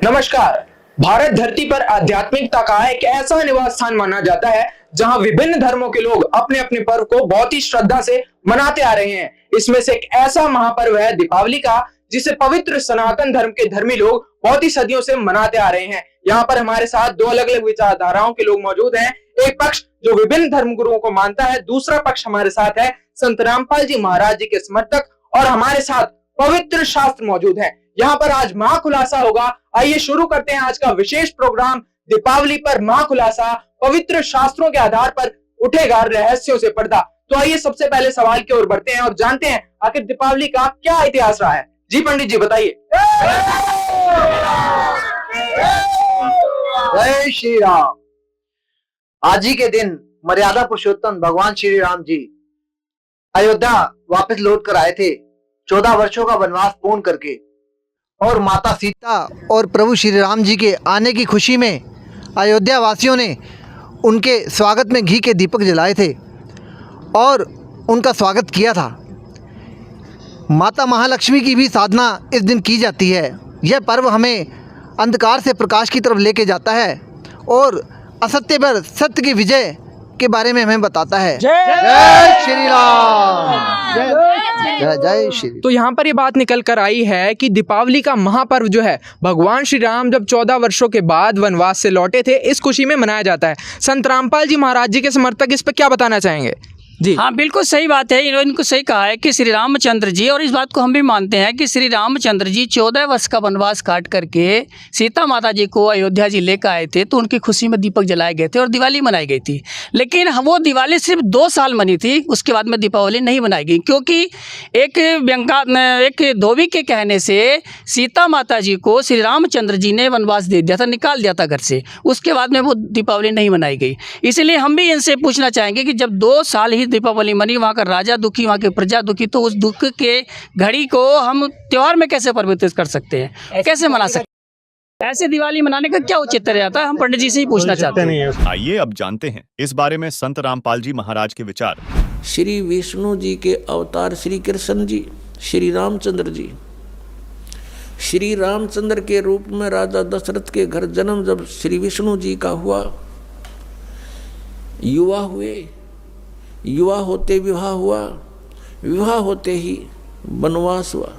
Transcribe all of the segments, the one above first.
नमस्कार। भारत धरती पर आध्यात्मिकता का एक ऐसा निवास स्थान माना जाता है जहां विभिन्न धर्मों के लोग अपने अपने पर्व को बहुत ही श्रद्धा से मनाते आ रहे हैं। इसमें से एक ऐसा महापर्व है दीपावली का, जिसे पवित्र सनातन धर्म के धर्मी लोग बहुत ही सदियों से मनाते आ रहे हैं। यहाँ पर हमारे साथ दो अलग अलग विचारधाराओं के लोग मौजूद हैं। एक पक्ष जो विभिन्न धर्म गुरुओं को मानता है, दूसरा पक्ष हमारे साथ है संत रामपाल जी महाराज जी के समर्थक, और हमारे साथ पवित्र शास्त्र मौजूद है। यहाँ पर आज महाखुलासा होगा। आइए शुरू करते हैं आज का विशेष प्रोग्राम दीपावली पर महाखुलासा। पवित्र शास्त्रों के आधार पर उठेगा रहस्यों से पर्दा। तो आइए सबसे पहले सवाल की ओर बढ़ते हैं और जानते हैं आखिर दीपावली का क्या इतिहास रहा है। जी पंडित जी बताइए। जय श्री राम। आज ही के दिन मर्यादा पुरुषोत्तम भगवान श्री राम जी अयोध्या वापस लौट कर आए थे, 14 वर्षों का वनवास पूर्ण करके। और माता सीता और प्रभु श्री राम जी के आने की खुशी में अयोध्या वासियों ने उनके स्वागत में घी के दीपक जलाए थे और उनका स्वागत किया था। माता महालक्ष्मी की भी साधना इस दिन की जाती है। यह पर्व हमें अंधकार से प्रकाश की तरफ लेके जाता है और असत्य पर सत्य की विजय के बारे में हमें बताता है। जय श्री राम। जय श्री। तो यहाँ पर ये बात निकल कर आई है कि दीपावली का महापर्व जो है भगवान श्री राम जब 14 वर्षों के बाद वनवास से लौटे थे, इस खुशी में मनाया जाता है। संत रामपाल जी महाराज जी के समर्थक इस पर क्या बताना चाहेंगे? जी हाँ, बिल्कुल सही बात है। इन्होंने इनको सही कहा है कि श्री रामचंद्र जी, और इस बात को हम भी मानते हैं कि श्री रामचंद्र जी 14 वर्ष का वनवास काट करके सीता माता जी को अयोध्या जी लेकर आए थे, तो उनकी खुशी में दीपक जलाए गए थे और दिवाली मनाई गई थी। लेकिन वो दिवाली सिर्फ 2 साल मनी थी, उसके बाद में दीपावली नहीं मनाई गई, क्योंकि एक धोबी के कहने से सीता माता जी को श्री रामचंद्र जी ने वनवास दे दिया था, निकाल दिया था घर से। उसके बाद में वो दीपावली नहीं मनाई गई। इसलिए हम भी इनसे पूछना चाहेंगे कि जब 2 साल ही दीपावली मनी, वहाँ का राजा दुखी, वहाँ की प्रजा दुखी, तो उस दुख के घड़ी को हम त्योहार में कैसे परिवर्तित कर सकते हैं, कैसे मना सकते हैं? ऐसे दिवाली मनाने का क्या औचित्य रहता है, हम पंडित जी से ही पूछना चाहते हैं। आइए अब जानते हैं इस बारे में संत रामपाल जी महाराज के विचार। श्री विष्णु जी के अवतार श्री कृष्ण जी, श्री रामचंद्र जी, श्री रामचंद्र के रूप में राजा दशरथ के घर जन्म जब श्री विष्णु जी का हुआ, युवा हुए, युवा होते विवाह हुआ, विवाह होते ही वनवास हुआ,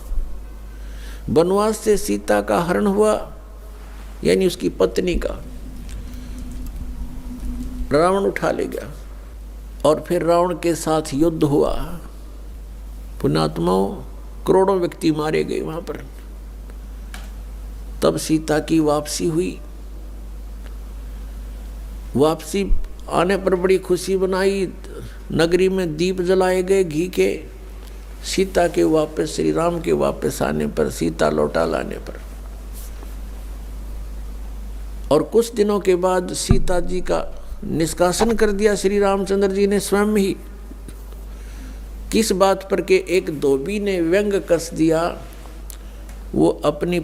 वनवास से सीता का हरण हुआ, यानी उसकी पत्नी का रावण उठा ले गया, और फिर रावण के साथ युद्ध हुआ। पुण्यात्माओं, करोड़ों व्यक्ति मारे गए वहां पर। तब सीता की वापसी हुई। वापसी आने पर बड़ी खुशी बनाई, नगरी में दीप जलाए गए घी के। सीता के वापस, श्री राम के वापस आने पर, सीता लौटा लाने पर, और कुछ दिनों के बाद सीता जी का निष्कासन कर दिया श्री रामचंद्र जी ने स्वयं ही। किस बात पर के एक धोबी ने व्यंग कस दिया, वो अपनी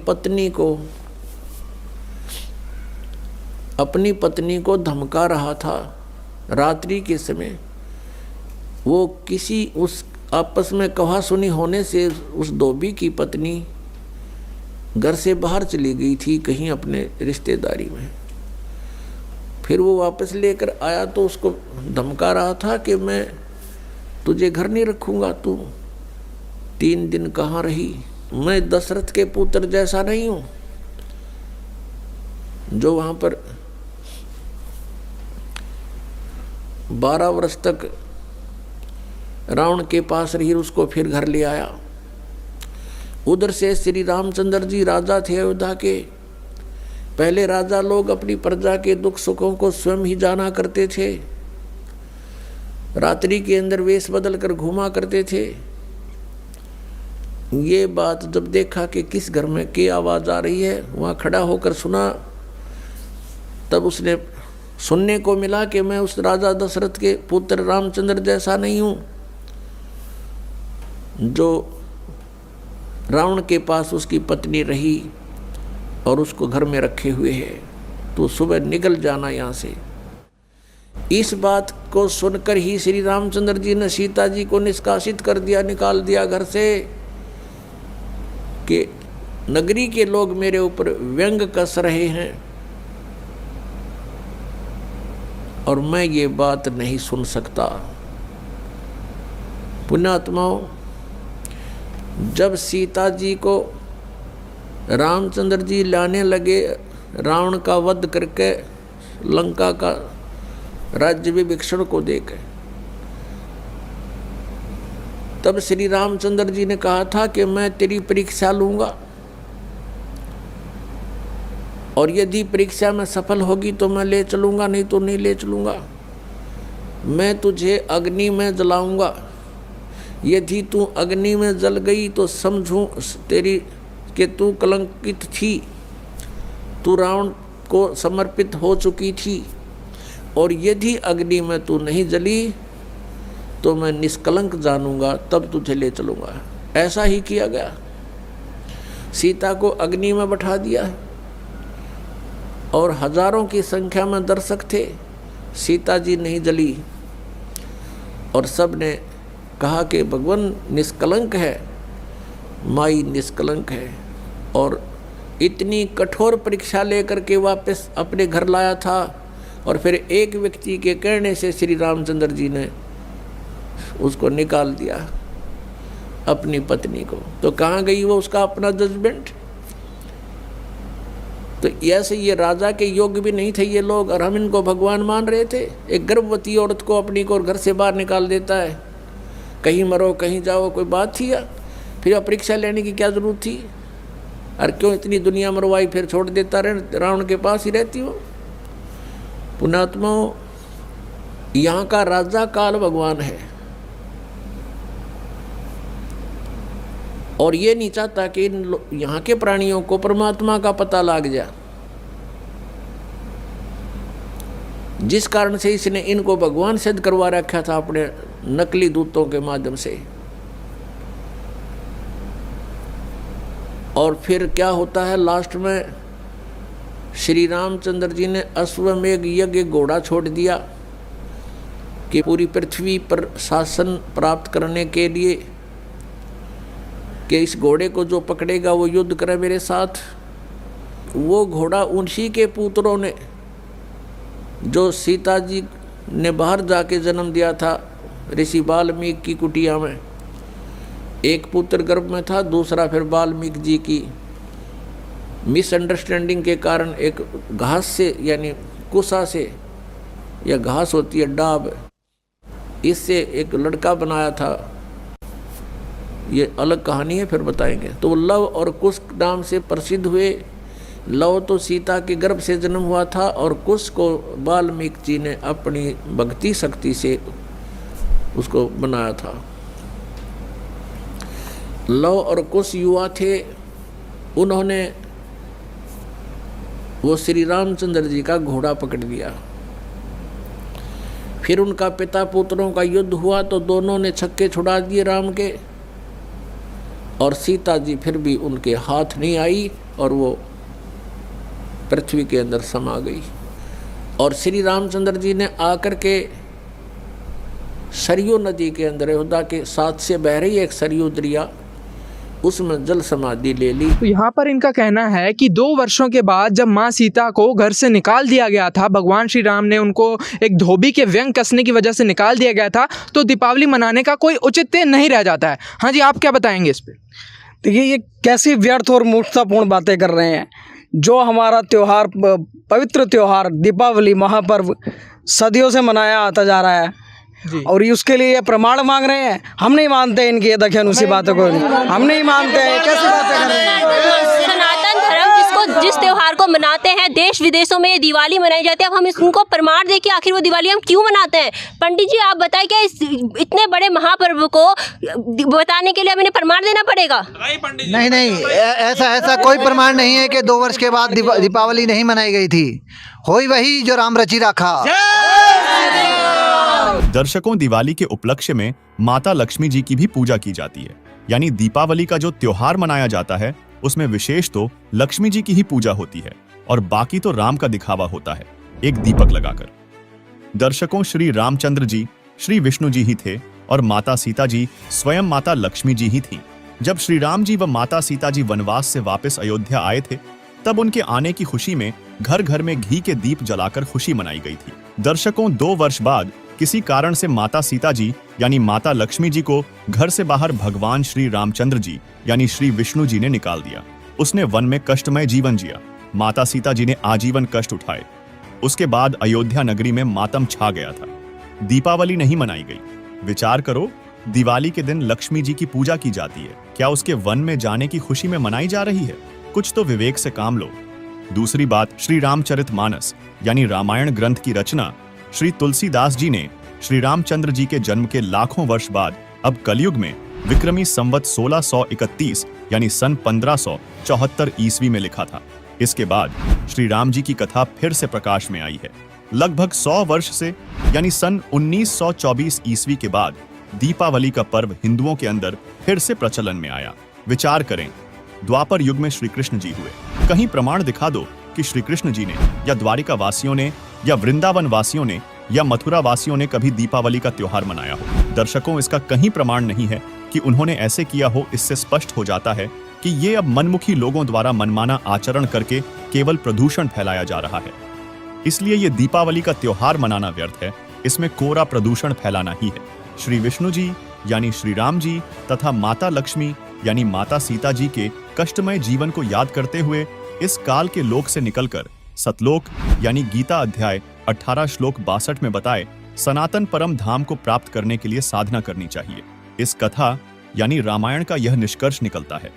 पत्नी को धमका रहा था रात्रि के समय। वो किसी उस आपस में कहा सुनी होने से उस धोबी की पत्नी घर से बाहर चली गई थी कहीं अपने रिश्तेदारी में। फिर वो वापस लेकर आया तो उसको धमका रहा था कि मैं तुझे घर नहीं रखूंगा, तू 3 दिन कहाँ रही, मैं दशरथ के पुत्र जैसा नहीं हूँ जो वहाँ पर 12 वर्ष तक रावण के पास रही, उसको फिर घर ले आया। उधर से श्री रामचंद्र जी राजा थे अयोध्या के। पहले राजा लोग अपनी प्रजा के दुख सुखों को स्वयं ही जाना करते थे, रात्रि के अंदर वेश बदल कर घूमा करते थे। ये बात जब देखा कि किस घर में की आवाज़ आ रही है, वहाँ खड़ा होकर सुना, तब उसने सुनने को मिला कि मैं उस राजा दशरथ के पुत्र रामचंद्र जैसा नहीं हूँ जो रावण के पास उसकी पत्नी रही और उसको घर में रखे हुए है, तो सुबह निकल जाना यहाँ से। इस बात को सुनकर ही श्री रामचंद्र जी ने सीता जी को निष्कासित कर दिया, निकाल दिया घर से कि नगरी के लोग मेरे ऊपर व्यंग कस रहे हैं और मैं ये बात नहीं सुन सकता। पुण्यात्माओं, जब सीता जी को रामचंद्र जी लाने लगे रावण का वध करके लंका का राज्य विभीषण को देकर, तब श्री रामचंद्र जी ने कहा था कि मैं तेरी परीक्षा लूंगा और यदि परीक्षा में सफल होगी तो मैं ले चलूंगा, नहीं तो नहीं ले चलूंगा। मैं तुझे अग्नि में जलाऊंगा, यदि तू अग्नि में जल गई तो समझूं तेरी कि तू कलंकित थी, तू रावण को समर्पित हो चुकी थी, और यदि अग्नि में तू नहीं जली तो मैं निष्कलंक जानूंगा, तब तुझे ले चलूंगा। ऐसा ही किया गया। सीता को अग्नि में बैठा दिया और हजारों की संख्या में दर्शक थे। सीता जी नहीं जली और सब ने कहा कि भगवान निष्कलंक है, माई निष्कलंक है, और इतनी कठोर परीक्षा लेकर के वापस अपने घर लाया था। और फिर एक व्यक्ति के कहने से श्री रामचंद्र जी ने उसको निकाल दिया, अपनी पत्नी को। तो कहाँ गई वो उसका अपना जजमेंट? तो ऐसे ये राजा के योग्य भी नहीं थे ये लोग, और हम इनको भगवान मान रहे थे। एक गर्भवती औरत को अपनी को घर से बाहर निकाल देता है, कहीं मरो कहीं जाओ, कोई बात थी? या फिर परीक्षा लेने की क्या जरूरत थी? और क्यों इतनी दुनिया मरवाई, फिर छोड़ देता रहे, रावण के पास ही रहती हो। पुण्यात्माओं, यहाँ का राजा काल भगवान है और ये नहीं चाहता कि यहाँ के प्राणियों को परमात्मा का पता लग जाए, जिस कारण से इसने इनको भगवान सिद्ध करवा रखा था अपने नकली दूतों के माध्यम से। और फिर क्या होता है लास्ट में, श्री रामचंद्र जी ने अश्वमेघ यज्ञ घोड़ा छोड़ दिया कि पूरी पृथ्वी पर शासन प्राप्त करने के लिए कि इस घोड़े को जो पकड़ेगा वो युद्ध करे मेरे साथ। वो घोड़ा उन्हीं के पुत्रों ने, जो सीता जी ने बाहर जाके जन्म दिया था ऋषि वाल्मीकि की कुटिया में, एक पुत्र गर्भ में था, दूसरा फिर वाल्मीकि जी की मिसअंडरस्टैंडिंग के कारण एक घास से, यानी कुसा से, या घास होती है डाब, इससे एक लड़का बनाया था। ये अलग कहानी है, फिर बताएंगे। तो लव और कुश नाम से प्रसिद्ध हुए। लव तो सीता के गर्भ से जन्म हुआ था और कुश को वाल्मीकि जी ने अपनी भक्ति शक्ति से उसको बनाया था। लव और कुश युवा थे, उन्होंने वो श्री रामचंद्र जी का घोड़ा पकड़ लिया। फिर उनका पिता पुत्रों का युद्ध हुआ तो दोनों ने छक्के छुड़ा दिए राम के, और सीता जी फिर भी उनके हाथ नहीं आई और वो पृथ्वी के अंदर समा गई। और श्री रामचंद्र जी ने आकर के सरयू नदी के अंदर, अयोध्या के साथ से बह रही एक सरयू दरिया, उसमें जल समाधि ले ली। तो यहाँ पर इनका कहना है कि 2 वर्षों के बाद जब माँ सीता को घर से निकाल दिया गया था, भगवान श्री राम ने उनको एक धोबी के व्यंग कसने की वजह से निकाल दिया गया था, तो दीपावली मनाने का कोई औचित्य नहीं रह जाता है। हाँ जी, आप क्या बताएंगे इस पर? देखिए, ये कैसी व्यर्थ और मूर्खतापूर्ण बातें कर रहे हैं। जो हमारा त्यौहार, पवित्र त्यौहार दीपावली महापर्व सदियों से मनाया आता जा रहा है, और ये उसके लिए प्रमाण मांग रहे हैं। हम नहीं मानते इनकी ये दखियानुसी बातों को, हम नहीं मानते हैं। कैसी बातें कर रहे हैं? सनातन धर्म जिस त्योहार को मनाते हैं, देश विदेशों में दिवाली मनाई जाती है, अब हम इनको प्रमाण दें कि आखिर वो दिवाली हम क्यों मनाते हैं। पंडित जी, आप बताएं क्या इस इतने बड़े महापर्व को बताने के लिए हमें प्रमाण देना पड़ेगा? नहीं, ऐसा कोई प्रमाण नहीं है कि 2 वर्ष के बाद दीपावली नहीं मनाई गई थी। होई वही जो राम रची रखा। दर्शकों, दिवाली के उपलक्ष्य में माता लक्ष्मी जी की भी पूजा की जाती है। यानी दीपावली का जो त्योहार मनाया जाता है उसमें विशेष तो लक्ष्मी जी की ही पूजा होती है और बाकी तो राम का दिखावा होता है, एक दीपक लगाकर। दर्शकों, श्री रामचंद्र जी श्री विष्णु जी ही थे और माता सीता जी स्वयं माता लक्ष्मी जी ही थी। जब श्री राम जी व माता सीता जी वनवास से वापस अयोध्या आए थे, तब उनके आने की खुशी में घर घर में घी के दीप जलाकर खुशी मनाई गई थी। दर्शकों, 2 वर्ष बाद किसी कारण से माता सीता जी यानी माता लक्ष्मी जी को घर से बाहर भगवान श्री रामचंद्र जी यानी श्री विष्णु जी ने निकाल दिया। उसने वन में कष्टमय जीवन जिया। माता सीता जी ने आजीवन कष्ट उठाए। उसके बाद अयोध्या नगरी में मातम छा गया था। दीपावली नहीं मनाई गई। विचार करो, दिवाली के दिन लक्ष्मी जी की पूजा की जाती है, क्या उसके वन में जाने की खुशी में मनाई जा रही है? कुछ तो विवेक से काम लो। दूसरी बात, श्री रामचरितमानस यानी रामायण ग्रंथ की रचना श्री तुलसीदास जी ने श्री रामचंद्र जी के जन्म के लाखों वर्ष बाद अब कलयुग में विक्रमी संवत 1631 यानी सन 1574 ईस्वी में लिखा था। इसके बाद श्री राम जी की कथा फिर से प्रकाश में आई है। लगभग 100 वर्ष से यानी सन 1924 ईस्वी के बाद दीपावली का पर्व हिंदुओं के अंदर फिर से प्रचलन में आया। विचार करें, द्वापर युग में श्री कृष्ण जी हुए। कहीं प्रमाण दिखा दो कि श्री कृष्ण जी ने या द्वारिका वासियों ने या वृंदावन वासियों ने या मथुरा वासियों ने कभी दीपावली का त्योहार मनाया हो। दर्शकों, इसका कहीं प्रमाण नहीं है कि उन्होंने ऐसे किया हो। इससे स्पष्ट हो जाता है कि ये अब मनमुखी लोगों द्वारा मनमाना आचरण करके केवल प्रदूषण फैलाया जा रहा है। इसलिए ये दीपावली का त्योहार मनाना व्यर्थ है। इसमें कोरा प्रदूषण फैलाना ही है। श्री विष्णु जी यानी श्री राम जी तथा माता लक्ष्मी यानी माता सीता जी के कष्टमय जीवन को याद करते हुए इस काल के लोक से निकलकर सतलोक यानी गीता अध्याय 18 श्लोक 62 में बताए सनातन परम धाम को प्राप्त करने के लिए साधना करनी चाहिए। इस कथा यानी रामायण का यह निष्कर्ष निकलता है।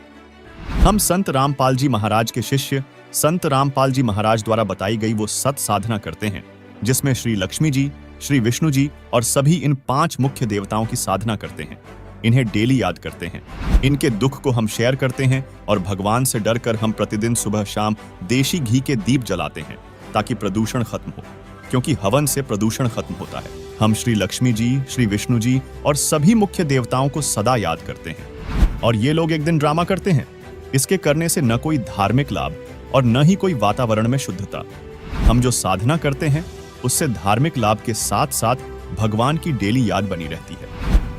हम संत रामपाल जी महाराज के शिष्य संत रामपाल जी महाराज द्वारा बताई गई वो सत साधना करते हैं, जिसमें श्री लक्ष्मी जी, श्री विष्णु जी और सभी इन 5 मुख्य देवताओं की साधना करते हैं। इन्हें डेली याद करते हैं। इनके दुख को हम शेयर करते हैं और भगवान से डरकर हम प्रतिदिन सुबह शाम देशी घी के दीप जलाते हैं ताकि प्रदूषण खत्म हो, क्योंकि हवन से प्रदूषण खत्म होता है। हम श्री लक्ष्मी जी, श्री विष्णु जी और सभी मुख्य देवताओं को सदा याद करते हैं। और ये लोग एक दिन ड्रामा करते हैं। इसके करने से न कोई धार्मिक लाभ और न ही कोई वातावरण में शुद्धता। हम जो साधना करते हैं उससे धार्मिक लाभ के साथ साथ भगवान की डेली याद बनी रहती है।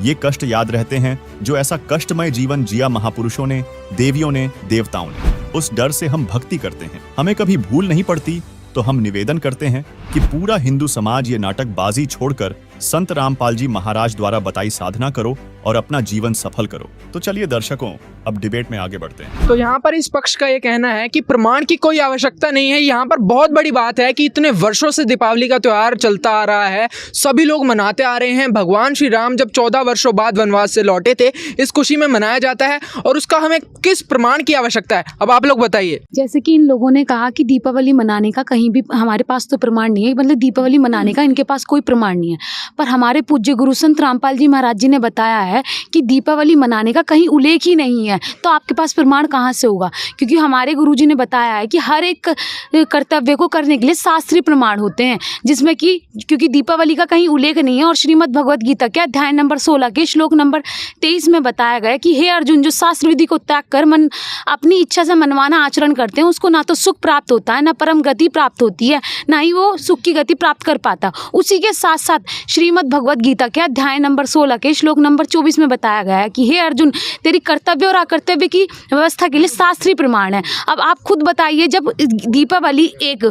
ये कष्ट याद रहते हैं जो ऐसा कष्टमय जीवन जिया महापुरुषों ने, देवियों ने, देवताओं ने। उस डर से हम भक्ति करते हैं। हमें कभी भूल नहीं पड़ती तो हम निवेदन करते हैं कि पूरा हिंदू समाज ये नाटकबाजी छोड़कर संत रामपाल जी महाराज द्वारा बताई साधना करो और अपना जीवन सफल करो। तो चलिए दर्शकों, अब डिबेट में आगे बढ़ते हैं। तो यहाँ पर इस पक्ष का ये कहना है कि प्रमाण की कोई आवश्यकता नहीं है। यहाँ पर बहुत बड़ी बात है कि इतने वर्षों से दीपावली का त्योहार चलता आ रहा है, सभी लोग मनाते आ रहे हैं। भगवान श्री राम जब 14 वर्षों बाद वनवास से लौटे थे, इस खुशी में मनाया जाता है और उसका हमें किस प्रमाण की आवश्यकता है? अब आप लोग बताइए। जैसे कि इन लोगों ने कहा कि दीपावली मनाने का कहीं भी हमारे पास तो प्रमाण नहीं है, मतलब दीपावली मनाने का इनके पास कोई प्रमाण नहीं है। पर हमारे पूज्य गुरु संत रामपाल जी महाराज जी ने बताया है कि दीपावली मनाने का कहीं उल्लेख ही नहीं है, तो आपके पास प्रमाण कहाँ से होगा? क्योंकि हमारे गुरुजी ने बताया है कि हर एक कर्तव्य को करने के लिए शास्त्रीय प्रमाण होते हैं, जिसमें कि क्योंकि दीपावली का कहीं उल्लेख नहीं है। और श्रीमद् भगवद गीता के अध्याय नंबर 16 के श्लोक नंबर 23 में बताया गया कि हे अर्जुन, जो शास्त्र विधि को त्याग कर मन अपनी इच्छा से मनमाना आचरण करते हैं, उसको ना तो सुख प्राप्त होता है, ना परम गति प्राप्त होती है, ना ही वो सुख की गति प्राप्त कर पाता। उसी के साथ साथ श्रीमद् भगवद गीता के अध्याय नंबर 16 के श्लोक नंबर 24 में बताया गया है कि हे अर्जुन, तेरी कर्तव्य और अकर्तव्य की व्यवस्था के लिए शास्त्रीय प्रमाण है। अब आप खुद बताइए, जब दीपावली एक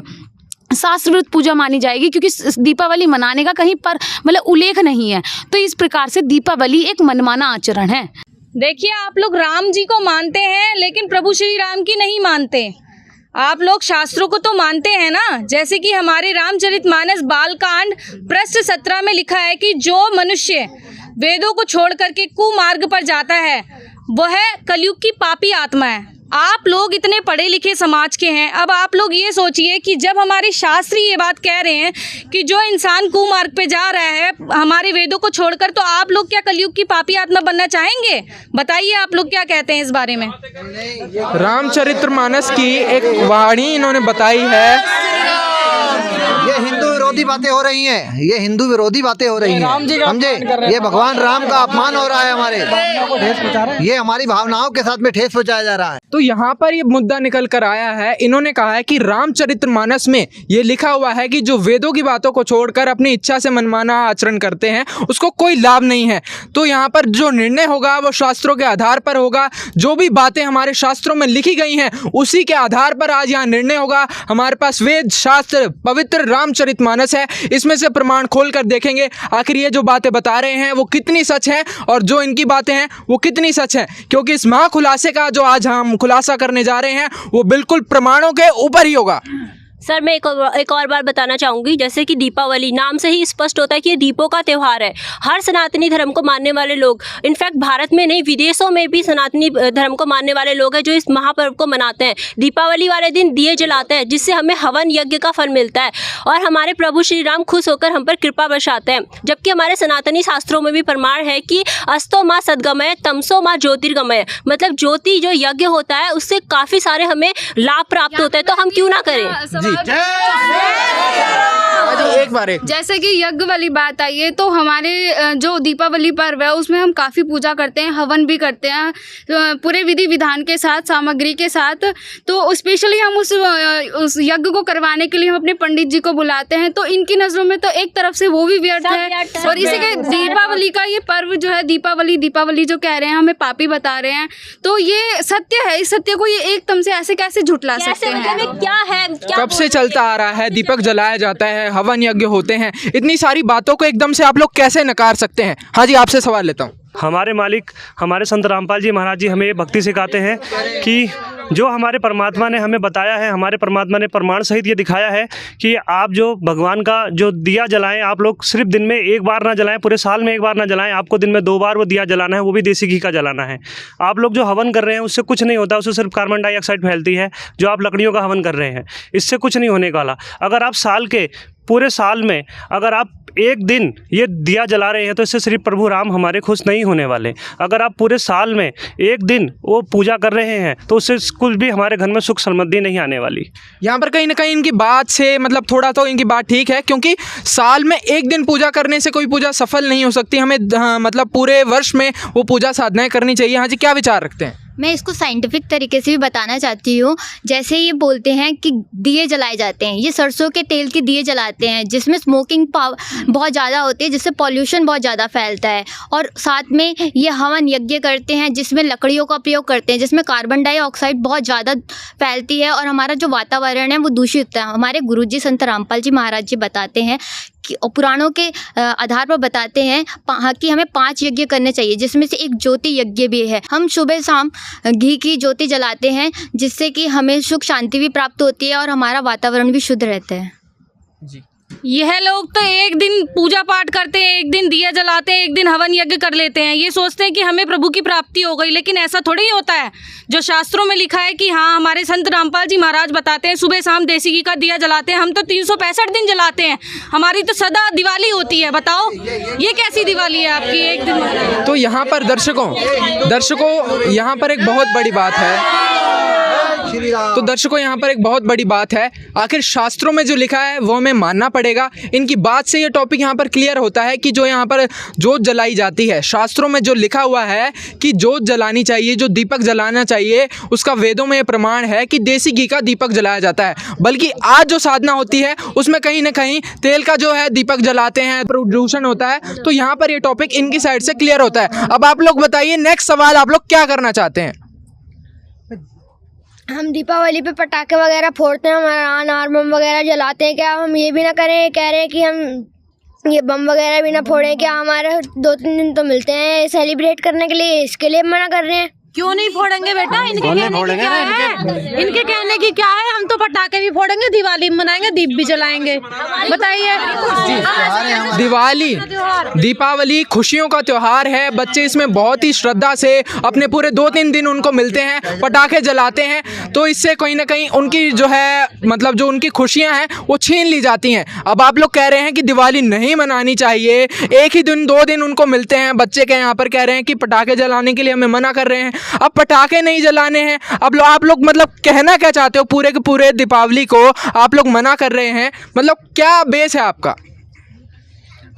शास्त्रविरुद्ध पूजा मानी जाएगी क्योंकि दीपावली मनाने का कहीं पर मतलब उल्लेख नहीं है, तो इस प्रकार से दीपावली एक मनमाना आचरण है। देखिए, आप लोग राम जी को मानते हैं लेकिन प्रभु श्री राम की नहीं मानते। आप लोग शास्त्रों को तो मानते हैं ना, जैसे कि हमारे रामचरितमानस बालकांड पृष्ठ 17 में लिखा है कि जो मनुष्य वेदों को छोड़ करके कुमार्ग पर जाता है वह कलयुग की पापी आत्मा है। आप लोग इतने पढ़े लिखे समाज के हैं, अब आप लोग ये सोचिए कि जब हमारे शास्त्री ये बात कह रहे हैं कि जो इंसान कुमार्ग पे जा रहा है हमारे वेदों को छोड़कर, तो आप लोग क्या कलयुग की पापी आत्मा बनना चाहेंगे? बताइए आप लोग क्या कहते हैं इस बारे में। रामचरितमानस की एक वाणी इन्होंने बताई है। ये हिंदू विरोधी विरोधी बातें हो रही हैं, ये हिंदू विरोधी बातें हो रही राम जी हैं, का समझे? अपमान कर रहे हैं। ये भगवान राम का अपमान हो रहा है, हमारे ये हमारी भावनाओं के साथ में ठेस पहुंचाया जा रहा है। तो यहाँ पर ये मुद्दा निकल कर आया है। इन्होंने कहा है कि रामचरितमानस में ये लिखा हुआ है कि जो वेदों की बातों को छोड़कर अपनी इच्छा से मनमाना आचरण करते हैं उसको कोई लाभ नहीं है। तो यहाँ पर जो निर्णय होगा वो शास्त्रों के आधार पर होगा। जो भी बातें हमारे शास्त्रों में लिखी गई हैं उसी के आधार पर आज यहाँ निर्णय होगा। हमारे पास वेद शास्त्र पवित्र रामचरितमानस है, इसमें से प्रमाण खोल कर देखेंगे आखिर ये जो बातें बता रहे हैं वो कितनी सच है और जो इनकी बातें हैं वो कितनी सच है। क्योंकि इस महाखुलासे का जो आज हम खुलासा करने जा रहे हैं वो बिल्कुल प्रमाणों के ऊपर ही होगा। सर मैं एक और बार बताना चाहूँगी, जैसे कि दीपावली नाम से ही स्पष्ट होता है कि ये दीपों का त्यौहार है। हर सनातनी धर्म को मानने वाले लोग, इनफैक्ट भारत में नहीं विदेशों में भी सनातनी धर्म को मानने वाले लोग हैं जो इस महापर्व को मनाते हैं। दीपावली वाले दिन दिए जलाते हैं जिससे हमें हवन यज्ञ का फल मिलता है और हमारे प्रभु श्री राम खुश होकर हम पर कृपा बरसाते हैं। जबकि हमारे सनातनी शास्त्रों में भी प्रमाण है कि अस्तो माँ सद्गमय तमसो माँ ज्योतिर्गमय, मतलब ज्योति जो यज्ञ होता है उससे काफ़ी सारे हमें लाभ प्राप्त होते हैं, तो हम क्यों ना करें। एक बार जैसे कि यज्ञ वाली बात आई है, तो हमारे जो दीपावली पर्व है उसमें हम काफ़ी पूजा करते हैं, हवन भी करते हैं पूरे विधि विधान के साथ, सामग्री के साथ। तो स्पेशली हम उस यज्ञ को करवाने के लिए हम अपने पंडित जी को बुलाते हैं। तो इनकी नज़रों में तो एक तरफ से वो भी व्यर्थ है और इसी के दीपावली का ये पर्व जो है दीपावली जो कह रहे हैं हमें पापी बता रहे हैं, तो ये सत्य है। इस सत्य को ये एकदम से ऐसे कैसे झुठला सकते हैं? क्या है, कब से चलता आ रहा है, दीपक जलाया जाता है, हवन यज्ञ होते हैं, इतनी सारी बातों को एकदम से आप लोग कैसे नकार सकते हैं? हाँ जी, आपसे सवाल लेता हूँ। हमारे मालिक हमारे संत रामपाल जी महाराज जी हमें ये भक्ति सिखाते हैं कि जो हमारे परमात्मा ने हमें बताया है, हमारे परमात्मा ने प्रमाण सहित ये दिखाया है कि आप जो भगवान का जो दिया जलाएं, आप लोग सिर्फ दिन में एक बार ना जलाएं, पूरे साल में एक बार ना जलाएं, आपको दिन में 2 बार वो दिया जलाना है, वो भी देसी घी का जलाना है। आप लोग जो हवन कर रहे हैं उससे कुछ नहीं होता, उससे सिर्फ कार्बन डाइऑक्साइड फैलती है। जो आप लकड़ियों का हवन कर रहे हैं इससे कुछ नहीं होने वाला। अगर आप पूरे साल में अगर आप एक दिन ये दिया जला रहे हैं तो इससे श्री प्रभु राम हमारे खुश नहीं होने वाले। अगर आप पूरे साल में एक दिन वो पूजा कर रहे हैं तो उससे कुछ भी हमारे घर में सुख समृद्धि नहीं आने वाली। यहाँ पर कहीं ना कहीं इनकी बात से मतलब थोड़ा तो इनकी बात ठीक है, क्योंकि साल में एक दिन पूजा करने से कोई पूजा सफल नहीं हो सकती। हमें मतलब पूरे वर्ष में वो पूजा साधनाएं करनी चाहिए। हाँ जी, क्या विचार रखते हैं? मैं इसको साइंटिफिक तरीके से भी बताना चाहती हूँ। जैसे ये बोलते हैं कि दिए जलाए जाते हैं, ये सरसों के तेल के दिए जलाते हैं जिसमें स्मोकिंग बहुत ज़्यादा होती है, जिससे पॉल्यूशन बहुत ज़्यादा फैलता है। और साथ में ये हवन यज्ञ करते हैं जिसमें लकड़ियों का उपयोग करते हैं, जिसमें कार्बन डाइऑक्साइड बहुत ज़्यादा फैलती है और हमारा जो वातावरण है वो दूषित है। हमारे गुरुजी संत रामपाल जी महाराज जी बताते हैं कि पुराणों के आधार पर बताते हैं कि हमें 5 यज्ञ करने चाहिए, जिसमें से एक ज्योति यज्ञ भी है। हम सुबह शाम घी की ज्योति जलाते हैं जिससे कि हमें सुख शांति भी प्राप्त होती है और हमारा वातावरण भी शुद्ध रहता है। जी, यह लोग तो एक दिन पूजा पाठ करते हैं, एक दिन दिया जलाते हैं, एक दिन हवन यज्ञ कर लेते हैं, ये सोचते हैं कि हमें प्रभु की प्राप्ति हो गई। लेकिन ऐसा थोड़ी ही होता है। जो शास्त्रों में लिखा है कि हाँ, हमारे संत रामपाल जी महाराज बताते हैं सुबह शाम देसी घी का दिया जलाते हैं। हम तो 365 दिन जलाते हैं, हमारी तो सदा दिवाली होती है। बताओ ये कैसी दिवाली है आपकी एक दिन? तो यहाँ पर दर्शकों यहाँ पर एक बहुत बड़ी बात है। तो दर्शकों यहाँ पर एक बहुत बड़ी बात है, आखिर शास्त्रों में जो लिखा है वो हमें मानना पड़ेगा। इनकी बात से ये टॉपिक यहाँ पर क्लियर होता है कि जो यहाँ पर जोत जलाई जाती है, शास्त्रों में जो लिखा हुआ है कि जोत जलानी चाहिए, जो दीपक जलाना चाहिए, उसका वेदों में प्रमाण है कि देसी घी का दीपक जलाया जाता है। बल्कि आज जो साधना होती है उसमें कहीं ना कहीं तेल का जो है दीपक जलाते हैं, प्रदूषण होता है। तो यहाँ पर ये टॉपिक इनकी साइड से क्लियर होता है। अब आप लोग बताइए, नेक्स्ट सवाल आप लोग क्या करना चाहते हैं? हम दीपावली पे पटाखे वगैरह फोड़ते हैं, हमारा अनार बम वगैरह जलाते हैं, क्या हम ये भी ना करें? कह रहे हैं कि हम ये बम वगैरह भी ना फोड़ें, क्या हमारे 2-3 दिन तो मिलते हैं सेलिब्रेट करने के लिए, इसके लिए मना कर रहे हैं? क्यों नहीं फोड़ेंगे बेटा? इनके कहने की क्या है? हम तो पटाखे भी फोड़ेंगे, दिवाली मनाएंगे, दीप भी जलाएंगे। बताइए। दीपावली खुशियों का त्योहार है। बच्चे इसमें बहुत ही श्रद्धा से अपने पूरे 2-3 दिन उनको मिलते हैं, पटाखे जलाते हैं। तो इससे कहीं ना कहीं उनकी जो है मतलब जो उनकी खुशियां हैं वो छीन ली जाती हैं। अब आप लोग कह रहे हैं कि दिवाली नहीं मनानी चाहिए, एक ही दिन 2 दिन उनको मिलते हैं। बच्चे के यहाँ पर कह रहे हैं कि पटाखे जलाने के लिए हमें मना कर रहे हैं। अब पटाखे नहीं जलाने हैं, अब आप लोग मतलब कहना क्या चाहते हो? पूरे के पूरे दीपावली को आप लोग मना कर रहे हैं, मतलब क्या बेस है आपका?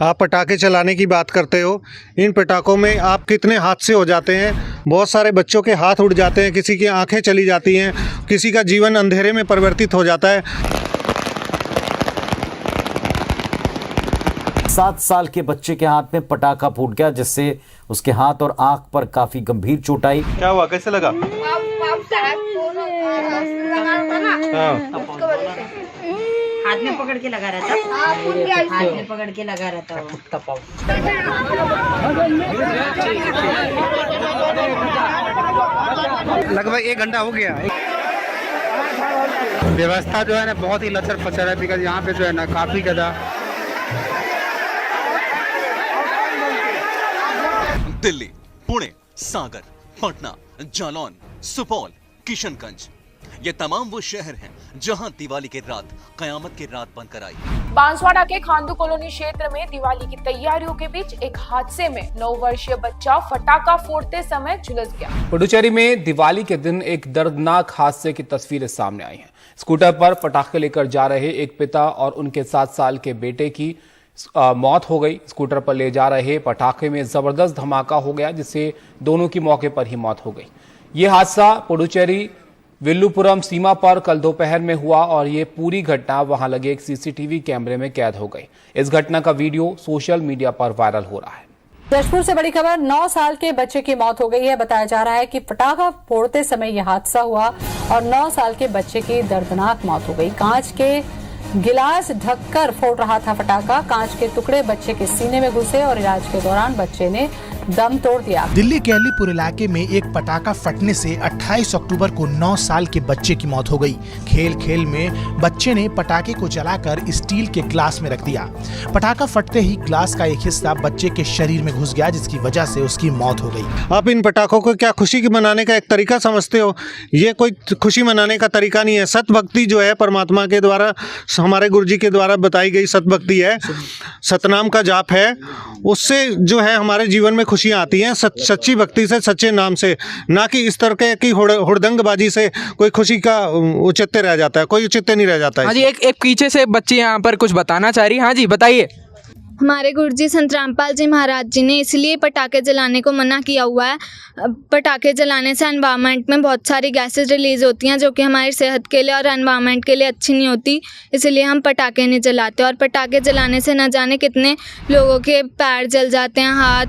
आप पटाखे चलाने की बात करते हो, इन पटाखों में आप कितने हादसे हो जाते हैं। बहुत सारे बच्चों के हाथ उड़ जाते हैं, किसी की आंखें चली जाती हैं, किसी का जीवन अंधेरे में परिवर्तित हो जाता है। 7 साल के बच्चे के हाथ में पटाखा फूट गया, जिससे उसके हाथ और आंख पर काफी गंभीर चोट आई। क्या हुआ, कैसे लगा? हाथ में पकड़ के लगा रहता, हाथ में पकड़ के लगा रहता वो। लगभग 1 घंटा हो गया। व्यवस्था जो है ना बहुत ही लचर पचर है, बिकॉज यहाँ पे जो है ना काफी ज़्यादा। दिल्ली, पुणे, सागर, पटना, जालौन, सुपौल, किशनगंज, ये तमाम वो शहर हैं जहां दिवाली की रात कयामत की रात बनकर आई। बांसवाड़ा के खांडू कॉलोनी क्षेत्र में दिवाली की तैयारियों के बीच एक हादसे में 9 वर्षीय बच्चा फटाका फोड़ते समय झुलस गया। पुडुचेरी में दिवाली के दिन एक दर्दनाक हादसे की तस्वीरें सामने आई हैं। स्कूटर पर पटाखे लेकर जा रहे एक पिता और उनके 7 साल के बेटे की मौत हो गई। स्कूटर पर ले जा रहे पटाखे में जबरदस्त धमाका हो गया, जिससे दोनों की मौके पर ही मौत हो गई। ये हादसा पुडुचेरी विल्लुपुरम सीमा पर कल दोपहर में हुआ और ये पूरी घटना वहां लगे एक सीसीटीवी कैमरे में कैद हो गई। इस घटना का वीडियो सोशल मीडिया पर वायरल हो रहा है। जशपुर से बड़ी खबर, 9 साल के बच्चे की मौत हो गई है। बताया जा रहा है कि पटाखा फोड़ते समय यह हादसा हुआ और 9 साल के बच्चे की दर्दनाक मौत हो गई। कांच के गिलास ढककर फोड़ रहा था पटाखा, कांच के टुकड़े बच्चे के सीने में घुसे और इलाज के दौरान बच्चे ने दम तोड़ दिया। दिल्ली के अलीपुर इलाके में एक पटाखा फटने से 28 अक्टूबर को 9 साल के बच्चे की मौत हो गई। खेल खेल में बच्चे ने पटाखे को जलाकर स्टील के ग्लास में रख दिया। पटाखा फटते ही ग्लास का एक हिस्सा बच्चे के शरीर में घुस गया, जिसकी वजह से उसकी मौत हो गई। आप इन पटाखों को क्या खुशी मनाने का एक तरीका समझते हो? ये कोई खुशी मनाने का तरीका नहीं है। सत भक्ति जो है परमात्मा के द्वारा, हमारे गुरु जी के द्वारा बताई गई सत भक्ति है, सतनाम का जाप है, उससे जो है हमारे जीवन में खुशियाँ आती हैं। सच्ची भक्ति से, सच्चे नाम से, ना कि इस तरह की हुड़दंगबाजी से कोई खुशी का औचित्य रह जाता है। कोई औचित्य नहीं रह जाता है। हाँ जी, एक पीछे से बच्ची यहाँ पर कुछ बताना चाह रही। हाँ जी, बताइए। हमारे गुरुजी संत रामपाल जी महाराज जी ने इसलिए पटाखे जलाने को मना किया हुआ है। पटाखे जलाने से एनवायरनमेंट में बहुत सारी गैसेज रिलीज होती हैं जो कि हमारी सेहत के लिए और एनवायरनमेंट के लिए अच्छी नहीं होती, इसलिए हम पटाखे नहीं जलाते। और पटाखे जलाने से न जाने कितने लोगों के पैर जल जाते हैं, हाथ,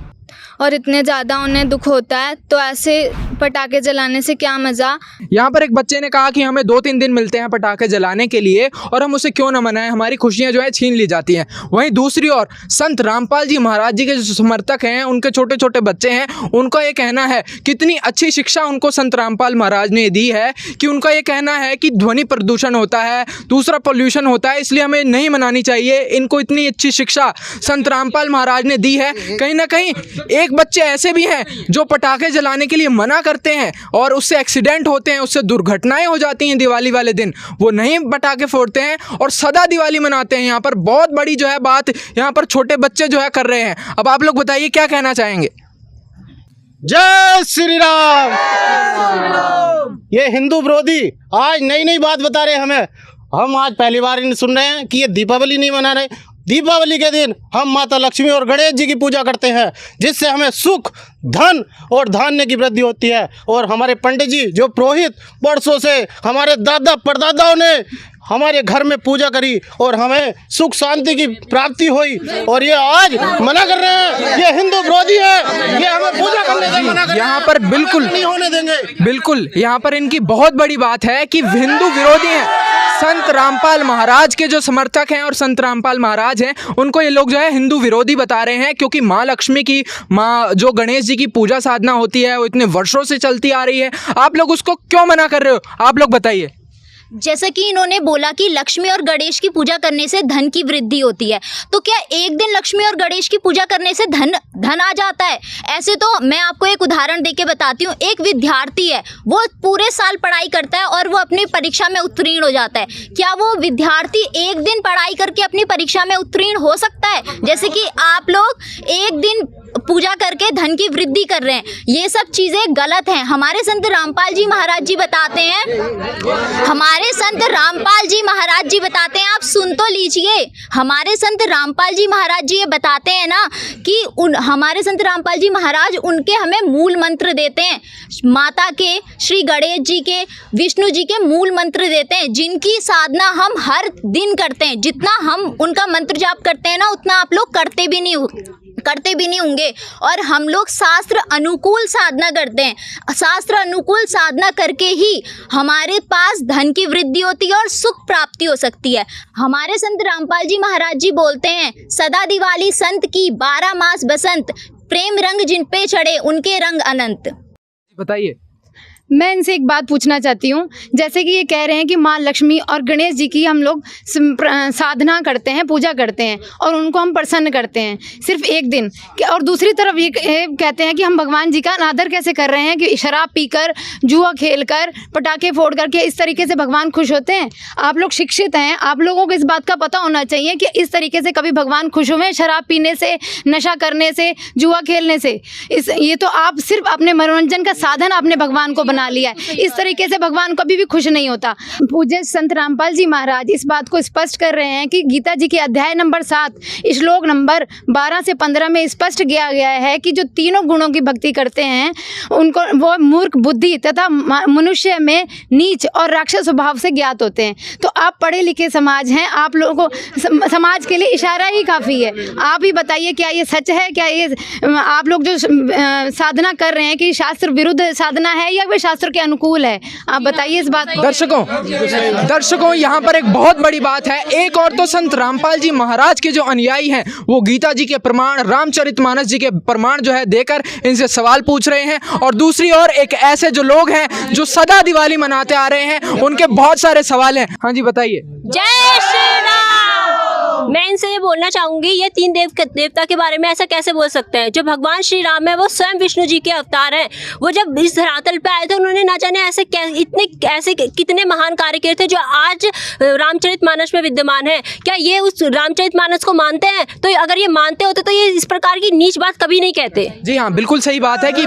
और इतने ज़्यादा उन्हें दुख होता है। तो ऐसे पटाखे जलाने से क्या मज़ा। यहाँ पर एक बच्चे ने कहा कि हमें 2-3 दिन मिलते हैं पटाखे जलाने के लिए और हम उसे क्यों न मनाएं, हमारी खुशियाँ जो है छीन ली जाती हैं। वहीं दूसरी ओर संत रामपाल जी महाराज जी के जो समर्थक हैं, उनके छोटे छोटे बच्चे हैं, उनका ये कहना है, कितनी अच्छी शिक्षा उनको संत रामपाल महाराज ने दी है कि उनका ये कहना है कि ध्वनि प्रदूषण होता है, दूसरा पोल्यूशन होता है, इसलिए हमें नहीं मनानी चाहिए। इनको इतनी अच्छी शिक्षा संत रामपाल महाराज ने दी है। कहीं ना कहीं एक बच्चे ऐसे भी हैं जो पटाखे जलाने के लिए मना करते हैं और उससे एक्सीडेंट होते हैं, उससे दुर्घटनाएं हो जाती हैं। दिवाली वाले दिन वो नहीं पटाखे फोड़ते हैं और सदा दिवाली मनाते हैं। यहाँ पर बहुत बड़ी जो है बात यहाँ पर छोटे बच्चे जो है कर रहे हैं। अब आप लोग बताइए क्या कहना चाहेंगे। जय श्री राम। ये हिंदू विरोधी आज नई नई बात बता रहे हैं हमें। हम आज पहली बार सुन रहे हैं कि ये दीपावली नहीं मना रहे। दीपावली के दिन हम माता लक्ष्मी और गणेश जी की पूजा करते हैं, जिससे हमें सुख, धन और धान्य की वृद्धि होती है। और हमारे पंडित जी जो पुरोहित वर्षों से हमारे दादा परदादाओं ने हमारे घर में पूजा करी और हमें सुख शांति की प्राप्ति हुई, और ये आज मना कर रहे हैं। ये हिंदू विरोधी है, ये हमें पूजा करने से मना कर रहे हैं। यहाँ पर बिल्कुल नहीं होने देंगे। बिल्कुल यहाँ पर इनकी बहुत बड़ी बात है कि हिंदू विरोधी हैं। संत रामपाल महाराज के जो समर्थक हैं और संत रामपाल महाराज हैं, उनको ये लोग जो है हिंदू विरोधी बता रहे हैं, क्योंकि माँ लक्ष्मी की, माँ जो गणेश जी की पूजा साधना होती है वो इतने वर्षों से चलती आ रही है। आप लोग उसको क्यों मना कर रहे हो? आप लोग बताइए। जैसा कि इन्होंने बोला कि लक्ष्मी और गणेश की पूजा करने से धन की वृद्धि होती है, तो क्या एक दिन लक्ष्मी और गणेश की पूजा करने से धन आ जाता है? ऐसे तो मैं आपको एक उदाहरण देके बताती हूँ। एक विद्यार्थी है, वो पूरे साल पढ़ाई करता है और वो अपनी परीक्षा में उत्तीर्ण हो जाता है। क्या वो विद्यार्थी एक दिन पढ़ाई करके अपनी परीक्षा में उत्तीर्ण हो सकता है? जैसे कि आप लोग एक दिन पूजा करके धन की वृद्धि कर रहे हैं, ये सब चीजें गलत हैं। हमारे संत रामपाल जी महाराज जी बताते हैं, हमारे संत रामपाल जी महाराज जी बताते हैं, आप सुन तो लीजिए। हमारे संत रामपाल जी महाराज जी ये बताते हैं ना कि हमारे संत रामपाल जी महाराज उनके हमें मूल मंत्र देते हैं, माता के, श्री गणेश जी के, विष्णु जी के मूल मंत्र देते हैं, जिनकी साधना हम हर दिन करते हैं। जितना हम उनका मंत्र जाप करते हैं ना, उतना आप लोग करते भी नहीं होंगे। और हम लोग शास्त्र अनुकूल साधना करते हैं। शास्त्र अनुकूल साधना करके ही हमारे पास धन की वृद्धि होती है और सुख प्राप्ति हो सकती है। हमारे संत रामपाल जी महाराज जी बोलते हैं, सदा दिवाली संत की 12 मास बसंत, प्रेम रंग जिन पे चढ़े उनके रंग अनंत। बताइए। मैं इनसे एक बात पूछना चाहती हूँ, जैसे कि ये कह रहे हैं कि माँ लक्ष्मी और गणेश जी की हम लोग साधना करते हैं, पूजा करते हैं और उनको हम प्रसन्न करते हैं सिर्फ एक दिन, और दूसरी तरफ ये कहते हैं कि हम भगवान जी का अनादर कैसे कर रहे हैं कि शराब पीकर, जुआ खेलकर, पटाखे फोड़ करके इस तरीके से भगवान खुश होते हैं। आप लोग शिक्षित हैं, आप लोगों को इस बात का पता होना चाहिए कि इस तरीके से कभी भगवान खुश हुए शराब पीने से, नशा करने से, जुआ खेलने से? ये तो आप सिर्फ अपने मनोरंजन का साधन आपने भगवान को लिया है। इस तरीके से भगवान कभी भी खुश नहीं होता। पूज्य संत रामपाल जी महाराज इस बात को स्पष्ट कर रहे हैं कि गीता जी के अध्याय नंबर 7 श्लोक नंबर 12 से 15 में स्पष्ट किया गया है कि जो तीनों गुणों की भक्ति करते हैं उनको वो मूर्ख, बुद्धि तथा मनुष्य में नीच और राक्षस स्वभाव से ज्ञात होते हैं। तो आप पढ़े लिखे समाज हैं, आप लोगों को समाज के लिए इशारा ही काफ़ी है। आप ही बताइए, क्या ये सच है? क्या ये आप लोग जो साधना कर रहे हैं कि शास्त्र विरुद्ध साधना है या वे शास्त्र के अनुकूल है? आप बताइए इस बात को। दर्शकों यहाँ पर एक बहुत बड़ी बात है। एक और तो संत रामपाल जी महाराज के जो अनुयायी हैं वो गीता जी के प्रमाण, रामचरितमानस जी के प्रमाण जो है देकर इनसे सवाल पूछ रहे हैं, और दूसरी ओर एक ऐसे जो लोग हैं जो सदा दिवाली मनाते आ रहे हैं, उनके बहुत सारे सवाल हैं। हाँ जी बताइए। जय श्री राम। मैं इनसे ये बोलना चाहूंगी, ये तीन देवता के बारे में ऐसा कैसे बोल सकते हैं? जो भगवान श्री राम है वो स्वयं विष्णु जी के अवतार हैं। वो जब इस धरातल पे आए थे उन्होंने ना जाने ऐसे कितने महान कार्य किए थे जो आज रामचरितमानस में विद्यमान है। क्या ये उस रामचरितमानस को मानते हैं? तो अगर ये मानते होते तो ये इस प्रकार की नीच बात कभी नहीं कहते। जी हाँ, बिल्कुल सही बात है कि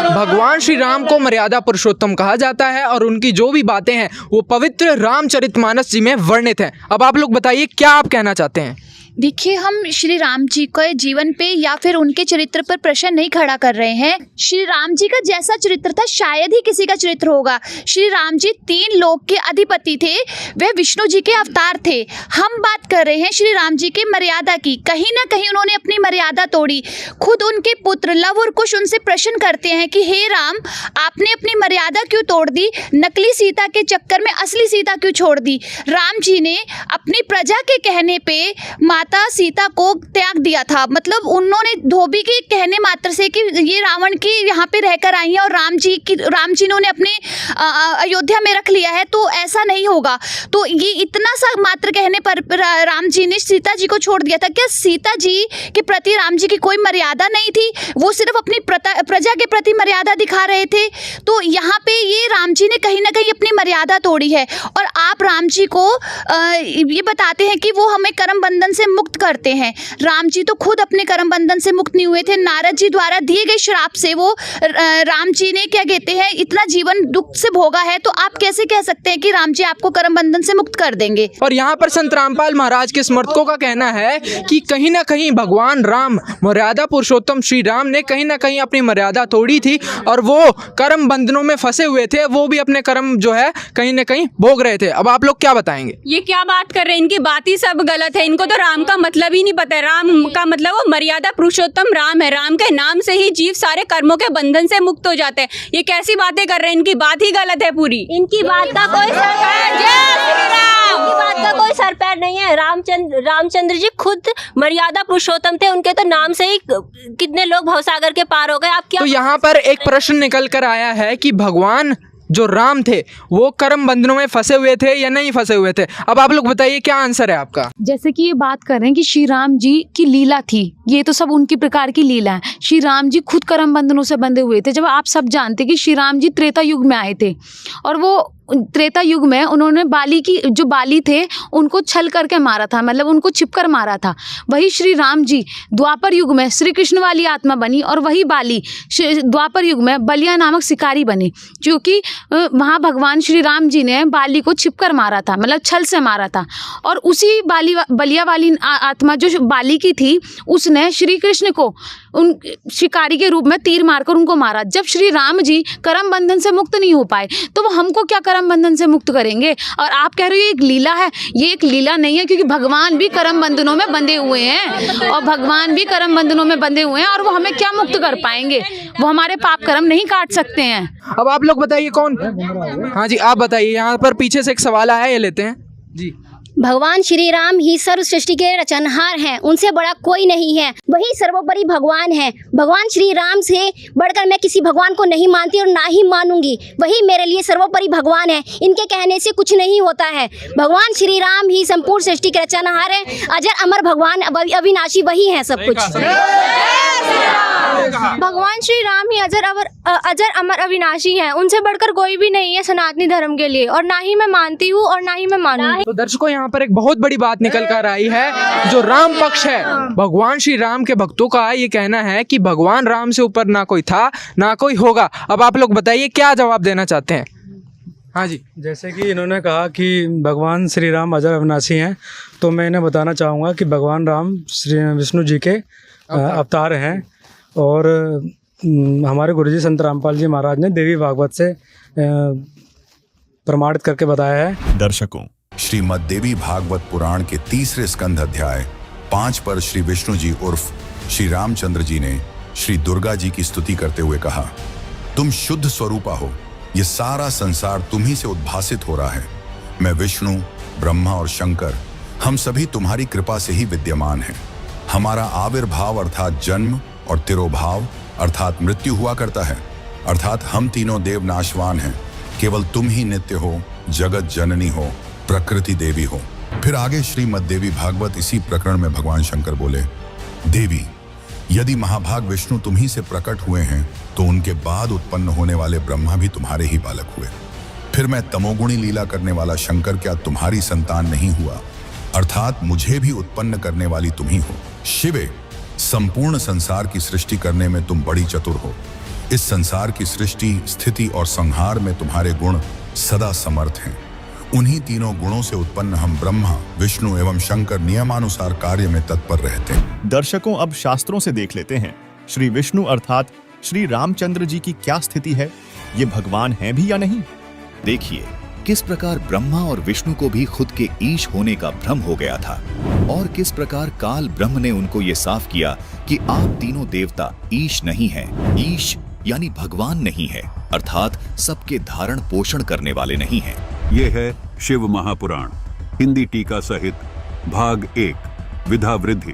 भगवान श्री राम को मर्यादा पुरुषोत्तम कहा जाता है और उनकी जो भी बातें हैं वो पवित्र रामचरितमानस जी में वर्णित हैं। अब आप लोग बताइए क्या आप कहना चाहते हैं? देखिए, हम श्री राम जी के जीवन पे या फिर उनके चरित्र पर प्रश्न नहीं खड़ा कर रहे हैं। श्री राम जी का जैसा चरित्र था शायद ही किसी का चरित्र होगा। श्री राम जी 3 लोक के अधिपति थे, वे विष्णु जी के अवतार थे। हम बात कर रहे हैं श्री राम जी के मर्यादा की। कहीं ना कहीं उन्होंने अपनी मर्यादा तोड़ी। खुद उनके पुत्र लव और कुश उनसे प्रश्न करते हैं कि हे राम, आपने अपनी मर्यादा क्यों तोड़ दी? नकली सीता के चक्कर में असली सीता क्यों छोड़ दी? राम जी ने अपनी प्रजा के कहने पे माता सीता को त्याग दिया था। मतलब उन्होंने धोबी के कहने मात्र से कि ये रावण की यहाँ पे रहकर आई है और राम जी ने उन्हें अपने अयोध्या में रख लिया है, तो ऐसा नहीं होगा। तो ये इतना सा मात्र कहने पर राम जी ने सीता जी को छोड़ दिया था। क्या सीता जी के प्रति राम जी की कोई मर्यादा नहीं थी? वो सिर्फ अपनी प्रजा के प्रति मर्यादा दिखा रहे थे। तो यहाँ पे ये राम जी ने कहीं ना कहीं अपनी मर्यादा तोड़ी है। और आप राम जी को ये बताते हैं कि वो हमें कर्म बंधन से मुक्त करते हैं। राम जी तो खुद अपने कर्म बंधन से मुक्त नहीं हुए थे। नारद जी द्वारा दिए गए श्राप से वो राम जी ने क्या कहते हैं इतना जीवन दुख से भोगा है। तो आप कैसे कह सकते हैं कि राम जी आपको कर्म बंधन से मुक्त कर देंगे? और यहाँ पर संत रामपाल महाराज के समर्थकों का कहना है कि कहीं ना कहीं भगवान राम, मर्यादा पुरुषोत्तम श्री राम ने कहीं ना कहीं अपनी मर्यादा तोड़ी थी और वो कर्म बंधनों में फंसे हुए थे। वो भी अपने कर्म जो है कहीं ना कहीं भोग रहे थे। अब आप लोग क्या बताएंगे? ये क्या बात कर रहे हैं? इनकी बात ही सब गलत है। इनको तो राम का मतलब ही नहीं पता है। राम का मतलब वो मर्यादा पुरुषोत्तम राम है। राम के नाम से ही जीव सारे कर्मों के बंधन से मुक्त हो जाते हैं। ये कैसी बातें कर रहे हैं? इनकी बात ही गलत है पूरी। इनकी बात का कोई कोई सर पैर नहीं है। रामचंद्र जी खुद मर्यादा पुरुषोत्तम थे। उनके तो नाम से ही कितने लोग भवसागर के पार हो गए। आप क्या? तो यहाँ पर एक प्रश्न निकल कर आया है कि भगवान जो राम थे वो कर्म बंधनों में फंसे हुए थे या नहीं फंसे हुए थे? अब आप लोग बताइए क्या आंसर है आपका। जैसे कि ये बात कर रहे हैं कि श्री राम जी की लीला थी, ये तो सब उनकी प्रकार की लीला है। श्री राम जी खुद कर्म बंधनों से बंधे हुए थे। जब आप सब जानते कि श्री राम जी त्रेता युग में आए थे और वो त्रेता युग में उन्होंने जो बाली थे उनको छल करके मारा था, मतलब उनको छिपकर मारा था। वही श्री राम जी द्वापर युग में श्री कृष्ण वाली आत्मा बनी और वही बाली द्वापर युग में बलिया नामक शिकारी बने, क्योंकि वहाँ भगवान श्री राम जी ने बाली को छिपकर मारा था, मतलब छल से मारा था। और उसी बलिया वाली आत्मा जो बाली की थी उसने श्री कृष्ण को उन शिकारी के रूप में तीर मारकर उनको मारा। जब श्री राम जी कर्म बंधन से मुक्त नहीं हो पाए तो वो हमको क्या कर्म बंधन से मुक्त करेंगे? और आप कह रहे हो ये एक लीला है, ये एक लीला नहीं है, क्योंकि भगवान भी कर्म बंधनों में बंधे हुए हैं और भगवान भी कर्म बंधनों में बंधे हुए हैं और वो हमें क्या मुक्त कर पाएंगे? वो हमारे पाप कर्म नहीं काट सकते हैं। अब आप लोग बताइए कौन? हाँ जी आप बताइए, यहाँ पर पीछे से एक सवाल आया है, ये लेते हैं जी। भगवान श्री राम ही सर्व सृष्टि के रचनहार हैं, उनसे बड़ा कोई नहीं है, वही सर्वोपरि भगवान है। भगवान श्री राम से बढ़कर मैं किसी भगवान को नहीं मानती और ना ही मानूंगी, वही मेरे लिए सर्वोपरि भगवान है। इनके कहने से कुछ नहीं होता है। भगवान श्री राम ही संपूर्ण सृष्टि के रचनहार हैं, अजर अमर भगवान अविनाशी वही है सब कुछ। भगवान श्री राम ही अजर अमर अविनाशी हैं, उनसे बढ़कर कोई भी नहीं है सनातनी धर्म के लिए, और ना ही मैं मानती हूँ और ना ही मैं मानूंगी। तो दर्शकों यहाँ पर एक बहुत बड़ी बात निकल कर आई है। जो राम पक्ष है, भगवान श्री राम के भक्तों का ये कहना है कि भगवान राम से ऊपर ना कोई था ना कोई होगा। अब आप लोग बताइए क्या जवाब देना चाहते हैं? हाँ जी। जैसे कि इन्होंने कहा कि भगवान श्री राम अजर अविनाशी हैं, तो मैं इन्हें बताना चाहूँगा कि भगवान राम श्री विष्णु जी के अवतार हैं और हमारे गुरुजी संत रामपाल जी महाराज ने देवी भागवत से प्रमाणित करके बताया है। दर्शकों, श्रीमद् देवी भागवत पुराण के 3 स्कंध अध्याय 5 पर श्री विष्णु जी उर्फ श्री रामचंद्र जी ने श्री दुर्गा जी की स्तुति करते हुए कहा, तुम शुद्ध स्वरूपा हो, ये सारा संसार तुम्ही से उद्भासित हो रहा है। मैं विष्णु, ब्रह्मा और शंकर, हम सभी तुम्हारी कृपा से ही विद्यमान हैं। हमारा आविर्भाव अर्थात जन्म और तिरोभाव अर्थात मृत्यु हुआ करता है, अर्थात हम तीनों देव नाशवान हैं, केवल तुम ही नित्य हो, जगत जननी हो, प्रकृति देवी हो। फिर आगे श्रीमद् देवी भागवत इसी प्रकरण में भगवान शंकर बोले, देवी, यदि महाभाग विष्णु तुम ही से प्रकट हुए हैं तो उनके बाद उत्पन्न होने वाले ब्रह्मा भी तुम्हारे ही बालक हुए। फिर मैं तमोगुणी लीला करने वाला शंकर क्या तुम्हारी संतान नहीं हुआ? अर्थात मुझे भी उत्पन्न करने वाली तुम ही हो। शिवे, संपूर्ण संसार की सृष्टि करने में तुम बड़ी चतुर हो। इस संसार की सृष्टि, स्थिति और संहार में तुम्हारे गुण सदा समर्थ हैं। उन्हीं तीनों गुणों से उत्पन्न हम ब्रह्मा, विष्णु एवं शंकर नियमानुसार कार्य में तत्पर रहते हैं। दर्शकों, अब शास्त्रों से देख लेते हैं श्री विष्णु अर्थात श्री रामचंद्र जी की क्या स्थिति है। ये भगवान हैं भी या नहीं? देखिए किस प्रकार ब्रह्मा और विष्णु को भी खुद के ईश होने का भ्रम हो गया था और किस प्रकार काल ब्रह्म ने उनको ये साफ किया कि आप तीनों देवता ईश नहीं हैं। ईश यानी भगवान नहीं है, अर्थात सबके धारण पोषण करने वाले नहीं हैं। ये है शिव महापुराण हिंदी टीका सहित भाग 1 विधा वृद्धि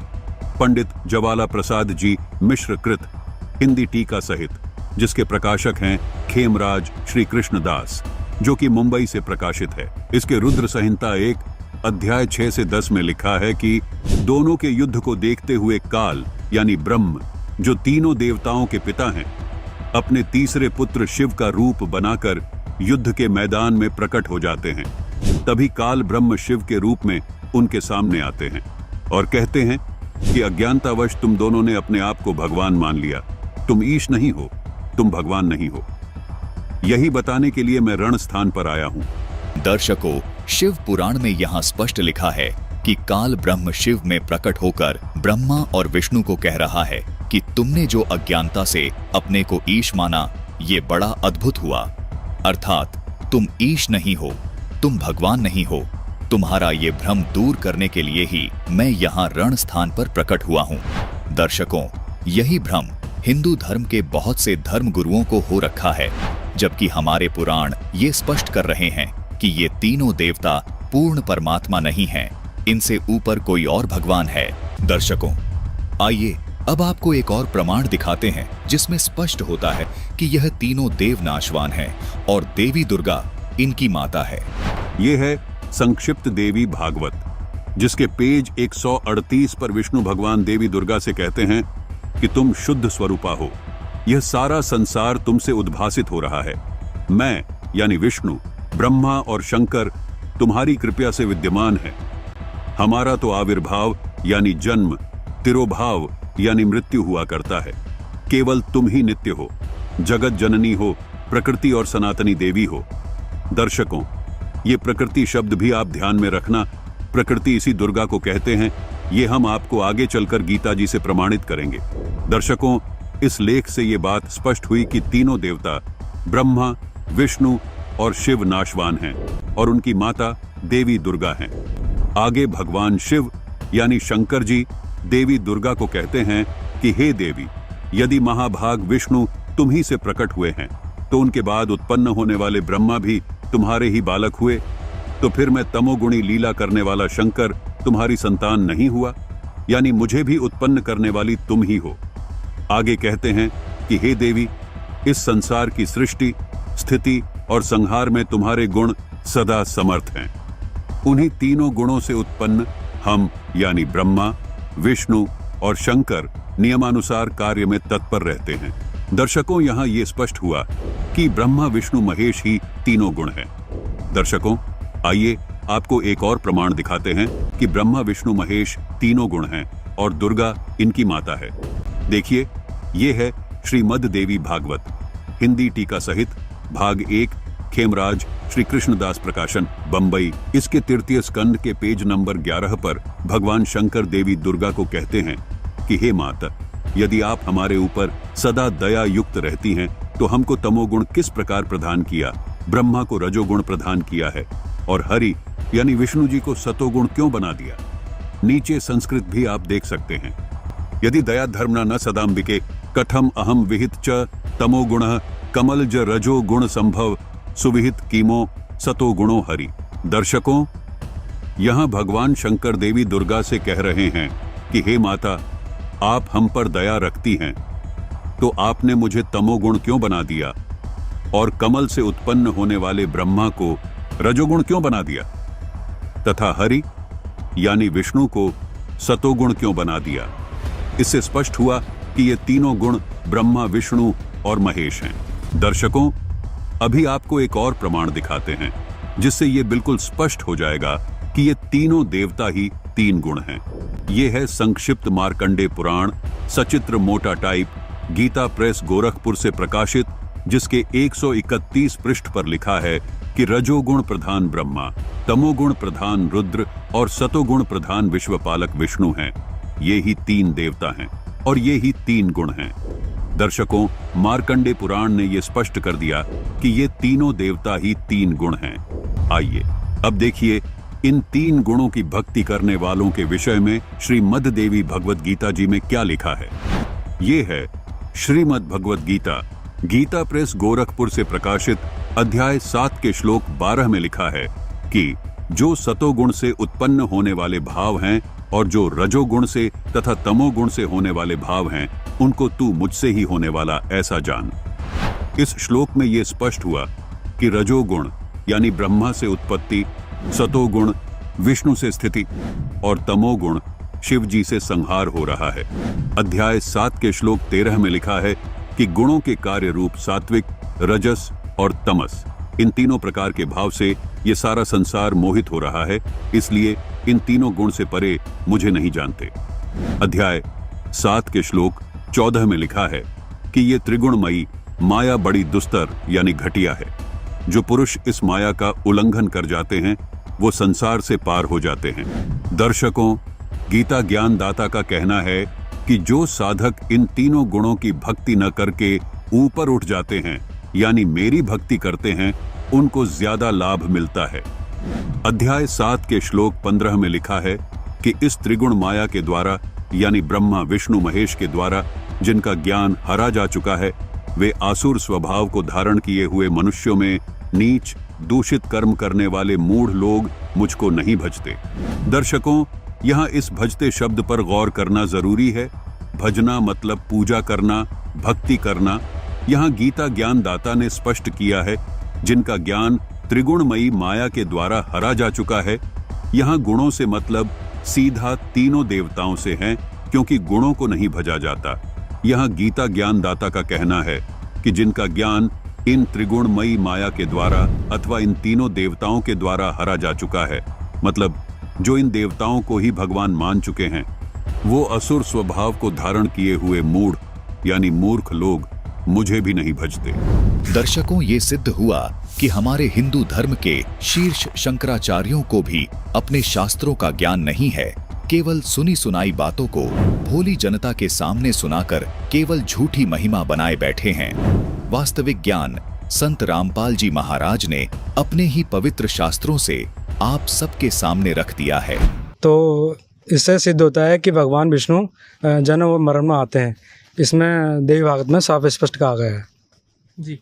पंडित ज्वाला प्रसाद जी मिश्र कृत हिंदी टीका सहित, जिसके प्रकाशक हैं खेमराज श्री कृष्ण दास, जो कि मुंबई से प्रकाशित है। इसके रुद्र संहिता 1 अध्याय 6 से 10 में लिखा है कि दोनों के युद्ध को देखते हुए काल यानी ब्रह्म, जो तीनों देवताओं के पिता हैं, अपने तीसरे पुत्र शिव का रूप बनाकर युद्ध के मैदान में प्रकट हो जाते हैं। तभी काल ब्रह्म शिव के रूप में उनके सामने आते हैं और कहते हैं कि अज्ञानतावश तुम दोनों ने अपने आप को भगवान मान लिया। तुम ईश नहीं हो, तुम भगवान नहीं हो। यही बताने के लिए मैं रण स्थान पर आया हूँ। दर्शकों, शिव पुराण में यहाँ स्पष्ट लिखा है कि काल ब्रह्म शिव में प्रकट होकर ब्रह्मा और विष्णु को कह रहा है कि तुमने जो अज्ञानता से अपने को ईश माना, ये बड़ा अद्भुत हुआ। अर्थात तुम ईश नहीं हो, तुम भगवान नहीं हो। तुम्हारा ये भ्रम दूर करने के लिए ही मैं यहाँ रण स्थान पर प्रकट हुआ हूँ। दर्शकों, यही भ्रम हिंदू धर्म के बहुत से धर्म गुरुओं को हो रखा है, जबकि हमारे पुराण ये स्पष्ट कर रहे हैं कि ये तीनों देवता पूर्ण परमात्मा नहीं हैं, इनसे ऊपर कोई और भगवान है। दर्शकों, आइए अब आपको एक और प्रमाण दिखाते हैं जिसमें स्पष्ट होता है कि यह तीनों देव नाशवान हैं और देवी दुर्गा इनकी माता है। ये है संक्षिप्त देवी भागवत, जिसके पेज 138 पर विष्णु भगवान देवी दुर्गा से कहते हैं कि तुम शुद्ध स्वरूपा हो। यह सारा संसार तुमसे उद्भासित हो रहा है। मैं यानी विष्णु, ब्रह्मा और शंकर तुम्हारी कृपा से विद्यमान है। हमारा तो आविर्भाव यानी जन्म, तिरोभाव यानी मृत्यु हुआ करता है। केवल तुम ही नित्य हो, जगत जननी हो, प्रकृति और सनातनी देवी हो। दर्शकों, ये प्रकृति शब्द भी आप ध्यान में रखना। प्रकृति इसी दुर्गा को कहते हैं। ये हम आपको आगे चलकर गीता जी से प्रमाणित करेंगे। दर्शकों, इस लेख से ये बात स्पष्ट हुई कि तीनों देवता ब्रह्मा, विष्णु और शिव नाशवान हैं और उनकी माता देवी दुर्गा हैं। आगे भगवान शिव यानी शंकर जी देवी दुर्गा को कहते हैं कि हे देवी, यदि महाभाग विष्णु तुम ही से प्रकट हुए हैं तो उनके बाद उत्पन्न होने वाले ब्रह्मा भी तुम्हारे ही बालक हुए, तो फिर मैं तमोगुणी लीला करने वाला शंकर तुम्हारी संतान नहीं हुआ, यानी मुझे भी उत्पन्न करने वाली तुम ही हो। आगे कहते हैं कि हे देवी, इस संसार की सृष्टि, स्थिति और संहार में तुम्हारे गुण सदा समर्थ हैं। उन्हीं तीनों गुणों से उत्पन्न हम यानी ब्रह्मा, विष्णु और शंकर नियमानुसार कार्य में तत्पर रहते हैं। दर्शकों, यहाँ ये स्पष्ट हुआ कि ब्रह्मा, विष्णु, महेश ही तीनों गुण हैं। दर्शकों, आइए आपको एक और प्रमाण दिखाते हैं कि ब्रह्मा, विष्णु, महेश तीनों गुण हैं और दुर्गा इनकी माता है। देखिए, ये है श्रीमद् देवी भागवत, हिंदी टीका सहित, भाग 1, खेमराज श्री कृष्णदास प्रकाशन, बंबई। इसके तृतीय स्कंद के पेज नंबर 11 पर भगवान शंकर देवी दुर्गा को कहते हैं कि हे माता, यदि आप हमारे ऊपर सदा दया युक्त रहती हैं तो हमको तमोगुण किस प्रकार प्रदान किया, ब्रह्मा को रजोगुण प्रदान किया है और हरि यानी विष्णु जी को सतोगुण क्यों बना दिया। नीचे संस्कृत भी आप देख सकते हैं। यदि दया धर्मना न सदाम्बिके कथम अहम विहित च तमोगुण कमलज रजो गुण संभव सुविहित कीमो सतो गुणो हरि। दर्शकों, यहाँ भगवान शंकर देवी दुर्गा से कह रहे हैं कि हे माता, आप हम पर दया रखती हैं तो आपने मुझे तमोगुण क्यों बना दिया और कमल से उत्पन्न होने वाले ब्रह्मा को रजोगुण क्यों बना दिया तथा हरि यानी विष्णु को सतोगुण क्यों बना दिया। इससे स्पष्ट हुआ कि ये तीनों गुण ब्रह्मा, विष्णु और महेश हैं। दर्शकों, अभी आपको एक और प्रमाण दिखाते हैं जिससे ये बिल्कुल स्पष्ट हो जाएगा कि ये तीनों देवता ही तीन गुण हैं। ये है संक्षिप्त मार्कंडे पुराण, सचित्र मोटा टाइप, गीता प्रेस गोरखपुर से प्रकाशित, जिसके 131 पृष्ठ पर लिखा है कि रजोगुण प्रधान ब्रह्मा, तमोगुण प्रधान रुद्र और सतोगुण प्रधान विश्वपालक विष्णु हैं। ये ही तीन देवता हैं और ये ही तीन गुण हैं। दर्शकों, मार्कंडे पुराण ने यह स्पष्ट कर दिया कि ये तीनों देवता ही तीन गुण हैं। आइए अब देखिए इन तीन गुणों की भक्ति करने वालों के विषय में श्रीमद् देवी भगवत गीता जी में क्या लिखा है। ये है श्रीमद् भगवत गीता, गीता प्रेस गोरखपुर से प्रकाशित, अध्याय 7 के श्लोक 12 में लिखा है कि जो सतोगुण से उत्पन्न होने वाले भाव हैं और जो रजोगुण से तथा तमोगुण से होने वाले भाव हैं, उनको तू मुझसे ही होने वाला ऐसा जान। इस श्लोक में यह स्पष्ट हुआ कि रजोगुण यानी ब्रह्मा से उत्पत्ति, सतोगुण विष्णु से स्थिति और तमोगुण शिव जी से संहार हो रहा है। अध्याय 7 के श्लोक 13 में लिखा है कि गुणों के कार्य रूप सात्विक, रजस और तमस, इन तीनों प्रकार के भाव से ये सारा संसार मोहित हो रहा है, इसलिए इन तीनों गुण से परे मुझे नहीं जानते। अध्याय 7 के श्लोक 14 में लिखा है कि ये त्रिगुणमयी माया बड़ी दुस्तर यानी घटिया है। जो पुरुष इस माया का उल्लंघन कर जाते हैं वो संसार से पार हो जाते हैं। दर्शकों, गीता ज्ञान दाता का कहना है कि जो साधक इन तीनों गुणों की भक्ति न करके ऊपर उठ जाते हैं यानी मेरी भक्ति करते हैं, उनको ज्यादा लाभ मिलता है। अध्याय 7 के श्लोक 15 में लिखा है कि इस त्रिगुण माया के द्वारा यानी ब्रह्मा, विष्णु, महेश के द्वारा जिनका ज्ञान हरा जा चुका है, वे आसुर स्वभाव को धारण किए हुए मनुष्यों में नीच, दूषित कर्म करने वाले मूढ़ लोग मुझको नहीं भजते। दर्शकों, यहाँ इस भजते शब्द पर गौर करना जरूरी है। भजना मतलब पूजा करना, भक्ति करना। यहाँ गीता ज्ञानदाता ने स्पष्ट किया है, जिनका ज्ञान त्रिगुणमयी माया के द्वारा हरा जा चुका है। यहाँ गुणों से मतलब सीधा तीनों देवताओं से है, क्योंकि गुणों को नहीं भजा जाता। यहाँ गीता ज्ञानदाता का कहना है कि जिनका ज्ञान इन त्रिगुणमयी माया के द्वारा अथवा इन तीनों देवताओं के द्वारा हरा जा चुका है, मतलब जो इन देवताओं को ही भगवान मान चुके हैं, वो असुर स्वभाव को धारण किए हुए मूढ़ यानी मूर्ख लोग मुझे भी नहीं भजते। दर्शकों, ये सिद्ध हुआ कि हमारे हिंदू धर्म के शीर्ष शंकराचार्यों को भी अपने शास्त्रों का ज्ञान नहीं है। केवल सुनी सुनाई बातों को भोली जनता के सामने सुनाकर केवल झूठी महिमा बनाए बैठे हैं। वास्तविक ज्ञान संत रामपाल जी महाराज ने अपने ही पवित्र शास्त्रों से आप सबके सामने रख दिया है। तो इससे सिद्ध होता है कि भगवान विष्णु जन्म और मरण में आते हैं। इसमें देवी भागवत में साफ स्पष्ट कहा गया है। जी,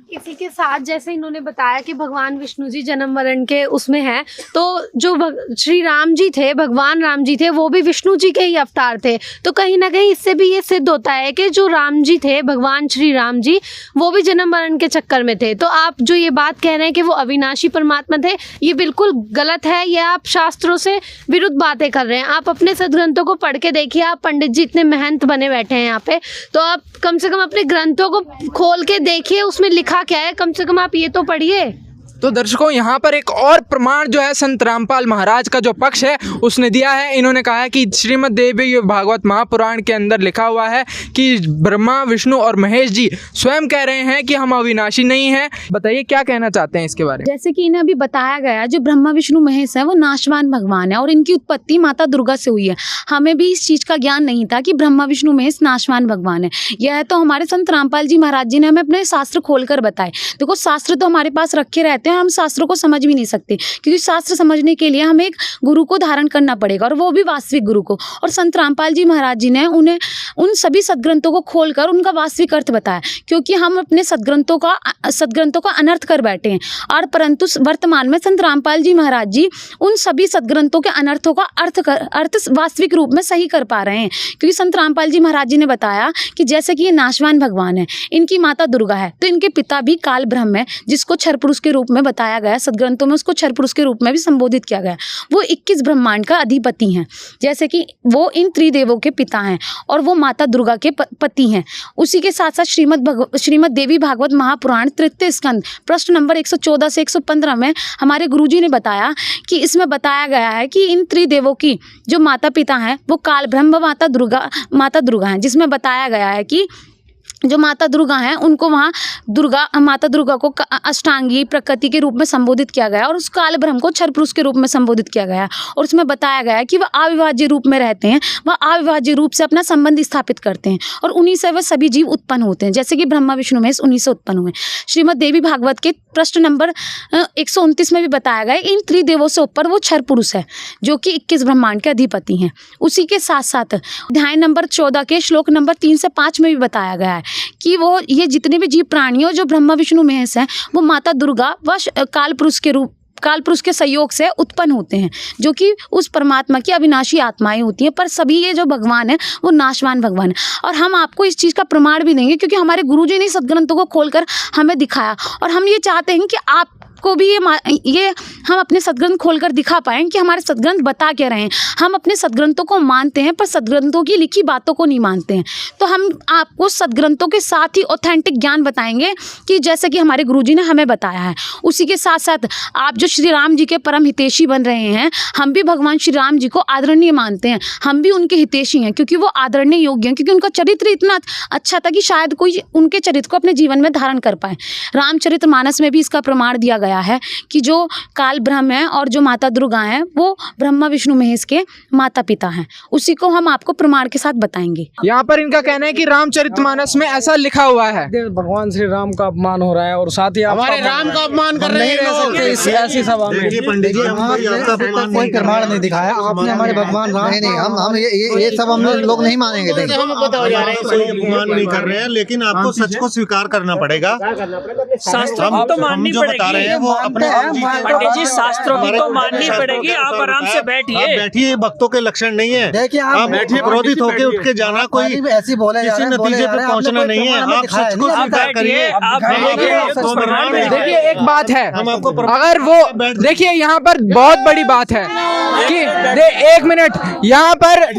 इसी के साथ जैसे इन्होंने बताया कि भगवान विष्णु जी जन्म मरण के उसमें हैं, तो जो श्री राम जी थे, भगवान राम जी थे, वो भी विष्णु जी के ही अवतार थे। तो कहीं ना कहीं इससे भी ये सिद्ध होता है कि जो राम जी थे, भगवान श्री राम जी, वो भी जन्म मरण के चक्कर में थे। तो आप जो ये बात कह रहे हैं कि वो अविनाशी परमात्मा थे, ये बिल्कुल गलत है। ये आप शास्त्रों से विरुद्ध बातें कर रहे हैं। आप अपने सदग्रंथों को पढ़ के देखिए। आप पंडित जी इतने महंत बने बैठे हैं यहाँ पे, तो आप कम से कम अपने ग्रंथों को खोल के देखिए, उसमें लिखा क्या है, कम से कम आप ये तो पढ़िए। तो दर्शकों, यहाँ पर एक और प्रमाण जो है संत रामपाल महाराज का जो पक्ष है उसने दिया है। इन्होंने कहा है कि श्रीमद् देवी भागवत महापुराण के अंदर लिखा हुआ है कि ब्रह्मा, विष्णु और महेश जी स्वयं कह रहे हैं कि हम अविनाशी नहीं हैं। बताइए क्या कहना चाहते हैं इसके बारे में। जैसे कि इन्हें अभी बताया गया, जो ब्रह्मा विष्णु महेश है वो नाशवान भगवान है और इनकी उत्पत्ति माता दुर्गा से हुई है। हमें भी इस चीज का ज्ञान नहीं था कि ब्रह्मा विष्णु महेश नाशवान भगवान है। यह तो हमारे संत रामपाल जी महाराज जी ने हमें अपने शास्त्र खोलकर बताए। देखो, शास्त्र तो हमारे पास रखे रहते हैं, हम शास्त्रों को समझ भी नहीं सकते, क्योंकि शास्त्र समझने के लिए हमें एक गुरु को धारण करना पड़ेगा, और वो भी वास्तविक गुरु को। और संत रामपाल जी महाराज जी ने उन्हें उन सभी सदग्रंथों को खोलकर उनका वास्तविक अर्थ बताया, क्योंकि हम अपने सदग्रंथों का अनर्थ कर बैठे हैं। और परंतु वर्तमान में संत रामपाल जी महाराज जी उन सभी सदग्रंथों के अनर्थों का अर्थ वास्तविक रूप में सही कर पा रहे हैं, क्योंकि संत रामपाल जी महाराज जी ने बताया कि जैसे कि ये नाशवान भगवान है, इनकी माता दुर्गा है, तो इनके पिता भी काल ब्रह्म है, जिसको क्षर पुरुष के रूप में बताया गया। सदग्रंथों में उसको क्षर पुरुष के रूप में भी संबोधित किया गया। वो 21 ब्रह्मांड का अधिपति हैं, जैसे कि वो इन त्रिदेवों के पिता हैं और वो माता दुर्गा के पति हैं। उसी के साथ साथ श्रीमद् देवी भागवत महापुराण तृतीय स्कंद पृष्ठ नंबर 114 से 115 में हमारे गुरुजी ने बताया कि इसमें बताया गया है कि इन त्रिदेवों की जो माता पिता हैं वो काल ब्रह्म माता दुर्गा हैं, जिसमें बताया गया है कि जो माता दुर्गा हैं उनको वहाँ माता दुर्गा को अष्टांगी प्रकृति के रूप में संबोधित किया गया और उस काल ब्रह्म को क्षर पुरुष के रूप में संबोधित किया गया। और उसमें बताया गया है कि वह अविभाज्य रूप में रहते हैं, वह अविभाज्य रूप से अपना संबंध स्थापित करते हैं और उन्हीं से वह सभी जीव उत्पन्न होते हैं, जैसे कि ब्रह्मा विष्णु महेश उन्हीं से उत्पन्न हुए। श्रीमद् देवी भागवत के पृष्ठ नंबर 129 में भी बताया गया इन त्रिदेवों से ऊपर वो क्षर पुरुष है, जो कि 21 ब्रह्मांड के अधिपति हैं। उसी के साथ साथ अध्याय नंबर 14 के श्लोक नंबर 3 से 5 में भी बताया गया है कि वो ये जितने भी जीव प्राणी जो ब्रह्मा विष्णु महेश हैं वो माता दुर्गा व काल पुरुष के सहयोग से उत्पन्न होते हैं, जो कि उस परमात्मा की अविनाशी आत्माएं होती हैं। पर सभी ये जो भगवान है वो नाशवान भगवान है, और हम आपको इस चीज़ का प्रमाण भी देंगे, क्योंकि हमारे गुरुजी ने सदग्रंथों को खोलकर हमें दिखाया। और हम ये चाहते हैं कि आप को भी ये हम अपने सदग्रंथ खोलकर दिखा पाएं कि हमारे सदग्रंथ बता क्या रहे हैं। हम अपने सदग्रंथों को मानते हैं, पर सदग्रंथों की लिखी बातों को नहीं मानते हैं। तो हम आपको सदग्रंथों के साथ ही ऑथेंटिक ज्ञान बताएंगे कि जैसे कि हमारे गुरुजी ने हमें बताया है। उसी के साथ साथ आप जो श्री राम जी के परम हितैषी बन रहे हैं, हम भी भगवान श्री राम जी को आदरणीय मानते हैं, हम भी उनके हितैषी हैं, क्योंकि वो आदरणीय योग्य हैं, क्योंकि उनका चरित्र इतना अच्छा था कि शायद कोई उनके चरित्र को अपने जीवन में धारण कर पाए। रामचरितमानस में भी इसका प्रमाण दिया गया है कि जो काल ब्रह्म है और जो माता दुर्गा हैं वो ब्रह्मा विष्णु महेश के माता पिता हैं। उसी को हम आपको प्रमाण के साथ बताएंगे। यहाँ पर इनका कहना है कि रामचरितमानस में ऐसा लिखा हुआ है। भगवान श्री राम का अपमान हो रहा है और साथ ही हमारे राम का अपमान कर रहे हैं ऐसी सभा में। पंडित जी, कोई प्रमाण नहीं दिखाया आपने हमारे भगवान राम। नहीं, हम ये सब हम लोग नहीं मानेंगे। अपमान नहीं कर रहे हैं, लेकिन आपको सच को स्वीकार करना पड़ेगा। शास्त्र तो माननी जो बता रहे हैं वो अपने पंडित जी जी शास्त्रों की तो माननी पड़ेगी। आप आराम से बैठिए। बैठिए, भक्तों के लक्षण नहीं है। देखिए आप बैठिए, क्रोधित होकर उठ के जाना कोई ऐसी बोले किसी नतीजे पे पहुंचना नहीं है। आप सच को स्वीकार करिए। देखिए एक बात है, अगर वो देखिए यहाँ पर बहुत बड़ी बात है कि एक मिनट, यहाँ पर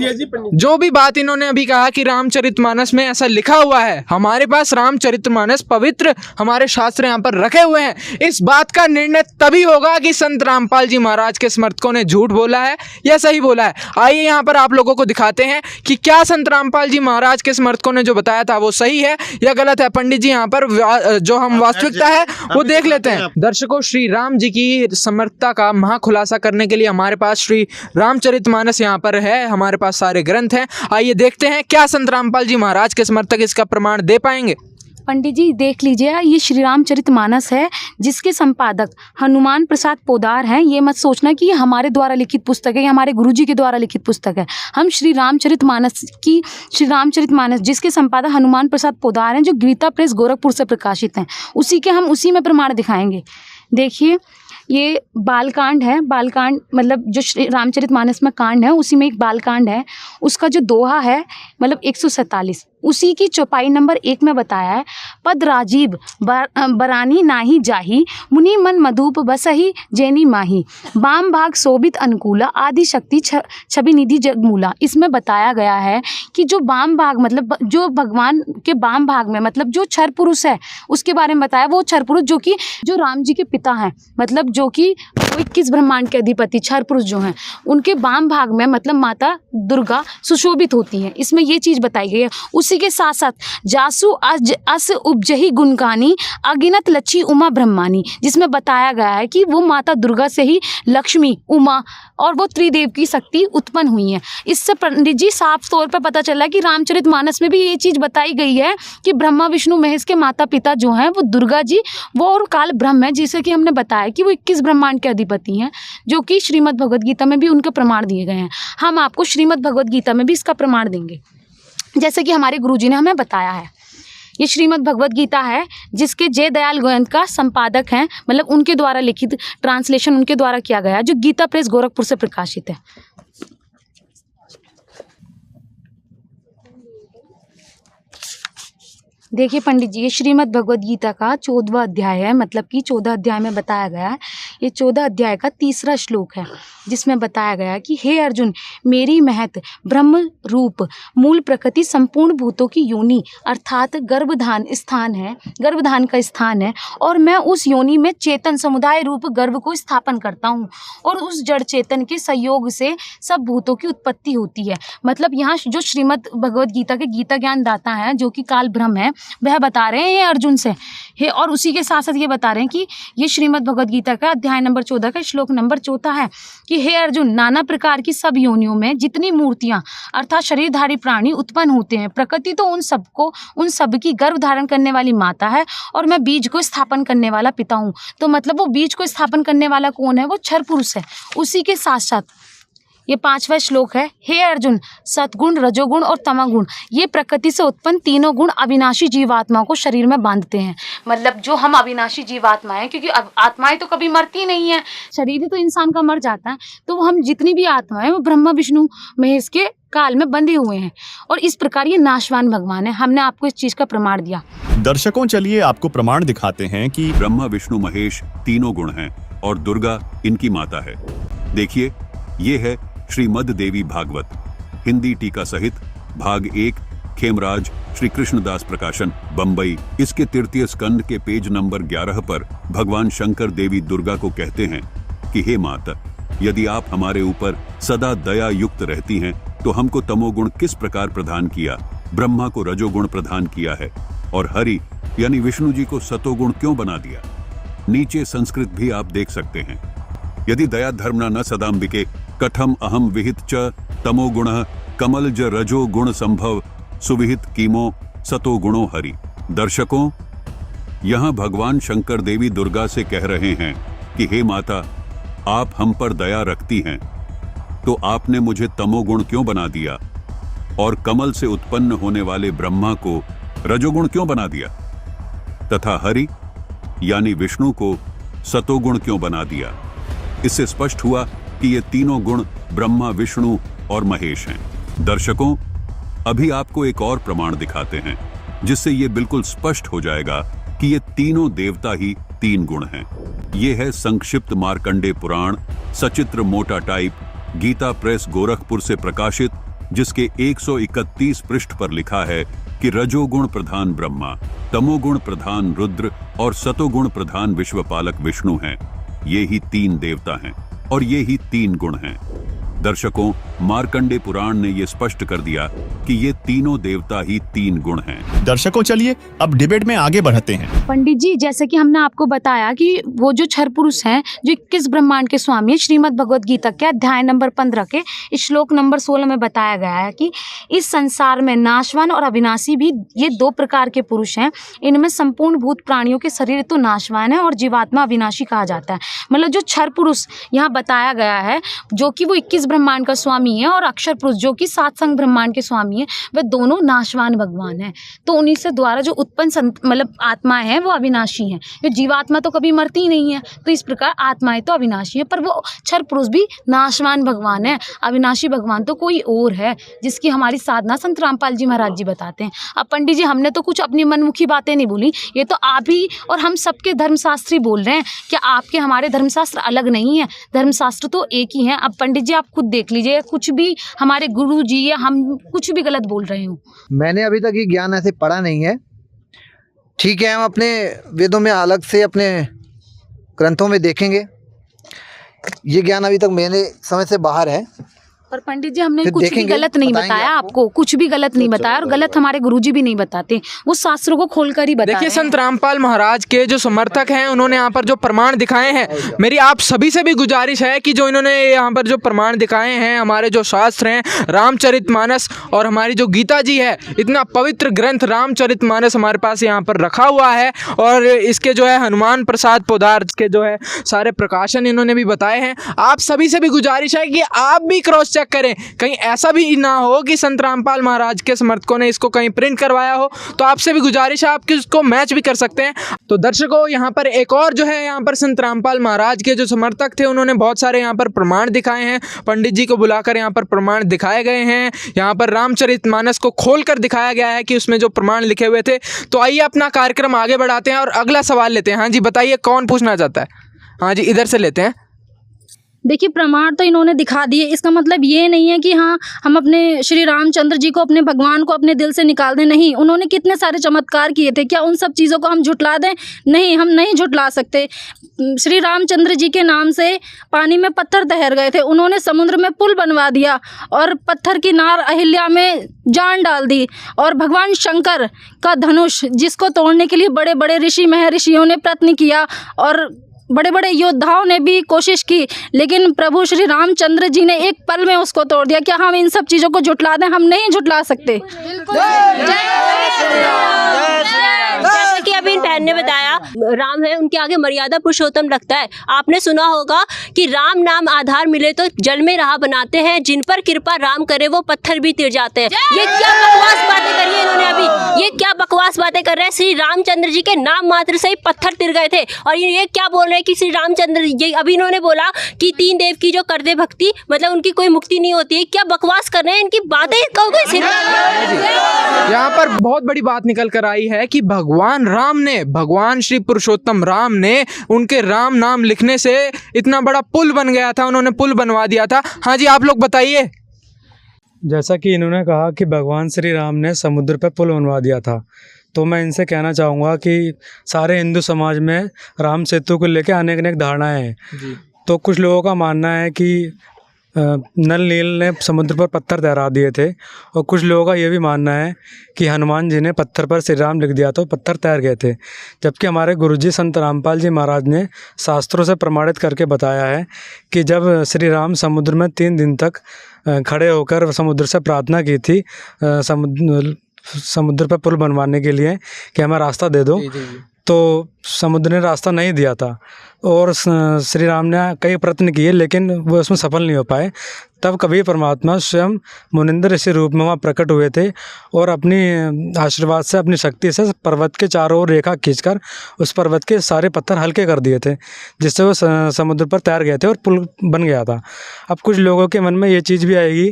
जो भी बात इन्होंने अभी कहा कि रामचरितमानस में ऐसा लिखा हुआ है, हमारे पास रामचरितमानस पवित्र हमारे शास्त्र यहाँ पर रखे हुए हैं। इस बात का निर्णय तभी होगा कि संत रामपाल जी महाराज के समर्थकों ने झूठ बोला है या सही बोला है। आइए यहाँ पर आप लोगों को दिखाते हैं कि क्या संत रामपाल जी महाराज के समर्थकों ने जो बताया था वो सही है या गलत है। पंडित जी यहाँ पर जो हम वास्तविकता है वो देख लेते हैं। दर्शकों, श्री राम जी की समर्थता का महाखुलासा करने के लिए हमारे पास श्री रामचरितमानस यहाँ पर है, हमारे पास सारे ग्रंथ हैं। आइए देखते हैं क्या संत रामपाल जी महाराज के समर्थक इसका प्रमाण दे पाएंगे। पंडित जी देख लीजिए, ये श्री रामचरितमानस है जिसके संपादक हनुमान प्रसाद पोदार हैं। ये मत सोचना कि ये हमारे द्वारा लिखित पुस्तक है, ये हमारे गुरुजी के द्वारा लिखित पुस्तक है। हम श्री रामचरितमानस जिसके संपादक हनुमान प्रसाद पोदार हैं, जो गीता प्रेस गोरखपुर से प्रकाशित हैं, उसी में प्रमाण दिखाएंगे। देखिए ये बालकांड है। बालकांड मतलब जो श्री रामचरितमानस में कांड है उसी में एक बालकांड है। उसका जो दोहा है मतलब 147, उसी की चौपाई नंबर 1 में बताया है, पद राजीव बरानी नाही जाही, मुनि मन मधुप बसही जैनी माही, बाम भाग शोभित अनुकूला, आदि शक्ति छवि निधि जगमूला। इसमें बताया गया है कि जो बाम भाग मतलब जो भगवान के बाम भाग में मतलब जो क्षर पुरुष है उसके बारे में बताया। वो क्षर पुरुष जो राम जी के पिता हैं, मतलब जो कि 21 ब्रह्मांड के अधिपति क्षर पुरुष जो हैं, उनके बाम भाग में मतलब माता दुर्गा सुशोभित होती हैं। इसमें ये चीज़ बताई गई है। उसी के साथ साथ जासु अस उपजही गुणगानी, अगिनत लच्छी उमा ब्रह्मानी, जिसमें बताया गया है कि वो माता दुर्गा से ही लक्ष्मी, उमा और वो त्रिदेव की शक्ति उत्पन्न हुई है। इससे पंडित जी साफ तौर पर पता चला कि रामचरितमानस में भी ये चीज़ बताई गई है कि ब्रह्मा विष्णु महेश के माता पिता जो हैं वो दुर्गा जी वो और काल ब्रह्म है, जिसे कि हमने बताया कि वो 21 ब्रह्मांड के अधिपति हैं, जो कि श्रीमद् भगवद गीता में भी उनके प्रमाण दिए गए हैं। हम आपको श्रीमद् भगवद गीता में भी इसका प्रमाण देंगे, जैसे कि हमारे गुरुजी ने हमें बताया है। ये श्रीमद् भगवद गीता है जिसके जय दयाल गोयंत का संपादक हैं, मतलब उनके द्वारा लिखित ट्रांसलेशन उनके द्वारा किया गया है, जो गीता प्रेस गोरखपुर से प्रकाशित है। देखिए पंडित जी, ये श्रीमद् भगवद गीता का 14वां अध्याय है, मतलब कि 14 अध्याय में बताया गया है। ये 14 अध्याय का 3रा श्लोक है, जिसमें बताया गया है कि हे अर्जुन, मेरी महत ब्रह्म रूप मूल प्रकृति संपूर्ण भूतों की योनि अर्थात गर्भधान का स्थान है, और मैं उस योनि में चेतन समुदाय रूप गर्भ को स्थापन करता हूँ, और उस जड़ चेतन के सहयोग से सब भूतों की उत्पत्ति होती है। मतलब यहाँ जो श्रीमद् भगवद गीता के गीता ज्ञान दाता हैं, जो कि काल ब्रह्म है, वह बता रहे हैं अर्जुन से हे, और उसी के साथ साथ ये बता रहे हैं कि ये श्रीमद् भगवद गीता का अध्याय नंबर 14 का श्लोक नंबर 4 है कि हे अर्जुन, नाना प्रकार की सब योनियों में जितनी मूर्तियां अर्थात शरीरधारी प्राणी उत्पन्न होते हैं, प्रकृति तो उन सब की गर्भ धारण करने वाली माता है, और मैं बीज को स्थापन करने वाला पिता हूँ। तो मतलब वो बीज को स्थापन करने वाला कौन है? वो क्षर पुरुष है। उसी के साथ साथ ये 5वां श्लोक है, हे अर्जुन, सतगुण, रजोगुण और तमोगुण ये प्रकृति से उत्पन्न तीनों गुण अविनाशी जीवात्माओं को शरीर में बांधते हैं। मतलब जो हम अविनाशी जीवात्मा हैं, क्योंकि आत्माएं तो कभी मरती नहीं है, शरीर तो इंसान का मर जाता है, तो हम जितनी भी आत्माएं वो ब्रह्मा विष्णु महेश के काल में बंधे हुए हैं, और इस प्रकार ये नाशवान भगवान है। हमने आपको इस चीज का प्रमाण दिया। दर्शकों, चलिए आपको प्रमाण दिखाते हैं कि ब्रह्मा विष्णु महेश तीनों गुण हैं और दुर्गा इनकी माता है। देखिए, ये है श्रीमद् देवी भागवत, हिंदी टीका सहित, भाग 1, खेमराज श्री कृष्णदास प्रकाशन, बंबई। इसके 3य स्कंद के पेज नंबर 11 पर भगवान शंकर देवी दुर्गा को कहते हैं कि हे माता, यदि आप हमारे ऊपर सदा दया युक्त रहती हैं तो हमको तमोगुण किस प्रकार प्रदान किया, ब्रह्मा को रजोगुण प्रदान किया है, और हरि यानी विष्णु जी को सतोगुण क्यों बना दिया। नीचे संस्कृत भी आप देख सकते हैं। यदि दया धर्मना न सदाम्बिके कथम अहम विहित च तमो गुण कमल ज रजो गुण संभव सुविहित कीमो सतो गुणो हरि। दर्शकों, यहाँ भगवान शंकर देवी दुर्गा से कह रहे हैं कि हे माता, आप हम पर दया रखती हैं, तो आपने मुझे तमोगुण क्यों बना दिया, और कमल से उत्पन्न होने वाले ब्रह्मा को रजोगुण क्यों बना दिया, तथा हरि यानी विष्णु को सतोगुण क्यों बना दिया। इससे स्पष्ट हुआ कि ये तीनों गुण ब्रह्मा, विष्णु और महेश हैं। दर्शकों, अभी आपको एक और प्रमाण दिखाते हैं जिससे ये बिल्कुल स्पष्ट हो जाएगा कि ये तीनों देवता ही तीन गुण हैं। ये है संक्षिप्त मार्कंडे पुराण, सचित्र मोटा टाइप, गीता प्रेस गोरखपुर से प्रकाशित, जिसके 131 पृष्ठ पर लिखा है कि रजोगुण प्रधान ब्रह्मा, तमोगुण प्रधान रुद्र और सतोगुण प्रधान विश्वपालक विष्णु हैं। ये ही तीन देवता हैं और ये ही तीन गुण हैं। दर्शकों, मार्कंडे पुराण ने यह स्पष्ट कर दिया कि ये तीनों देवता ही तीन गुण हैं। दर्शकों, चलिए अब डिबेट में आगे बढ़ते हैं। पंडित जी, जैसे कि हमने आपको बताया कि वो जो क्षर पुरुष हैं जो 21 ब्रह्मांड के स्वामी है, श्रीमद् भगवद गीता के अध्याय नंबर 15 के श्लोक नंबर 16 में बताया गया है कि इस संसार में नाशवान और अविनाशी भी ये दो प्रकार के पुरुष हैं। इनमें संपूर्ण भूत प्राणियों के शरीर तो नाशवान है और जीवात्मा अविनाशी कहा जाता है। मतलब जो क्षर पुरुष यहाँ बताया गया है, जो कि वो 21 ब्रह्मांड का स्वामी है, और अक्षर पुरुष जो कि 7 संग ब्रह्मांड के स्वामी है, वे दोनों नाशवान भगवान हैं। तो उन्हीं से द्वारा जो उत्पन्न मतलब आत्माएं हैं वो अविनाशी हैं। जो जीवात्मा तो कभी मरती नहीं है, तो इस प्रकार आत्माएं तो अविनाशी है, पर वो क्षर पुरुष भी नाशवान भगवान है। अविनाशी भगवान तो कोई और है, जिसकी हमारी साधना संत रामपाल जी महाराज जी बताते हैं। अब पंडित जी, हमने तो कुछ अपनी मनमुखी बातें नहीं बोली, ये तो आप ही और हम सबके धर्मशास्त्री बोल रहे हैं। क्या आपके हमारे धर्मशास्त्र अलग नहीं है? धर्मशास्त्र तो एक ही है। अब पंडित जी आप खुद देख लीजिए, कुछ भी हमारे गुरु जी या हम कुछ भी गलत बोल रहे हो। मैंने अभी तक ये ज्ञान ऐसे पढ़ा नहीं है। ठीक है, हम अपने वेदों में अलग से अपने ग्रंथों में देखेंगे। ये ज्ञान अभी तक मेरे समझ से बाहर है। पर पंडित जी, हमने कुछ भी गलत नहीं बताया आपको, कुछ भी गलत नहीं बताया, और गलत हमारे गुरुजी भी नहीं बताते, वो शास्त्रों को खोलकर ही बताते। देखिए, संत रामपाल महाराज के जो समर्थक हैं, उन्होंने यहाँ पर जो प्रमाण दिखाए हैं, मेरी आप सभी से भी गुजारिश है कि जो इन्होंने यहाँ पर जो प्रमाण दिखाए हैं, हमारे जो शास्त्र हैं, रामचरितमानस और हमारी जो गीता जी है, इतना पवित्र ग्रंथ रामचरितमानस हमारे पास यहाँ पर रखा हुआ है, और इसके जो है हनुमान प्रसाद पोदार के जो है सारे प्रकाशन इन्होंने भी बताए हैं। आप सभी से भी गुजारिश है कि आप भी क्रॉस चेक करें, कहीं ऐसा भी ना हो कि संत रामपाल महाराज के समर्थकों ने इसको कहीं प्रिंट करवाया हो। तो आपसे भी गुजारिश है, आप इसको मैच भी कर सकते हैं। तो दर्शकों, यहाँ पर एक और जो है यहाँ पर संत रामपाल महाराज के जो समर्थक थे, उन्होंने बहुत सारे यहाँ पर प्रमाण दिखाए हैं। पंडित जी को बुलाकर यहाँ पर प्रमाण दिखाए गए हैं। यहाँ पर रामचरितमानस को खोलकर दिखाया गया है कि उसमें जो प्रमाण लिखे हुए थे। तो आइए अपना कार्यक्रम आगे बढ़ाते हैं और अगला सवाल लेते हैं। हाँ जी, बताइए कौन पूछना चाहता है? हाँ जी, इधर से लेते हैं। देखिए, प्रमाण तो इन्होंने दिखा दिए, इसका मतलब ये नहीं है कि हाँ हम अपने श्री रामचंद्र जी को, अपने भगवान को अपने दिल से निकाल दें। नहीं, उन्होंने कितने सारे चमत्कार किए थे, क्या उन सब चीज़ों को हम झुटला दें? नहीं, हम नहीं झुटला सकते। श्री रामचंद्र जी के नाम से पानी में पत्थर तैर गए थे, उन्होंने समुद्र में पुल बनवा दिया और पत्थर की नार अहिल्या में जान डाल दी। और भगवान शंकर का धनुष, जिसको तोड़ने के लिए बड़े बड़े ऋषि महर्षियों ने प्रयत्न किया और बड़े बड़े योद्धाओं ने भी कोशिश की, लेकिन प्रभु श्री रामचंद्र जी ने एक पल में उसको तोड़ दिया। क्या हम इन सब चीज़ों को झुटला दें? हम नहीं झुटला सकते। जैसे कि अभी इन बहन ने बताया, राम है, उनके आगे मर्यादा पुरुषोत्तम लगता है। आपने सुना होगा कि राम नाम आधार मिले तो जल में राह बनाते हैं, जिन पर कृपा राम करे वो पत्थर भी तिर जाते हैं। ये क्या बकवास बातें करी है इन्होंने अभी? ये क्या बकवास बातें कर रहे हैं? श्री रामचंद्र जी के नाम मात्र से ही पत्थर तिर गए थे, और ये क्या बोल रहे हैं कि श्री रामचंद्र जी, अभी इन्होंने बोला कि तीन देव की जो कर दे भक्ति, मतलब उनकी कोई मुक्ति नहीं होती है। क्या बकवास कर रहे हैं? इनकी बातें यहाँ पर बहुत बड़ी बात निकल कर आई है कि भगवान राम ने, भगवान श्री पुरुषोत्तम राम ने, उनके राम नाम लिखने से इतना बड़ा पुल बन गया था, उन्होंने पुल बनवा दिया था। हाँ जी, आप लोग बताइए। जैसा कि इन्होंने कहा कि भगवान श्री राम ने समुद्र पर पुल बनवा दिया था, तो मैं इनसे कहना चाहूँगा कि सारे हिंदू समाज में राम सेतु को लेकर अनेक अनेक धारणाएं हैं। तो कुछ लोगों का मानना है कि नल नील ने समुद्र पर पत्थर तैरा दिए थे, और कुछ लोगों का ये भी मानना है कि हनुमान जी ने पत्थर पर श्री राम लिख दिया तो पत्थर तैर गए थे। जबकि हमारे गुरुजी संत रामपाल जी महाराज ने शास्त्रों से प्रमाणित करके बताया है कि जब श्री राम समुद्र में 3 दिन तक खड़े होकर समुद्र से प्रार्थना की थी, समुद्र पर पुल बनवाने के लिए कि हमें रास्ता दे दो, तो समुद्र ने रास्ता नहीं दिया था और श्री राम ने कई प्रयत्न किए लेकिन वो उसमें सफल नहीं हो पाए। तब कबीर परमात्मा स्वयं मुनिंद्र ऋषि रूप में वहाँ प्रकट हुए थे और अपनी आशीर्वाद से, अपनी शक्ति से पर्वत के चारों ओर रेखा खींचकर उस पर्वत के सारे पत्थर हल्के कर दिए थे, जिससे वो समुद्र पर तैर गए थे और पुल बन गया था। अब कुछ लोगों के मन में ये चीज़ भी आएगी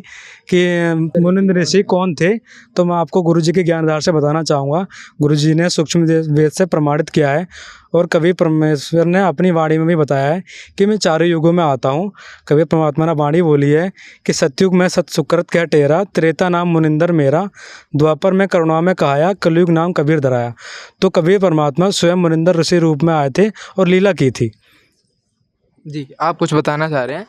कि मुनिंद्र ऋषि कौन थे, तो मैं आपको गुरुजी के ज्ञान आधार से बताना चाहूँगा। गुरुजी ने सूक्ष्म वेद से प्रमाणित किया है और कबीर परमेश्वर ने अपनी वाणी में भी बताया है कि मैं चारों युगों में आता हूँ। कबीर परमात्मा ने वाणी बोली है कि सतयुग में सत सुकृत कह टेरा, त्रेता नाम मुनिंदर मेरा, द्वापर में करुणा में कहाया, कलयुग नाम कबीर धराया। तो कबीर परमात्मा स्वयं मुनिंदर ऋषि रूप में आए थे और लीला की थी। जी, आप कुछ बताना चाह रहे हैं?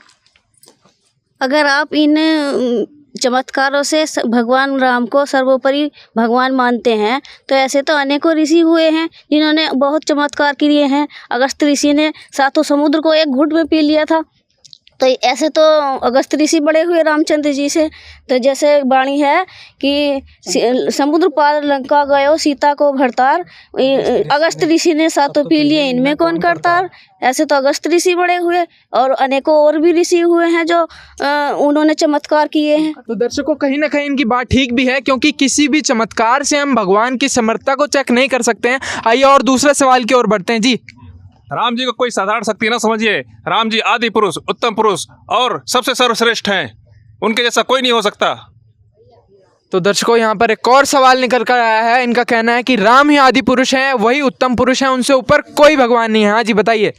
अगर आप इन चमत्कारों से भगवान राम को सर्वोपरि भगवान मानते हैं तो ऐसे तो अनेकों ऋषि हुए हैं जिन्होंने बहुत चमत्कार किए हैं। अगस्त ऋषि ने 7 समुद्र को एक घूंट में पी लिया था। तो ऐसे तो अगस्त ऋषि बड़े हुए रामचंद्र जी से। तो जैसे वाणी है कि समुद्र पार लंका गयो सीता को भरतार, अगस्त ऋषि ने 7 पी लिए, इनमें कौन करतार। ऐसे तो अगस्त ऋषि बड़े हुए और अनेकों और भी ऋषि हुए हैं जो उन्होंने चमत्कार किए हैं। तो दर्शकों, कहीं ना कहीं इनकी बात ठीक भी है, क्योंकि किसी भी चमत्कार से हम भगवान की समर्थता को चेक नहीं कर सकते हैं। आइए और दूसरे सवाल की ओर बढ़ते हैं। जी, राम जी को कोई साधारण शक्ति ना समझिए। राम जी आदि पुरुष, उत्तम पुरुष और सबसे सर्वश्रेष्ठ हैं। उनके जैसा कोई नहीं हो सकता। तो दर्शकों, यहाँ पर एक और सवाल निकल कर आया है। इनका कहना है कि राम ही आदि पुरुष हैं, वही उत्तम पुरुष हैं, उनसे ऊपर कोई भगवान नहीं है। हाँ जी, बताइए।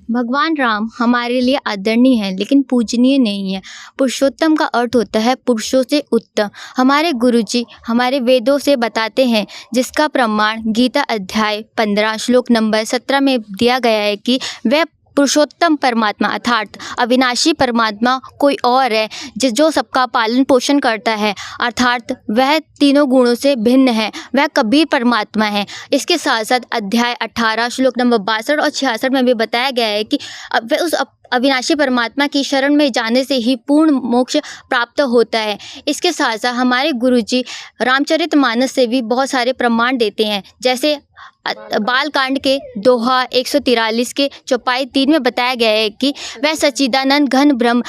भगवान राम हमारे लिए आदरणीय है लेकिन पूजनीय नहीं है। पुरुषोत्तम का अर्थ होता है पुरुषों से उत्तम। हमारे गुरुजी हमारे वेदों से बताते हैं, जिसका प्रमाण गीता अध्याय 15 श्लोक नंबर 17 में दिया गया है कि वह पुरुषोत्तम परमात्मा अर्थात अविनाशी परमात्मा कोई और है जो सबका पालन पोषण करता है, अर्थात वह तीनों गुणों से भिन्न है, वह कबीर परमात्मा है। इसके साथ साथ अध्याय 18 श्लोक नंबर 62 और 66 में भी बताया गया है कि वह उस अविनाशी परमात्मा की शरण में जाने से ही पूर्ण मोक्ष प्राप्त होता है। इसके साथ साथ हमारे गुरुजी रामचरितमानस से भी बहुत सारे प्रमाण देते हैं। जैसे बालकांड के दोहा 143 के चौपाई 3 में बताया गया है कि वह सच्चिदानंद घन ब्रह्म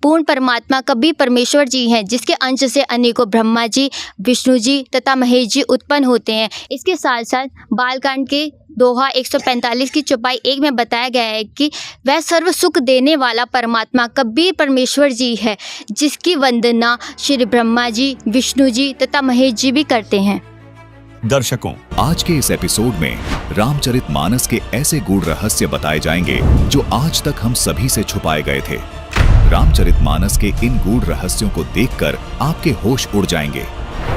पूर्ण परमात्मा कबीर परमेश्वर जी हैं, जिसके अंश से अनेकों ब्रह्मा जी, विष्णु जी तथा महेश जी उत्पन्न होते हैं। इसके साथ साथ बालकांड के दोहा 145 की चौपाई 1 में बताया गया है कि वह सर्व सुख देने वाला परमात्मा कबीर परमेश्वर जी है, जिसकी वंदना श्री ब्रह्मा जी, विष्णु जी तथा महेश जी भी करते हैं। दर्शकों, आज के इस एपिसोड में रामचरितमानस के ऐसे गूढ़ रहस्य बताए जाएंगे जो आज तक हम सभी से छुपाए गए थे। रामचरितमानस के इन गूढ़ रहस्यों को देखकर आपके होश उड़ जाएंगे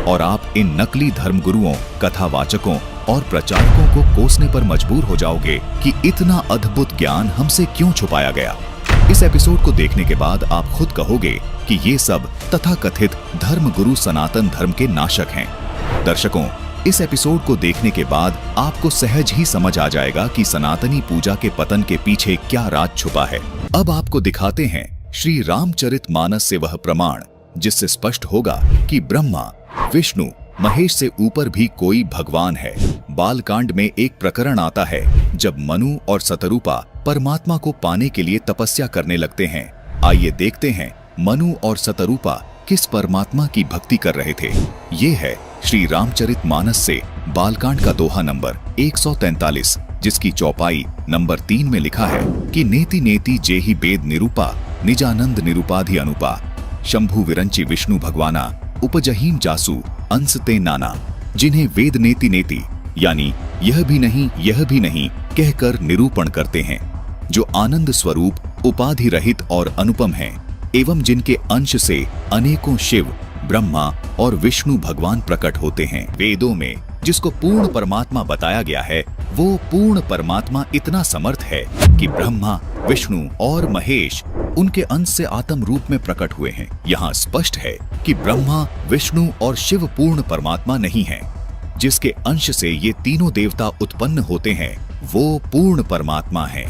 और आप इन नकली धर्मगुरुओं, कथावाचकों और प्रचारकों को कोसने पर मजबूर हो जाओगे कि इतना अद्भुत ज्ञान हमसे क्यों छुपाया गया। इस एपिसोड को देखने के बाद आप खुद कहोगे कि ये सब तथाकथित धर्मगुरु सनातन धर्म के नाशक हैं। दर्शकों, इस एपिसोड को देखने के बाद आपको सहज ही समझ आ जाएगा कि सनातनी पूजा के पतन के पीछे क्या राज छुपा है। अब आपको दिखाते हैं श्री रामचरितमानस से वह प्रमाण जिससे स्पष्ट होगा कि ब्रह्मा, विष्णु, महेश से ऊपर भी कोई भगवान है। बालकांड में एक प्रकरण आता है जब मनु और सतरूपा परमात्मा को पाने के लिए तपस्या करने लगते हैं। आइए देखते हैं मनु और सतरूपा किस परमात्मा की भक्ति कर रहे थे। ये है श्री रामचरितमानस से बालकांड का दोहा नंबर 143, जिसकी चौपाई नंबर 3 में लिखा है कि नेति नेति जेहि वेद निरूपा, निजानंद निरूपाधि अनुपा, शंभु विरंची विष्णु भगवाना, उपजहीम जासु अंश ते नाना। जिन्हें वेद नेति नेति यानी यह भी नहीं कहकर निरूपण करते हैं, जो आनंद स्वरूप, उपाधि रहित और अनुपम हैं, एवं जिनके अंश से अनेकों शिव, ब्रह्मा और विष्णु भगवान प्रकट होते हैं। वेदों में जिसको पूर्ण परमात्मा बताया गया है, वो पूर्ण परमात्मा इतना समर्थ है कि ब्रह्मा, विष्णु और महेश उनके अंश से आत्म रूप में प्रकट हुए हैं। यहाँ स्पष्ट है कि ब्रह्मा, विष्णु और शिव पूर्ण परमात्मा नहीं है। जिसके अंश से ये तीनों देवता उत्पन्न होते हैं, वो पूर्ण परमात्मा है।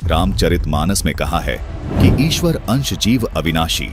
रामचरितमानस में कहा है कि ईश्वर अंश जीव अविनाशी,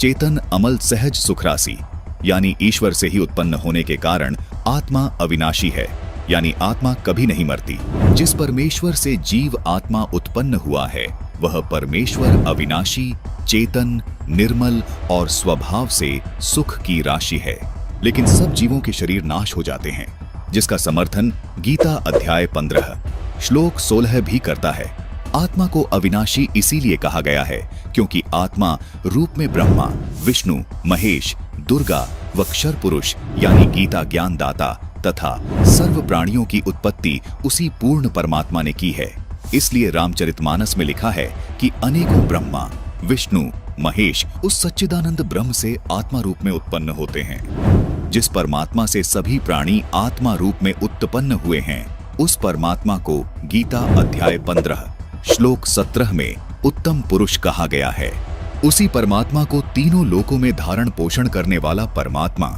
चेतन अमल सहज सुखरासी, यानी ईश्वर से ही उत्पन्न होने के कारण आत्मा अविनाशी है, यानी आत्मा कभी नहीं मरती। जिस परमेश्वर से जीव आत्मा उत्पन्न हुआ है वह परमेश्वर अविनाशी, चेतन, निर्मल और स्वभाव से सुख की राशि है। लेकिन सब जीवों के शरीर नाश हो जाते हैं, जिसका समर्थन गीता अध्याय 15 श्लोक 16 भी करता है। आत्मा को अविनाशी इसीलिए कहा गया है क्योंकि आत्मा रूप में ब्रह्मा, विष्णु, महेश, दुर्गा व क्षर पुरुष यानी गीता ज्ञान दाता तथा सर्व प्राणियों की उत्पत्ति उसी पूर्ण परमात्मा ने की है। इसलिए रामचरितमानस में लिखा है कि अनेकों ब्रह्मा, विष्णु, महेश उस सच्चिदानंद ब्रह्म से आत्मा रूप में उत्पन्न होते हैं। जिस परमात्मा से सभी प्राणी आत्मा रूप में उत्पन्न हुए हैं उस परमात्मा को गीता अध्याय 15 श्लोक 17 में उत्तम पुरुष कहा गया है। उसी परमात्मा को तीनों लोकों में धारण पोषण करने वाला परमात्मा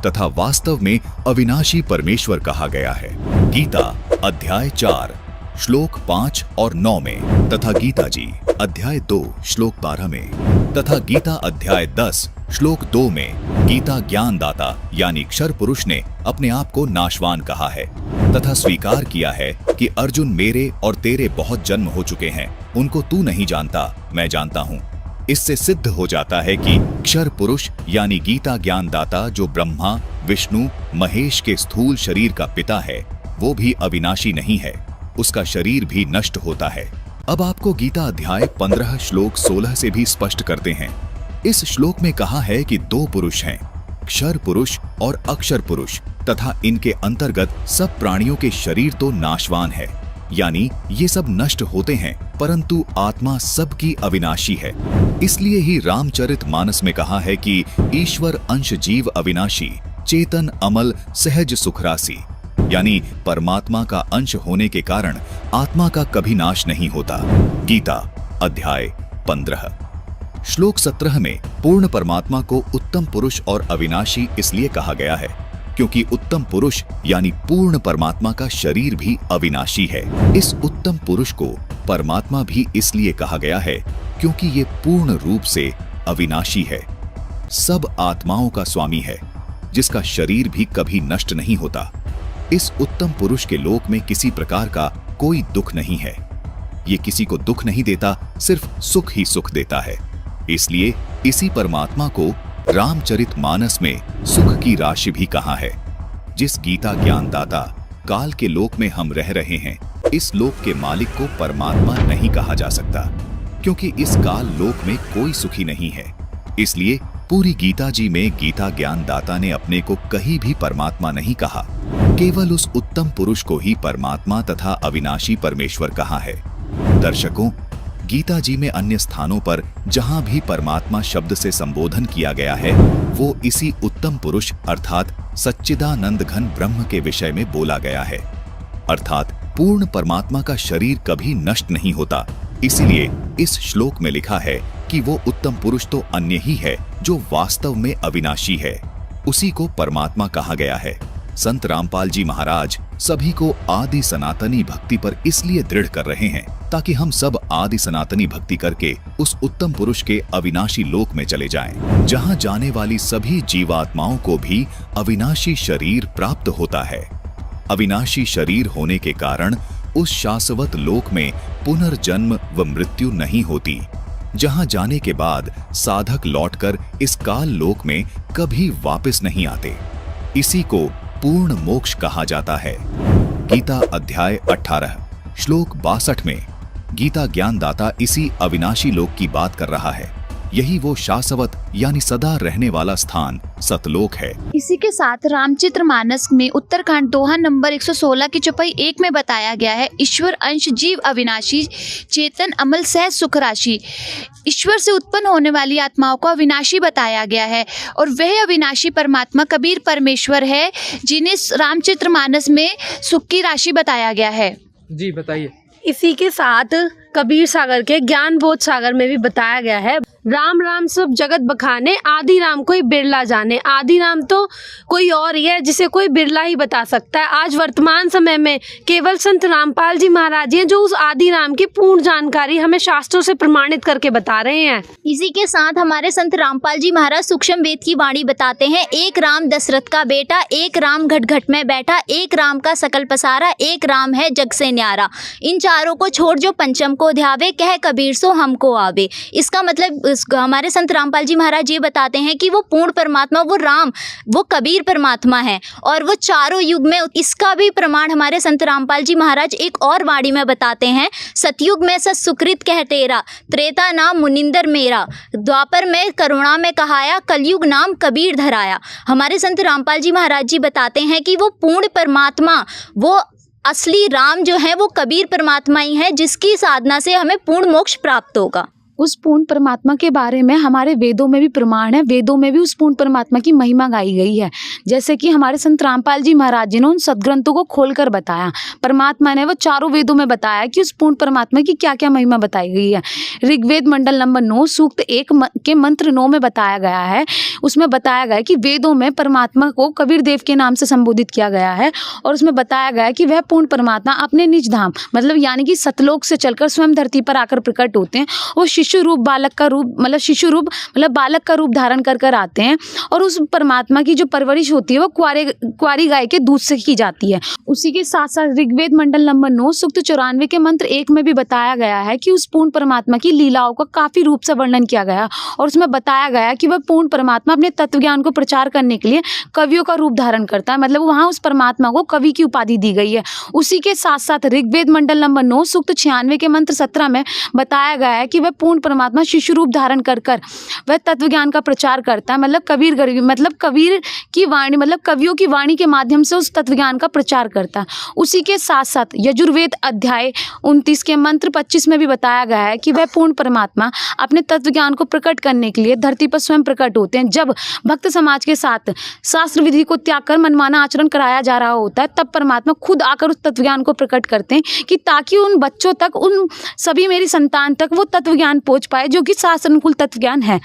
तथा वास्तव में अविनाशी परमेश्वर कहा गया है। गीता अध्याय 4 श्लोक 5 और 9 में तथा गीता जी अध्याय 2 श्लोक 12 में तथा गीता अध्याय 10 श्लोक 2 में गीता ज्ञान दाता यानी क्षर पुरुष ने अपने आप को नाशवान कहा है तथा स्वीकार किया है कि अर्जुन मेरे और तेरे बहुत जन्म हो चुके हैं, उनको तू नहीं जानता, मैं जानता हूँ। इससे सिद्ध हो जाता है कि क्षर पुरुष यानी गीता ज्ञान दाता जो ब्रह्मा, विष्णु, महेश के स्थूल शरीर का पिता है वो भी अविनाशी नहीं है, उसका शरीर भी नष्ट होता है। अब आपको गीता अध्याय 15 श्लोक 16 से भी स्पष्ट करते हैं। इस श्लोक में कहा है कि दो पुरुष हैं, क्षर पुरुष और अक्षर पुरुष तथा इनके अंतर्गत सब प्राणियों के शरीर तो नाशवान है, यानी ये सब नष्ट होते हैं, परंतु आत्मा सबकी अविनाशी है। इसलिए ही रामचरितमानस में कहा है कि ईश्वर अंश जीव अविनाशी, चेतन अमल सहज सुखरासी, यानी परमात्मा का अंश होने के कारण आत्मा का कभी नाश नहीं होता। गीता अध्याय 15 श्लोक 17 में पूर्ण परमात्मा को उत्तम पुरुष और अविनाशी इसलिए कहा गया है क्योंकि उत्तम पुरुष यानी पूर्ण परमात्मा का शरीर भी अविनाशी है। इस उत्तम पुरुष को परमात्मा भी इसलिए कहा गया है क्योंकि ये पूर्ण रूप से अविनाशी है, सब आत्माओं का स्वामी है, जिसका शरीर भी कभी नष्ट नहीं होता। इस उत्तम पुरुष के लोक में किसी प्रकार का कोई दुख नहीं है, ये किसी को दुख नहीं देता, सिर्फ सुख ही सुख देता है। इसलिए इसी परमात्मा को रामचरितमानस में सुख की राशि भी कहा है। जिस गीता ज्ञान दाता काल के लोक में हम रह रहे हैं, इस लोक के मालिक को परमात्मा नहीं कहा जा सकता क्योंकि इस काल लोक में कोई सुखी नहीं है। इसलिए पूरी गीता जी में गीता ज्ञान दाता ने अपने को कहीं भी परमात्मा नहीं कहा, केवल उस उत्तम पुरुष को ही परमात्मा तथा अविनाशी परमेश्वर कहा है। दर्शकों, गीता जी में अन्य स्थानों पर जहां भी परमात्मा शब्द से संबोधन किया गया है वो इसी उत्तम पुरुष अर्थात सच्चिदानंद घन ब्रह्म के विषय में बोला गया है। अर्थात पूर्ण परमात्मा का शरीर कभी नष्ट नहीं होता। इसीलिए इस श्लोक में लिखा है कि वो उत्तम पुरुष तो अन्य ही है जो वास्तव में अविनाशी है, उसी को परमात्मा कहा गया है। संत रामपाल जी महाराज सभी को आदि सनातनी भक्ति पर इसलिए दृढ़ कर रहे हैं ताकि हम सब आदि सनातनी भक्ति करके उस उत्तम पुरुष के अविनाशी लोक में चले जाएं, जहां जाने वाली सभी जीवात्माओं को भी अविनाशी शरीर प्राप्त होता है। अविनाशी शरीर होने के कारण उस शाश्वत लोक में पुनर्जन्म व मृत्यु नहीं होती, जहां जाने के बाद साधक लौटकर इस काल लोक में कभी वापस नहीं आते। इसी को पूर्ण मोक्ष कहा जाता है। गीता अध्याय 18 श्लोक 62 में गीता ज्ञान दाता इसी अविनाशी लोक की बात कर रहा है। यही वो शाश्वत यानी सदा रहने वाला स्थान सतलोक है। इसी के साथ रामचरितमानस में उत्तरकांड दोहा नंबर 116 की चौपाई 1 में बताया गया है, ईश्वर अंश जीव अविनाशी, चेतन अमल सहज सुख राशि। ईश्वर से उत्पन्न होने वाली आत्माओं को अविनाशी बताया गया है और वह अविनाशी परमात्मा कबीर परमेश्वर है जिन्हें रामचरितमानस में सुख की राशि बताया गया है। जी बताइए। इसी के साथ कबीर सागर के ज्ञान बोध सागर में भी बताया गया है, राम राम सब जगत बखाने, आदि राम कोई बिरला जाने। आदि राम तो कोई और ही है जिसे कोई बिरला ही बता सकता है। आज वर्तमान समय में केवल संत रामपाल जी महाराज हैं जो उस आदि राम की पूर्ण जानकारी हमें शास्त्रों से प्रमाणित करके बता रहे हैं। इसी के साथ हमारे संत रामपाल जी महाराज सूक्ष्म वेद की वाणी बताते हैं, एक राम दशरथ का बेटा, एक राम घट घट में बैठा, एक राम का सकल पसारा, एक राम है जग से न्यारा। इन चारों को छोड़ जो पंचम को ध्यावे, कह कबीर सो हमको आवे। इसका मतलब हमारे संत रामपाल जी महाराज ये बताते हैं कि वो पूर्ण परमात्मा, वो राम, वो कबीर परमात्मा है और वो चारों युग में। इसका भी प्रमाण हमारे संत रामपाल जी महाराज एक और वाणी में बताते हैं, सतयुग में सत सुकृत कह तेरा, त्रेता नाम मुनिंदर मेरा, द्वापर में करुणा में कहाया, कलयुग नाम कबीर धराया। हमारे संत रामपाल जी महाराज जी बताते हैं कि वो पूर्ण परमात्मा, वो असली राम जो है वो कबीर परमात्मा ही है, जिसकी साधना से हमें पूर्ण मोक्ष प्राप्त होगा। उस पूर्ण परमात्मा के बारे में हमारे वेदों में भी प्रमाण है, वेदों में भी उस पूर्ण परमात्मा की महिमा गाई गई है। जैसे कि हमारे संत रामपाल जी महाराज जी ने उन सदग्रंथों को खोलकर बताया, परमात्मा ने वो चारों वेदों में बताया कि उस पूर्ण परमात्मा की क्या क्या महिमा बताई गई है। ऋग्वेद मंडल नंबर 9 सूक्त 1 के मंत्र 9 में बताया गया है, उसमें बताया गया है कि वेदों में परमात्मा को कबीर देव के नाम से संबोधित किया गया है और उसमें बताया गया है कि वह पूर्ण परमात्मा अपने निज धाम मतलब यानी कि सतलोक से चलकर स्वयं धरती पर आकर प्रकट होते हैं। वो शिशु रूप बालक का रूप मतलब शिशु रूप मतलब बालक का रूप धारण कर कर आते हैं और उस परमात्मा की जो परवरिश होती है वो कुंवारी गाय के दूध से की जाती है। उसी के साथ साथ ऋग्वेद मंडल नंबर 9 सूक्त 94 के मंत्र 1 में भी बताया गया है कि उस पूर्ण परमात्मा की लीलाओं का काफी रूप से वर्णन किया गया और उसमें बताया गया कि वह पूर्ण परमात्मा अपने तत्व ज्ञान को प्रचार करने के लिए कवियों का रूप धारण करता है, मतलब वहाँ उस परमात्मा को कवि की उपाधि दी गई है। उसी के साथ साथ ऋग्वेद मंडल नंबर 9 सूक्त 96 के मंत्र 17 में बताया गया है कि वह पूर्ण परमात्मा शिशु रूप धारण कर कर वह तत्व ज्ञान का प्रचार करता है, मतलब कबीर की वाणी मतलब कवियों की वाणी के माध्यम से उस तत्व ज्ञान का प्रचार करता है। उसी के साथ साथ यजुर्वेद अध्याय 29 के मंत्र 25 में भी बताया गया है कि वह पूर्ण परमात्मा अपने तत्व ज्ञान को प्रकट करने के लिए धरती पर स्वयं प्रकट होते हैं। जब भक्त समाज के साथ शास्त्र विधि को त्याग कर मनमाना आचरण कराया जा रहा होता है तब परमात्मा खुद आकर उस तत्व ज्ञान को प्रकट करते हैं कि ताकि उन बच्चों तक, उन सभी मेरी संतान तक वो तत्व ज्ञान पहुंच पाए जो कि शास्त्र अनुकूल तत्व ज्ञान है।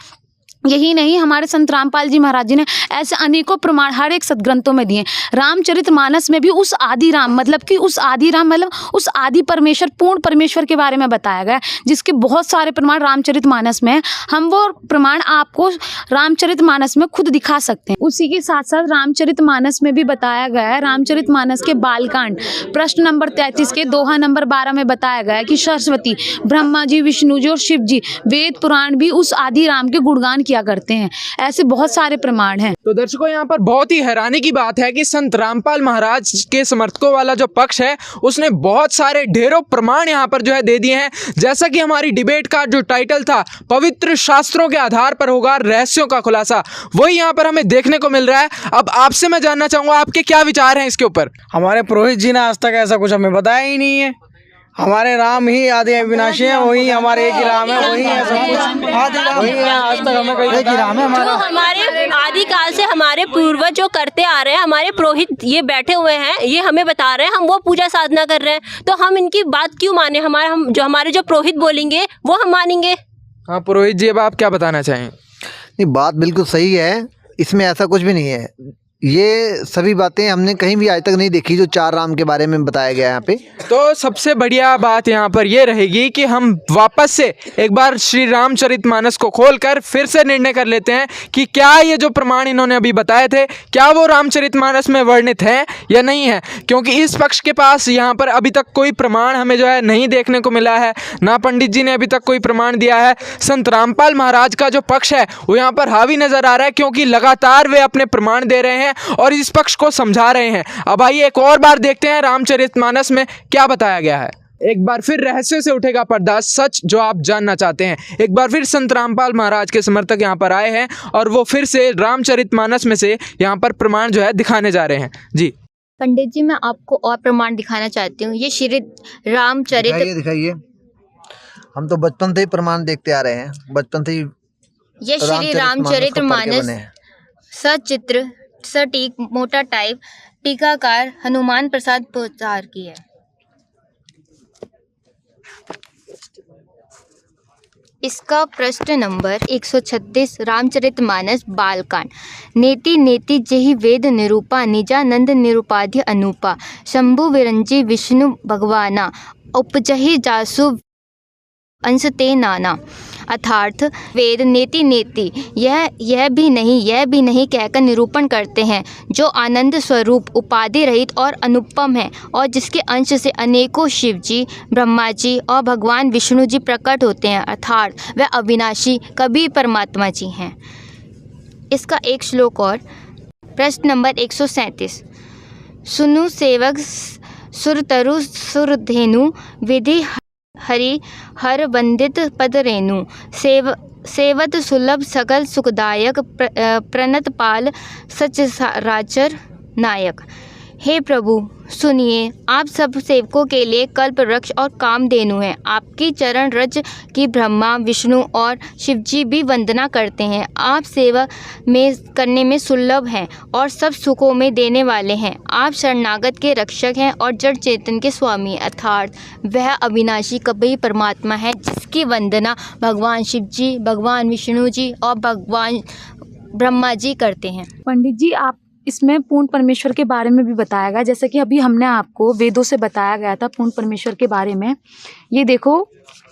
यही नहीं, हमारे संत रामपाल जी महाराज जी ने ऐसे अनेकों प्रमाण हर एक सदग्रंथों में दिए। रामचरितमानस में भी उस आदि राम मतलब उस आदि परमेश्वर पूर्ण परमेश्वर के बारे में बताया गया, जिसके बहुत सारे प्रमाण रामचरितमानस में हैं। हम वो प्रमाण आपको रामचरितमानस में खुद दिखा सकते हैं। उसी के साथ साथ रामचरितमानस में भी बताया गया है, रामचरितमानस के बालकांड प्रश्न नंबर 33 के दोहा नंबर 12 में बताया गया है कि सरस्वती, ब्रह्मा जी, विष्णु जी और शिव जी, वेद पुराण भी उस आदि राम के गुणगान किया करते हैं। ऐसे बहुत सारे प्रमाण हैं। तो दर्शकों, यहाँ पर बहुत ही हैरानी की बात है कि संत रामपाल महाराज के समर्थकों वाला जो पक्ष है उसने बहुत सारे ढेरों प्रमाण यहाँ पर जो है दे दिए हैं। जैसा कि हमारी डिबेट का जो टाइटल था पवित्र शास्त्रों के आधार पर होगा रहस्यों का खुलासा, वही यहाँ पर हमें देखने को मिल रहा है। अब आपसे मैं जानना चाहूंगा आपके क्या विचार हैं इसके ऊपर। हमारे पुरोहित जी ने आज तक ऐसा कुछ हमें बताया ही नहीं है। हमारे राम ही आदि अविनाशी है, वही हमारे एक ही राम है, वही है सब कुछ, आदि राम वही है। आज तक हमें कोई एक ही राम है हमारा। जो हमारे आदि काल से हमारे पूर्वज जो करते आ रहे हैं, हमारे पुरोहित ये बैठे हुए हैं, ये हमें बता रहे हैं, हम वो पूजा साधना कर रहे हैं, तो हम इनकी बात क्यों माने? हमारे जो पुरोहित बोलेंगे वो हम मानेंगे। हाँ पुरोहित जी, अब आप क्या बताना चाहें? नहीं, बात बिल्कुल सही है, इसमें ऐसा कुछ भी नहीं है। ये सभी बातें हमने कहीं भी आज तक नहीं देखी जो 4 राम के बारे में बताया गया यहाँ पे। तो सबसे बढ़िया बात यहाँ पर ये रहेगी कि हम वापस से एक बार श्री रामचरितमानस को खोलकर फिर से निर्णय कर लेते हैं कि क्या ये जो प्रमाण इन्होंने अभी बताए थे क्या वो रामचरितमानस में वर्णित है या नहीं है, क्योंकि इस पक्ष के पास यहाँ पर अभी तक कोई प्रमाण हमें जो है नहीं देखने को मिला है, ना पंडित जी ने अभी तक कोई प्रमाण दिया है। संत रामपाल महाराज का जो पक्ष है वो यहाँ पर हावी नजर आ रहा है, क्योंकि लगातार वे अपने प्रमाण दे रहे हैं और इस पक्ष को समझा रहे हैं। अब आइए एक और बार देखते हैं रामचरितमानस में क्या बताया गया है। एक बार फिर रहस्य से उठेगा पर्दा, सच जो आप जानना चाहते हैं। एक बार फिर संत रामपाल महाराज के समर्थक यहाँ पर आए हैं और वो फिर से रामचरितमानस में से यहाँ पर प्रमाण जो है दिखाने जा रहे हैं। जी पंडित जी, मैं आपको और प्रमाण दिखाना चाहती हूँ। ये श्री रामचरित दिखाइए। हम तो बचपन से ही प्रमाण देखते आ रहे हैं, बचपन से ही। ये श्री रामचरितमानस सचित्र सटीक मोटा टाइप टीकाकार हनुमान प्रसाद पोद्दार की है। इसका प्रश्न नंबर 136 रामचरितमानस बालकांड। नेति नेति जेहि वेद निरूपा निजानंद निरूपाध्य अनूपा शंभु विरंजी विष्णु भगवाना उपजहि जासु अंश ते नाना। अर्थात वेद नेति नेति यह भी नहीं कहकर निरूपण करते हैं जो आनंद स्वरूप उपाधि रहित और अनुपम है और जिसके अंश से अनेकों शिव जी ब्रह्मा जी और भगवान विष्णु जी प्रकट होते हैं, अर्थात वह अविनाशी कभी परमात्मा जी हैं। इसका एक श्लोक और। प्रश्न नंबर 137 सुनु सेवक सुरतरु सुरधेनु विधि हरि हर वंदित पद रेणु सेवत सुलभ सकल सुखदायक प्रणत पाल सच राचर नायक। हे प्रभु सुनिए, आप सब सेवकों के लिए कल्प वृक्ष और कामधेनु हैं। आपकी चरण रज की ब्रह्मा विष्णु और शिवजी भी वंदना करते हैं। आप सेवा में करने में सुलभ हैं और सब सुखों में देने वाले हैं। आप शरणागत के रक्षक हैं और जड़ चेतन के स्वामी, अर्थात वह अविनाशी कभी परमात्मा है जिसकी वंदना भगवान शिव जी, भगवान विष्णु जी और भगवान ब्रह्मा जी करते हैं। पंडित जी, आप इसमें पूर्ण परमेश्वर के बारे में भी बताया गया, जैसे कि अभी हमने आपको वेदों से बताया गया था पूर्ण परमेश्वर के बारे में। ये देखो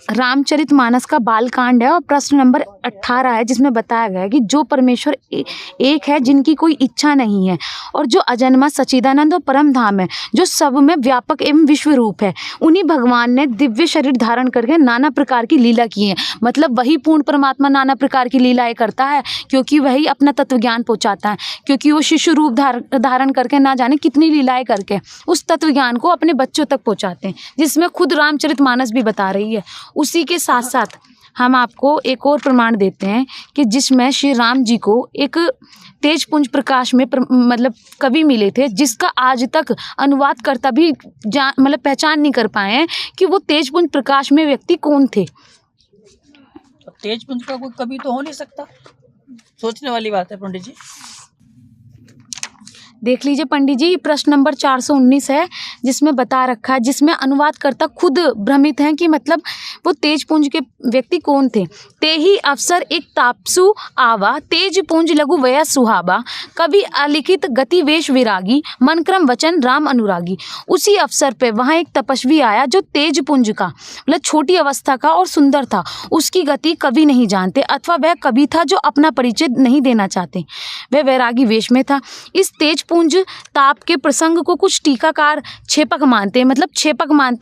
रामचरितमानस का बालकांड है और प्रश्न नंबर 18 है जिसमें बताया गया है कि जो परमेश्वर एक है जिनकी कोई इच्छा नहीं है और जो अजन्मा सच्चिदानंद और परम धाम है जो सब में व्यापक एवं विश्व रूप है, उन्हीं भगवान ने दिव्य शरीर धारण करके नाना प्रकार की लीला की है। मतलब वही पूर्ण परमात्मा नाना प्रकार की लीलाएं करता है क्योंकि वही अपना तत्व ज्ञान पहुँचाता है, क्योंकि वो शिशु रूप धारण करके ना जाने कितनी लीलाएं करके उस तत्व ज्ञान को अपने बच्चों तक पहुँचाते हैं, जिसमें खुद रामचरितमानस भी बता रही है। उसी के साथ साथ हम आपको एक और प्रमाण देते हैं कि जिसमें श्री राम जी को एक तेज पुंज प्रकाश में मतलब कवि मिले थे जिसका आज तक अनुवाद करता भी मतलब पहचान नहीं कर पाए हैं कि वो तेज पुंज प्रकाश में व्यक्ति कौन थे। तेज पुंज का कोई कवि तो हो नहीं सकता, सोचने वाली बात है पंडित जी। देख लीजिए पंडित जी, प्रश्न नंबर 419 है जिसमें बता रखा है, जिसमें अनुवादकर्ता खुद भ्रमित हैं कि मतलब वो तेज पुंज के व्यक्ति कौन थे। ते ही अवसर एक तापसु आवा तेज पुंज लघु वया सुहाबा कभी अलिखित गति वेश विरागी मन क्रम वचन राम अनुरागी। उसी अवसर पे वहाँ एक तपस्वी आया जो तेज पुंज का मतलब छोटी अवस्था का और सुंदर था, उसकी गति कभी नहीं जानते अथवा वह कभी था जो अपना परिचय नहीं देना चाहते, वह वैरागी वेश में था। इस तेज पुंज ताप के प्रसंग को कुछ टीकाकार छेपक मानते हैं,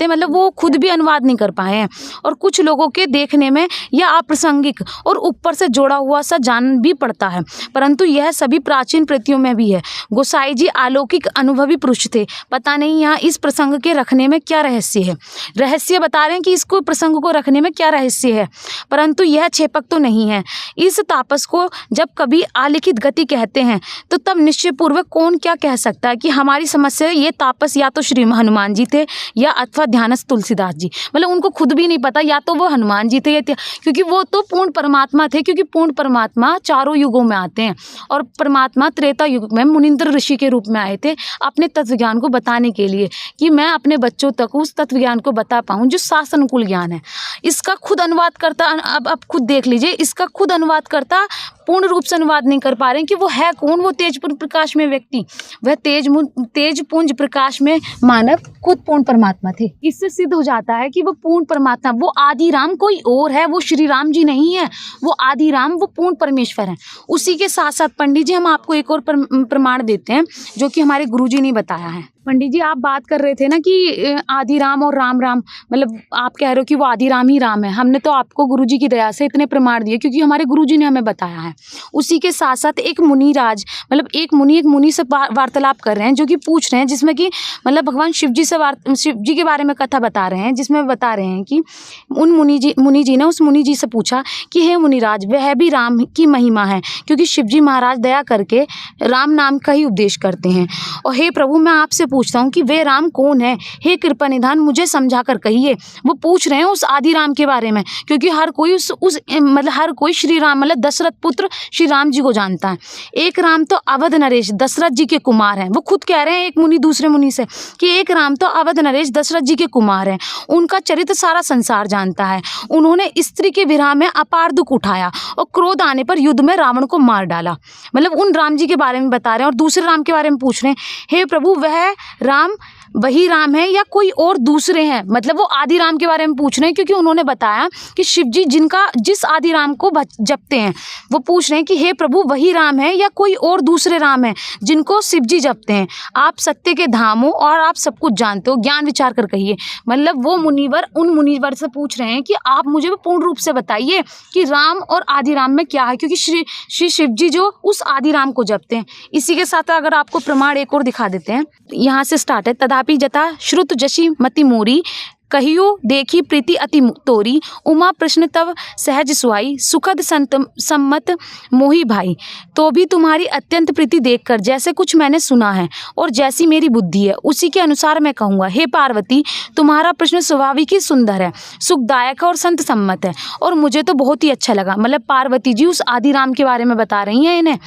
मतलब वो खुद भी अनुवाद नहीं कर पाए हैं और कुछ लोगों के देखने में यह अप्रासंगिक और ऊपर से जोड़ा हुआ सा जान भी पड़ता है, परंतु यह सभी प्राचीन कृतियों में भी है। गोसाई जी अलौकिक अनुभवी पुरुष थे, पता नहीं यहाँ इस प्रसंग के रखने में क्या रहस्य है। रहस्य बता रहे हैं कि इसको प्रसंग को रखने में क्या रहस्य है, परंतु यह छेपक तो नहीं है। इस तापस को जब कभी अलिखित गति कहते हैं तो तब निश्चय पूर्वक कौन क्या कह सकता है कि हमारी समस्या ये तापस या तो श्री हनुमान जी थे या अथवा ध्यानस्थ तुलसीदास जी, मतलब उनको खुद भी नहीं पता या तो वो हनुमान जी थे या क्योंकि वो तो पूर्ण परमात्मा थे, क्योंकि पूर्ण परमात्मा चारों युगों में आते हैं और परमात्मा त्रेता युग में मुनिंद्र ऋषि के रूप में आए थे अपने तत्व ज्ञान को बताने के लिए कि मैं अपने बच्चों तक उस तत्व ज्ञान को बता पाऊँ जो शास्त्रानुकूल ज्ञान है। इसका खुद अनुवाद करता, अब खुद देख लीजिए, इसका खुद अनुवाद करता पूर्ण रूप से अनुवाद नहीं कर पा रहे हैं कि वो है कौन, वो तेज पुंज प्रकाश में व्यक्ति, वह तेज पुंज प्रकाश में मानव खुद पूर्ण परमात्मा थे। इससे सिद्ध हो जाता है कि वो पूर्ण परमात्मा, वो आदि राम कोई और है, वो श्री राम जी नहीं है, वो आदि राम, वो पूर्ण परमेश्वर है। उसी के साथ साथ पंडित जी हम आपको एक और प्रमाण देते हैं जो कि हमारे गुरुजी ने बताया है। पंडित जी आप बात कर रहे थे ना कि आदि राम और राम राम, मतलब आप कह रहे हो कि वो आदि राम ही राम है। हमने तो आपको गुरुजी की दया से इतने प्रमाण दिए क्योंकि हमारे गुरुजी ने हमें बताया है। उसी के साथ साथ एक मुनिराज, मतलब एक मुनि से वार्तालाप कर रहे हैं जो कि पूछ रहे हैं, जिसमें कि मतलब भगवान शिव जी के बारे में कथा बता रहे हैं, जिसमें बता रहे हैं कि उन मुनि जी ने उस मुनि जी से पूछा कि हे मुनिराज, वह भी राम की महिमा है क्योंकि शिव जी महाराज दया करके राम नाम का ही उपदेश करते हैं। और हे प्रभु मैं आपसे पूछता हूँ कि वे राम कौन है, हे कृपा निधान मुझे समझा कर कहिए। वो पूछ रहे हैं उस आदि राम के बारे में क्योंकि हर कोई उस मतलब हर कोई श्री राम मतलब दशरथ पुत्र श्री राम जी को जानता है। एक राम तो अवध नरेश दशरथ जी के कुमार हैं। वो खुद कह रहे हैं एक मुनि दूसरे मुनि से कि एक राम तो अवध नरेश दशरथ जी के कुमार हैं। उनका चरित्र सारा संसार जानता है। उन्होंने स्त्री के विरह में अपार दुख उठाया और क्रोध आने पर युद्ध में रावण को मार डाला। मतलब उन राम जी के बारे में बता रहे हैं और दूसरे राम के बारे में पूछ रहे हैं, हे प्रभु वह राम वही राम है या कोई और दूसरे हैं। मतलब वो आदि राम के बारे में पूछ रहे हैं, क्योंकि उन्होंने बताया कि शिव जी जिस आदि राम को जपते हैं, वो पूछ रहे हैं कि हे प्रभु वही राम है या कोई और दूसरे राम हैं जिनको शिव जी जपते हैं। आप सत्य के धाम हो और आप सब कुछ जानते हो, ज्ञान विचार कर कहिए। मतलब वो मुनिवर उन मुनिवर से पूछ रहे हैं कि आप मुझे पूर्ण रूप से बताइए कि राम और आदि राम में क्या है, क्योंकि श्री शिव जी जो उस आदि राम को जपते हैं। इसी के साथ अगर आपको प्रमाण एक और दिखा देते हैं, यहाँ से स्टार्ट है। तथापि जता श्रुत जशी मति मोरी, कहियो देखी प्रीति अति तोरी, उमा प्रश्न तव सहज सुहाई, सुखद संत सम्मत मोही भाई। तो भी तुम्हारी अत्यंत प्रीति देखकर जैसे कुछ मैंने सुना है और जैसी मेरी बुद्धि है उसी के अनुसार मैं कहूँगा। हे पार्वती, तुम्हारा प्रश्न स्वाभाविक ही सुंदर है, सुखदायक है और संत सम्मत है और मुझे तो बहुत ही अच्छा लगा। मतलब पार्वती जी उस आदि राम के बारे में बता रही हैं इन्हें,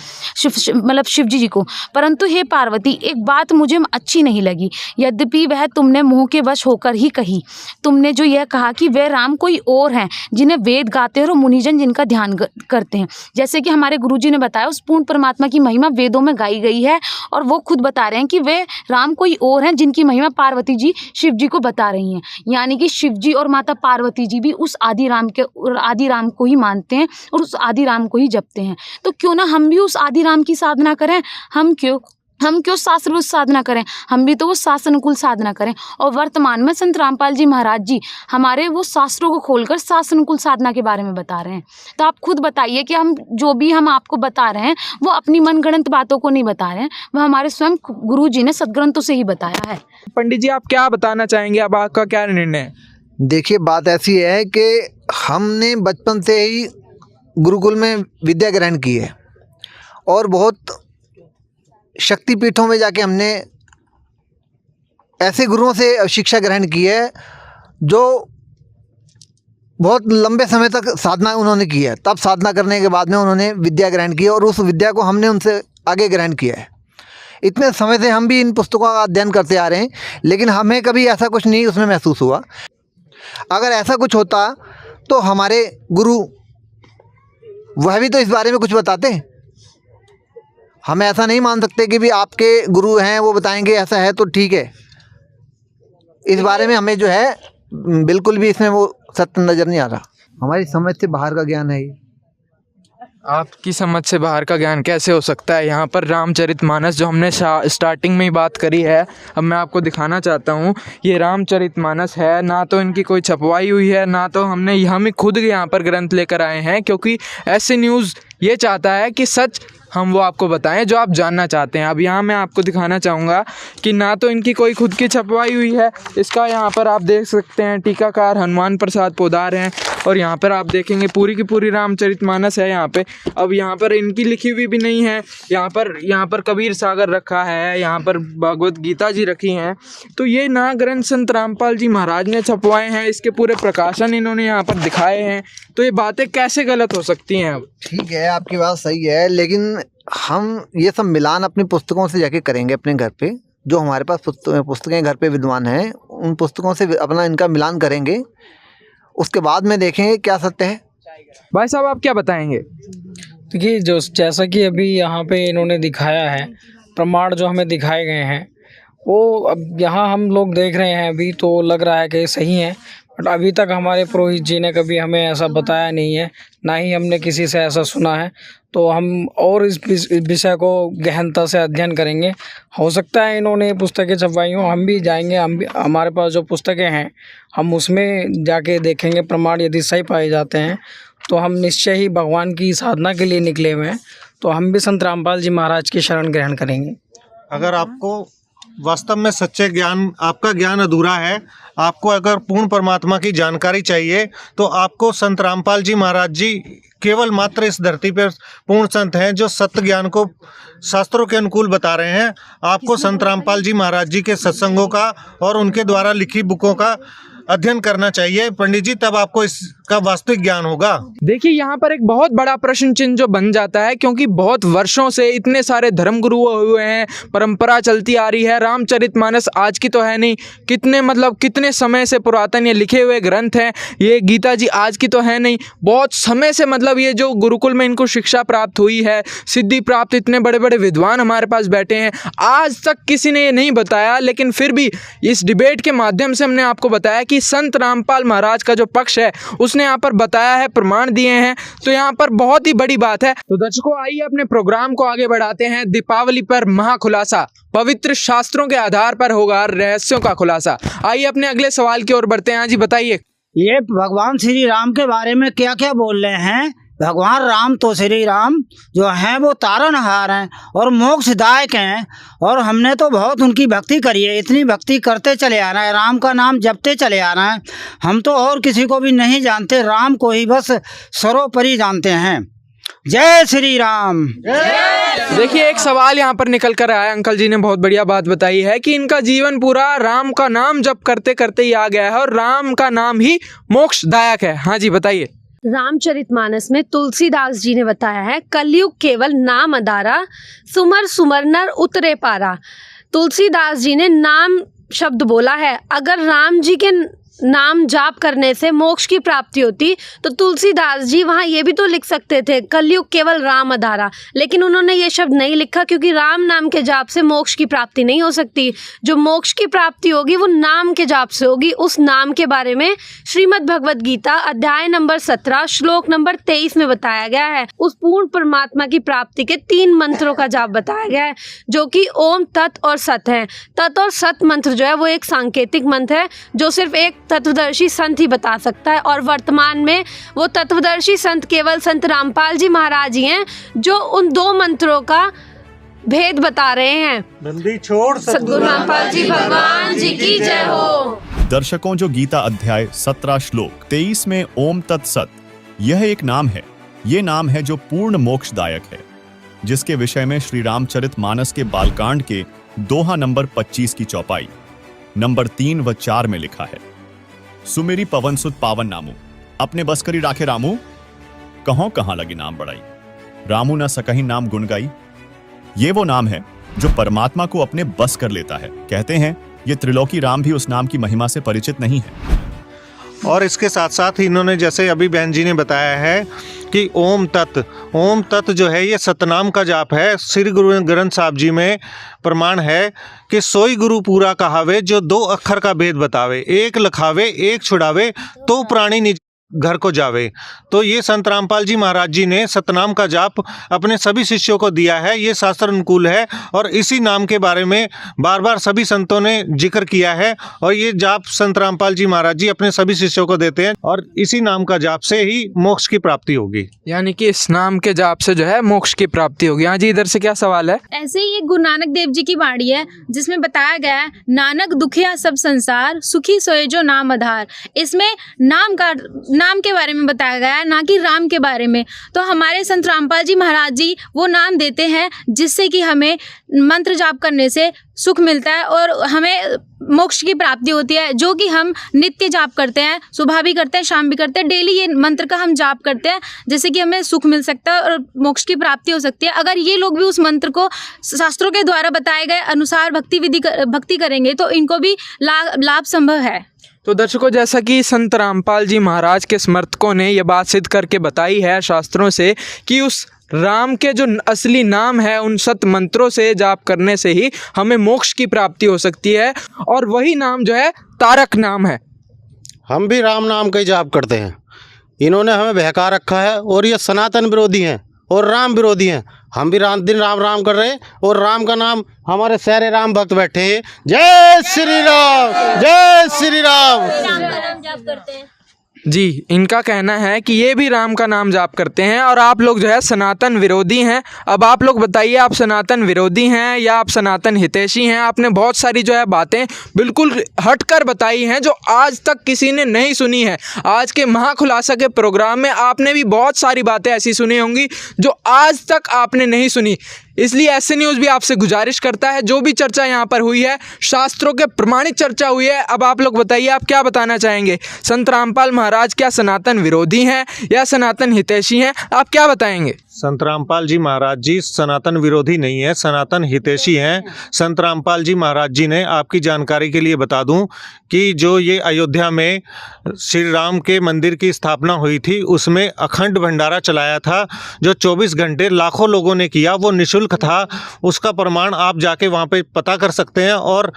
मतलब शिव जी को। परंतु हे पार्वती, एक बात मुझे अच्छी नहीं लगी, यद्यपि वह तुमने मोह के वश होकर ही कही। तुमने जो यह कहा कि वे राम कोई और हैं जिन्हें वेद गाते हैं और मुनिजन जिनका ध्यान करते हैं। जैसे कि हमारे गुरुजी ने बताया, उस पूर्ण परमात्मा की महिमा वेदों में गाई गई है और वो खुद बता रहे हैं कि वे राम कोई और हैं जिनकी महिमा पार्वती जी शिव जी को बता रही हैं। यानी कि शिव जी और माता पार्वती जी भी उस आदि राम को ही मानते हैं और उस आदि राम को ही जपते हैं। तो क्यों ना हम भी उस आदि राम की साधना करें। हम क्यों शास्त्र साधना करें, हम भी तो वो शास्त्र अनुकूल साधना करें। और वर्तमान में संत रामपाल जी महाराज जी हमारे वो शास्त्रों को खोलकर शास्त्र अनुकूल साधना के बारे में बता रहे हैं। तो आप खुद बताइए कि हम जो भी हम आपको बता रहे हैं वो अपनी मनगढ़ंत बातों को नहीं बता रहे हैं, वह हमारे स्वयं गुरु जी ने सदग्रंथों से ही बताया है। पंडित जी, आप क्या बताना चाहेंगे, अब आपका क्या निर्णय है? देखिए, बात ऐसी है कि हमने बचपन से ही गुरुकुल में विद्या ग्रहण की है और बहुत शक्तिपीठों में जाके हमने ऐसे गुरुओं से शिक्षा ग्रहण की है जो बहुत लंबे समय तक साधना उन्होंने की है। तब साधना करने के बाद में उन्होंने विद्या ग्रहण की और उस विद्या को हमने उनसे आगे ग्रहण किया है। इतने समय से हम भी इन पुस्तकों का अध्ययन करते आ रहे हैं, लेकिन हमें कभी ऐसा कुछ नहीं उसमें महसूस हुआ। अगर ऐसा कुछ होता तो हमारे गुरु वह भी तो इस बारे में कुछ बताते। हम ऐसा नहीं मान सकते कि भी आपके गुरु हैं वो बताएंगे ऐसा है तो ठीक है। इस बारे में हमें जो है बिल्कुल भी इसमें वो सत्य नज़र नहीं आ रहा। हमारी समझ से बाहर का ज्ञान है ये। आपकी समझ से बाहर का ज्ञान कैसे हो सकता है? यहाँ पर रामचरितमानस जो हमने स्टार्टिंग में ही बात करी है, अब मैं आपको दिखाना चाहता हूँ। ये रामचरितमानस है, ना तो इनकी कोई छपवाई हुई है, ना तो हम खुद यहाँ पर ग्रंथ लेकर आए हैं, क्योंकि ऐसे न्यूज़ ये चाहता है कि सच हम वो आपको बताएं जो आप जानना चाहते हैं। अब यहाँ मैं आपको दिखाना चाहूँगा कि ना तो इनकी कोई खुद की छपवाई हुई है, इसका यहाँ पर आप देख सकते हैं टीकाकार हनुमान प्रसाद पोदार हैं और यहाँ पर आप देखेंगे पूरी की पूरी रामचरितमानस है यहाँ पे। अब यहाँ पर इनकी लिखी हुई भी नहीं है, यहाँ पर कबीर सागर रखा है, यहाँ पर भगवत गीता जी रखी हैं। तो ये ना ग्रंथ संत रामपाल जी महाराज ने छपवाए हैं, इसके पूरे प्रकाशन इन्होंने यहाँ पर दिखाए हैं। तो ये बातें कैसे गलत हो सकती हैं? अब ठीक है, आपकी बात सही है, लेकिन हम ये सब मिलान अपनी पुस्तकों से जाके करेंगे अपने घर पे। जो हमारे पास पुस्तकें घर पे विद्वान हैं, उन पुस्तकों से अपना इनका मिलान करेंगे, उसके बाद में देखेंगे क्या सत्य है। भाई साहब, आप क्या बताएंगे? देखिए, जो जैसा कि अभी यहाँ पे इन्होंने दिखाया है, प्रमाण जो हमें दिखाए गए हैं वो अब यहाँ हम लोग देख रहे हैं, अभी तो लग रहा है कि सही है, बट अभी तक हमारे पुरोहित जी ने कभी हमें ऐसा बताया नहीं है, ना ही हमने किसी से ऐसा सुना है। तो हम और इस विषय को गहनता से अध्ययन करेंगे। हो सकता है इन्होंने पुस्तकें छपवाई हों, हम भी जाएंगे, हमारे पास जो पुस्तकें हैं हम उसमें जाके देखेंगे, प्रमाण यदि सही पाए जाते हैं तो हम निश्चय ही भगवान की साधना के लिए निकले हुए हैं, तो हम भी संत रामपाल जी महाराज की शरण ग्रहण करेंगे। अगर आपको वास्तव में सच्चे ज्ञान, आपका ज्ञान अधूरा है, आपको अगर पूर्ण परमात्मा की जानकारी चाहिए, तो आपको संत रामपाल जी महाराज जी केवल मात्र इस धरती पर पूर्ण संत हैं जो सत्य ज्ञान को शास्त्रों के अनुकूल बता रहे हैं। आपको संत रामपाल जी महाराज जी के सत्संगों का और उनके द्वारा लिखी बुकों का अध्ययन करना चाहिए पंडित जी, तब आपको इस का वास्तविक ज्ञान होगा। देखिए यहाँ पर एक बहुत बड़ा प्रश्न चिन्ह जो बन जाता है, क्योंकि बहुत वर्षों से इतने सारे धर्मगुरु हुए हैं, परंपरा चलती आ रही है। रामचरितमानस आज की तो है नहीं, कितने समय से पुरातन ये लिखे हुए ग्रंथ हैं। ये गीता जी आज की तो है नहीं, बहुत समय से ये जो गुरुकुल में इनको शिक्षा प्राप्त हुई है, सिद्धि प्राप्त, इतने बड़े बड़े विद्वान हमारे पास बैठे हैं, आज तक किसी ने ये नहीं बताया। लेकिन फिर भी इस डिबेट के माध्यम से हमने आपको बताया कि संत रामपाल महाराज का जो पक्ष है उसने यहाँ पर बताया है, प्रमाण दिए हैं, तो यहाँ पर बहुत ही बड़ी बात है। तो दर्शकों, आइए अपने प्रोग्राम को आगे बढ़ाते हैं। दीपावली पर महाखुलासा, पवित्र शास्त्रों के आधार पर होगा रहस्यों का खुलासा। आइए अपने अगले सवाल की ओर बढ़ते हैं। हाँ जी बताइए, ये भगवान श्री राम के बारे में क्या क्या बोल रहे हैं। भगवान राम तो श्री राम जो हैं वो तारनहार हैं और मोक्षदायक हैं, और हमने तो बहुत उनकी भक्ति करी है, इतनी भक्ति करते चले आ रहे हैं, राम का नाम जपते चले आ रहे हैं। हम तो और किसी को भी नहीं जानते, राम को ही बस सर्वोपरि जानते हैं। जय श्री राम। देखिए एक सवाल यहाँ पर निकल कर आया, अंकल जी ने बहुत बढ़िया बात बताई है कि इनका जीवन पूरा राम का नाम जप करते करते ही आ गया है और राम का नाम ही मोक्षदायक है। हाँ जी बताइए। रामचरितमानस में तुलसीदास जी ने बताया है, कलयुग केवल नाम अदारा, सुमर सुमर नर उतरे पारा। तुलसीदास जी ने नाम शब्द बोला है। अगर राम जी के नाम जाप करने से मोक्ष की प्राप्ति होती तो तुलसीदास जी वहाँ ये भी तो लिख सकते थे, कलयुग केवल राम अधारा, लेकिन उन्होंने ये शब्द नहीं लिखा, क्योंकि राम नाम के जाप से मोक्ष की प्राप्ति नहीं हो सकती। जो मोक्ष की प्राप्ति होगी वो नाम के जाप से होगी। उस नाम के बारे में श्रीमद् भगवद गीता अध्याय नंबर 17 श्लोक नंबर 23 में बताया गया है। उस पूर्ण परमात्मा की प्राप्ति के 3 मंत्रों का जाप बताया गया है, जो कि ओम, तत् और सत है। तत् और सत मंत्र जो है वो एक सांकेतिक मंत्र है, जो सिर्फ एक तत्वदर्शी संत ही बता सकता है, और वर्तमान में वो तत्वदर्शी संत केवल संत रामपाल जी महाराज ही हैं जो उन 2 मंत्रों का भेद बता रहे हैं। नंदी छोड़ सद्गुरु रामपाल जी भगवान जी की जय हो। दर्शकों, जो गीता अध्याय 17 श्लोक 23 में ओम तत्सत, यह एक नाम है। ये नाम है जो पूर्ण मोक्षदायक है, जिसके विषय में श्री रामचरितमानस के बालकांड के दोहा नंबर 25 की चौपाई नंबर 3 व 4 में लिखा है, सुमेरी पवन सुत पावन नामू, अपने बस करी राखे रामू, कहों कहां लगी नाम बढ़ाई, रामू न सकहीं नाम गुण गाई। ये वो नाम है जो परमात्मा को अपने बस कर लेता है। कहते हैं ये त्रिलोकी राम भी उस नाम की महिमा से परिचित नहीं है। और इसके साथ साथ इन्होंने जैसे अभी बहन जी ने बताया है कि ओम तत् जो है ये सतनाम का जाप है। श्री गुरु ग्रंथ साहब जी में प्रमाण है कि सोई गुरु पूरा कहावे, जो 2 अक्षर का भेद बतावे, एक लखावे एक छुड़ावे, तो प्राणी निज घर को जावे। तो ये संत रामपाल जी महाराज जी ने सतनाम का जाप अपने सभी शिष्यों को दिया है। ये शास्त्र अनुकूल है और इसी नाम के बारे में बार बार सभी संतों ने जिक्र किया है, और ये जाप संत रामपाल जी महाराज जी अपने सभी शिष्यों को देते हैं, और इसी नाम का जाप से ही मोक्ष की प्राप्ति होगी। यानी कि इस नाम के जाप से जो है मोक्ष की प्राप्ति होगी। हाँ जी, इधर से क्या सवाल है? ऐसे ही एक गुरु नानक देव जी की वाणी है जिसमें बताया गया है, नानक दुखिया सब संसार, सुखी सोए जो नाम आधार। इसमें नाम के बारे में बताया गया है, ना कि राम के बारे में। तो हमारे संत रामपाल जी महाराज जी वो नाम देते हैं जिससे कि हमें मंत्र जाप करने से सुख मिलता है और हमें मोक्ष की प्राप्ति होती है, जो कि हम नित्य जाप करते हैं, सुबह भी करते हैं, शाम भी करते हैं, डेली ये मंत्र का हम जाप करते हैं, जिससे कि हमें सुख मिल सकता है और मोक्ष की प्राप्ति हो सकती है। अगर ये लोग भी उस मंत्र को शास्त्रों के द्वारा बताए गए अनुसार भक्ति करेंगे तो इनको भी लाभ संभव है। तो दर्शकों, जैसा कि संत रामपाल जी महाराज के समर्थकों ने यह बात सिद्ध करके बताई है शास्त्रों से कि उस राम के जो असली नाम है उन सत मंत्रों से जाप करने से ही हमें मोक्ष की प्राप्ति हो सकती है, और वही नाम जो है तारक नाम है। हम भी राम नाम का ही जाप करते हैं। इन्होंने हमें बहका रखा है और ये सनातन विरोधी हैं और राम विरोधी हैं। हम भी दिन राम कर रहे हैं और राम का नाम हमारे सारे राम भक्त बैठे हैं। जय श्री राम, जय श्री राम। जी, इनका कहना है कि ये भी राम का नाम जाप करते हैं और आप लोग जो है सनातन विरोधी हैं। अब आप लोग बताइए, आप सनातन विरोधी हैं या आप सनातन हितैषी हैं? आपने बहुत सारी जो है बातें बिल्कुल हटकर बताई हैं जो आज तक किसी ने नहीं सुनी है। आज के महाखुलासा के प्रोग्राम में आपने भी बहुत सारी बातें ऐसी सुनी होंगी जो आज तक आपने नहीं सुनी। इसलिए ऐसे न्यूज़ भी आपसे गुजारिश करता है जो भी चर्चा यहाँ पर हुई है शास्त्रों के प्रमाणित चर्चा हुई है। अब आप लोग बताइए, आप क्या बताना चाहेंगे? संत रामपाल महाराज क्या सनातन विरोधी हैं या सनातन हितैषी हैं? आप क्या बताएंगे? संत रामपाल जी महाराज जी सनातन विरोधी नहीं है, सनातन हितैषी हैं। संत रामपाल जी महाराज जी ने, आपकी जानकारी के लिए बता दूं कि जो ये अयोध्या में श्री राम के मंदिर की स्थापना हुई थी उसमें अखंड भंडारा चलाया था जो 24 घंटे लाखों लोगों ने किया, वो निःशुल्क था। उसका प्रमाण आप जाके वहाँ पे पता कर सकते हैं और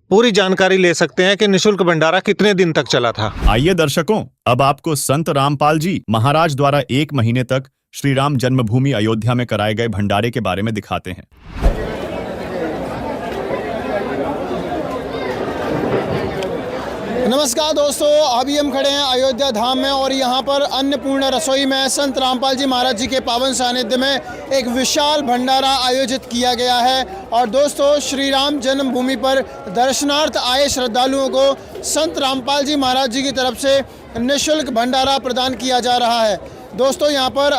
पूरी जानकारी ले सकते हैं कि निःशुल्क भंडारा कितने दिन तक चला था। आइए दर्शकों, अब आपको संत रामपाल जी महाराज द्वारा 1 महीने तक श्री राम जन्मभूमि अयोध्या में कराए गए भंडारे के बारे में दिखाते हैं। नमस्कार दोस्तों, अभी हम खड़े हैं अयोध्या धाम में और यहाँ पर अन्नपूर्णा रसोई में संत रामपाल जी महाराज जी के पावन सानिध्य में एक विशाल भंडारा आयोजित किया गया है। और दोस्तों, श्री राम जन्मभूमि पर दर्शनार्थ आए श्रद्धालुओं को संत रामपाल जी महाराज जी की तरफ से निःशुल्क भंडारा प्रदान किया जा रहा है। दोस्तों, यहाँ पर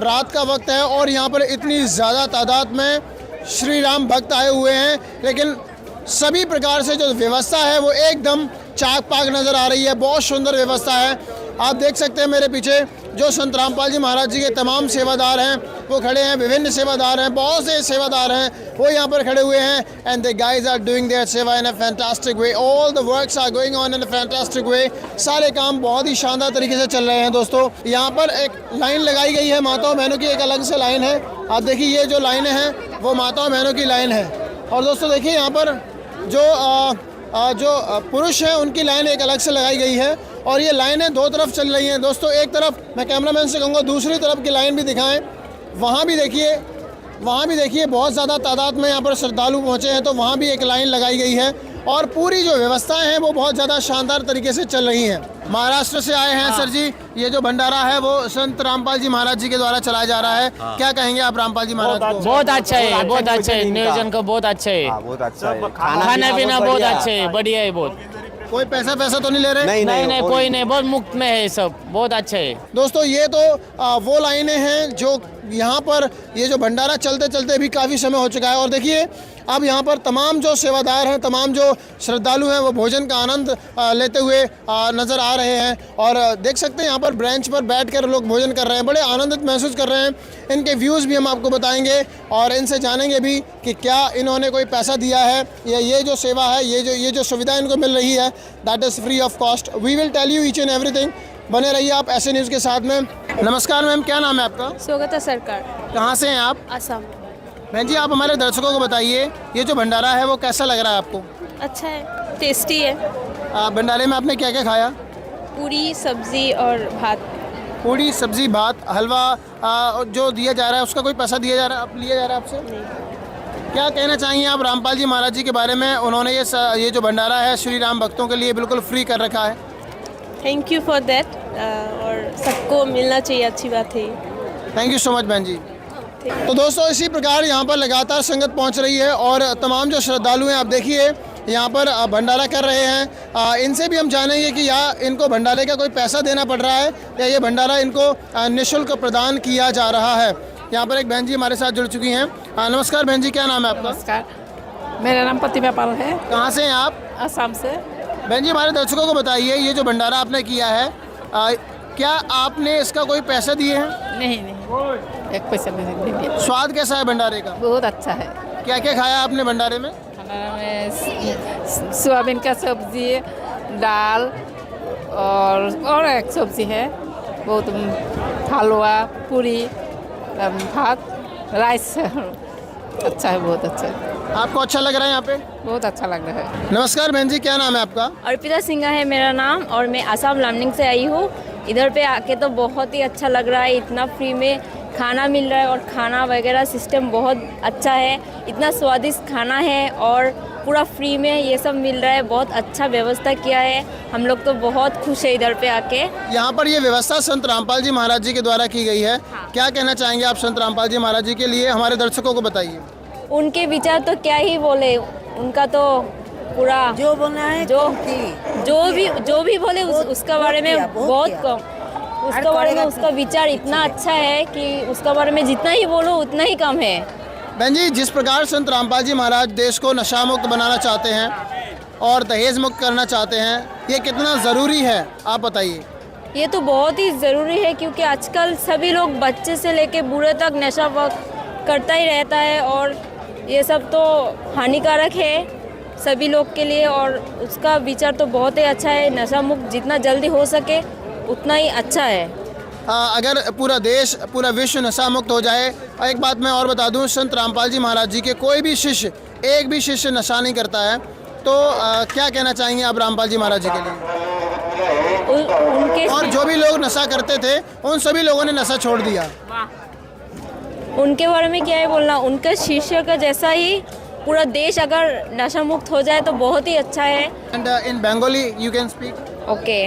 रात का वक्त है और यहाँ पर इतनी ज़्यादा तादाद में श्री राम भक्त आए हुए हैं, लेकिन सभी प्रकार से जो व्यवस्था है वो एकदम चाक पाक नज़र आ रही है। बहुत सुंदर व्यवस्था है। आप देख सकते हैं मेरे पीछे जो संत रामपाल जी महाराज जी के तमाम सेवादार हैं वो खड़े हैं, विभिन्न सेवादार हैं, बहुत से सेवादार हैं वो यहाँ पर खड़े हुए हैं। And the guys are doing their seva in a fantastic way, all the works are going on in a fantastic way. सारे काम बहुत ही शानदार तरीके से चल रहे हैं। दोस्तों, यहाँ पर एक लाइन लगाई गई है माताओं बहनों की, एक अलग से लाइन है। आप देखिए, ये जो लाइनें हैं वो माताओं बहनों की लाइन है। और दोस्तों देखिए, यहाँ पर जो पुरुष हैं उनकी लाइन एक अलग से लगाई गई है और ये लाइनें दो तरफ चल रही हैं। दोस्तों, एक तरफ मैं कैमरामैन से कहूँगा दूसरी तरफ की लाइन भी दिखाएं। वहाँ भी देखिए बहुत ज़्यादा तादाद में यहाँ पर श्रद्धालु पहुँचे हैं, तो वहाँ भी एक लाइन लगाई गई है और पूरी जो व्यवस्थाएं हैं वो बहुत ज़्यादा शानदार तरीके से चल रही हैं। महाराष्ट्र से आए हैं सर जी, ये जो भंडारा है वो संत रामपाल जी महाराज जी के द्वारा चलाया जा रहा है। क्या कहेंगे आप रामपाल जी महाराज को? बहुत अच्छा है, बहुत अच्छा है, नियोजन को बहुत अच्छा है, खाना पीना बहुत अच्छा है, बढ़िया है बहुत। कोई पैसा तो नहीं ले रहे? नहीं, कोई नहीं, बहुत मुफ्त में है सब, बहुत अच्छा है। दोस्तों, ये तो वो लाइनें हैं जो यहाँ पर ये जो भंडारा चलते चलते भी काफ़ी समय हो चुका है। और देखिए, अब यहाँ पर तमाम जो सेवादार हैं, तमाम जो श्रद्धालु हैं वो भोजन का आनंद लेते हुए नज़र आ रहे हैं। और देख सकते हैं यहाँ पर ब्रेंच पर बैठकर लोग भोजन कर रहे हैं, बड़े आनंदित महसूस कर रहे हैं। इनके व्यूज़ भी हम आपको बताएंगे और इनसे जानेंगे भी कि क्या इन्होंने कोई पैसा दिया है या ये जो सेवा है, ये जो सुविधा इनको मिल रही है, that is free of cost. We will tell you each and everything. बने रहिए आप ऐसे न्यूज़ के साथ में। नमस्कार मैम, क्या नाम है आपका? स्वागत सरकार। कहाँ से हैं आप? असम। बहन जी, आप हमारे दर्शकों को बताइए, ये जो भंडारा है वो कैसा लग रहा है आपको? अच्छा है, टेस्टी है। भंडारे में आपने क्या क्या खाया? पूरी सब्जी और भात। पूरी सब्जी भात, हलवा जो दिया जा रहा है उसका कोई पैसा दिया जा रहा है, लिया जा रहा है आपसे? नहीं। क्या कहना चाहेंगे आप रामपाल जी महाराज जी के बारे में? उन्होंने ये जो भंडारा है श्री राम भक्तों के लिए बिल्कुल फ्री कर रखा है। थैंक यू फॉर दैट, और सबको मिलना चाहिए, अच्छी बात है। थैंक यू सो मच बहन जी। तो दोस्तों, इसी प्रकार यहाँ पर लगातार संगत पहुँच रही है और तमाम जो श्रद्धालु हैं आप देखिए यहाँ पर भंडारा कर रहे हैं। इनसे भी हम जानेंगे कि इनको भंडारे का कोई पैसा देना पड़ रहा है या ये भंडारा इनको निःशुल्क प्रदान किया जा रहा है। यहाँ पर एक बहन जी हमारे साथ जुड़ चुकी हैं। नमस्कार बहन जी, क्या नाम है आपका? नमस्कार, मेरा नाम प्रतिभा पाल है। कहाँ से हैं आप? असम से। बहन जी, हमारे दर्शकों को बताइए, ये जो भंडारा आपने किया है क्या आपने इसका कोई पैसा दिए हैं? नहीं, एक पैसा नहीं दिए। स्वाद कैसा है भंडारे का? बहुत अच्छा है। क्या क्या खाया आपने भंडारे में? खाना में सोयाबीन का सब्जी, दाल और एक सब्जी है, बहुत हलवा, पूरी, भात, राइस। अच्छा है, बहुत अच्छा है। आपको अच्छा लग रहा है यहाँ पे? बहुत अच्छा लग रहा है। नमस्कार बहन जी, क्या नाम है आपका? अर्पिता सिंह है मेरा नाम और मैं आसाम लामनिंग से आई हूँ। इधर पे आके तो बहुत ही अच्छा लग रहा है, इतना फ्री में खाना मिल रहा है और खाना वगैरह सिस्टम बहुत अच्छा है, इतना स्वादिष्ट खाना है और पूरा फ्री में ये सब मिल रहा है। बहुत अच्छा व्यवस्था किया है, हम लोग तो बहुत खुश है इधर पे आके। यहाँ पर ये व्यवस्था संत रामपाल जी महाराज जी के द्वारा की गई है। क्या कहना चाहेंगे आप संत रामपाल जी महाराज जी के लिए? हमारे दर्शकों को बताइए। उनके विचार तो क्या ही बोले, उनका तो पूरा जो बोलना है, जो भी बोले उसका बारे में बहुत कम, उसका बारे में उसका विचार इतना अच्छा है कि उसका बारे में जितना ही बोलो उतना ही कम है। बहन जी, जिस प्रकार संत रामपाल जी महाराज देश को नशा मुक्त बनाना चाहते हैं और दहेज मुक्त करना चाहते हैं, ये कितना ज़रूरी है, आप बताइए। ये तो बहुत ही ज़रूरी है, क्योंकि आजकल सभी लोग बच्चे से लेके बूढ़े तक नशा करता ही रहता है, और ये सब तो हानिकारक है सभी लोग के लिए। और उसका विचार तो बहुत ही अच्छा है, नशा मुक्त जितना जल्दी हो सके उतना ही अच्छा है। अगर पूरा देश, पूरा विश्व नशा मुक्त हो जाए। और एक बात मैं और बता दूं, संत रामपाल जी महाराज जी के कोई भी शिष्य, एक भी शिष्य नशा नहीं करता है, तो क्या कहना चाहेंगे आप रामपाल जी महाराज जी के लिए? उनके और जो भी लोग नशा करते थे उन सभी लोगों ने नशा छोड़ दिया। उनके बारे में क्या है बोलना, उनके शिष्य का जैसा ही पूरा देश अगर नशा मुक्त हो जाए तो बहुत ही अच्छा है। And in Bengali you can speak. Okay,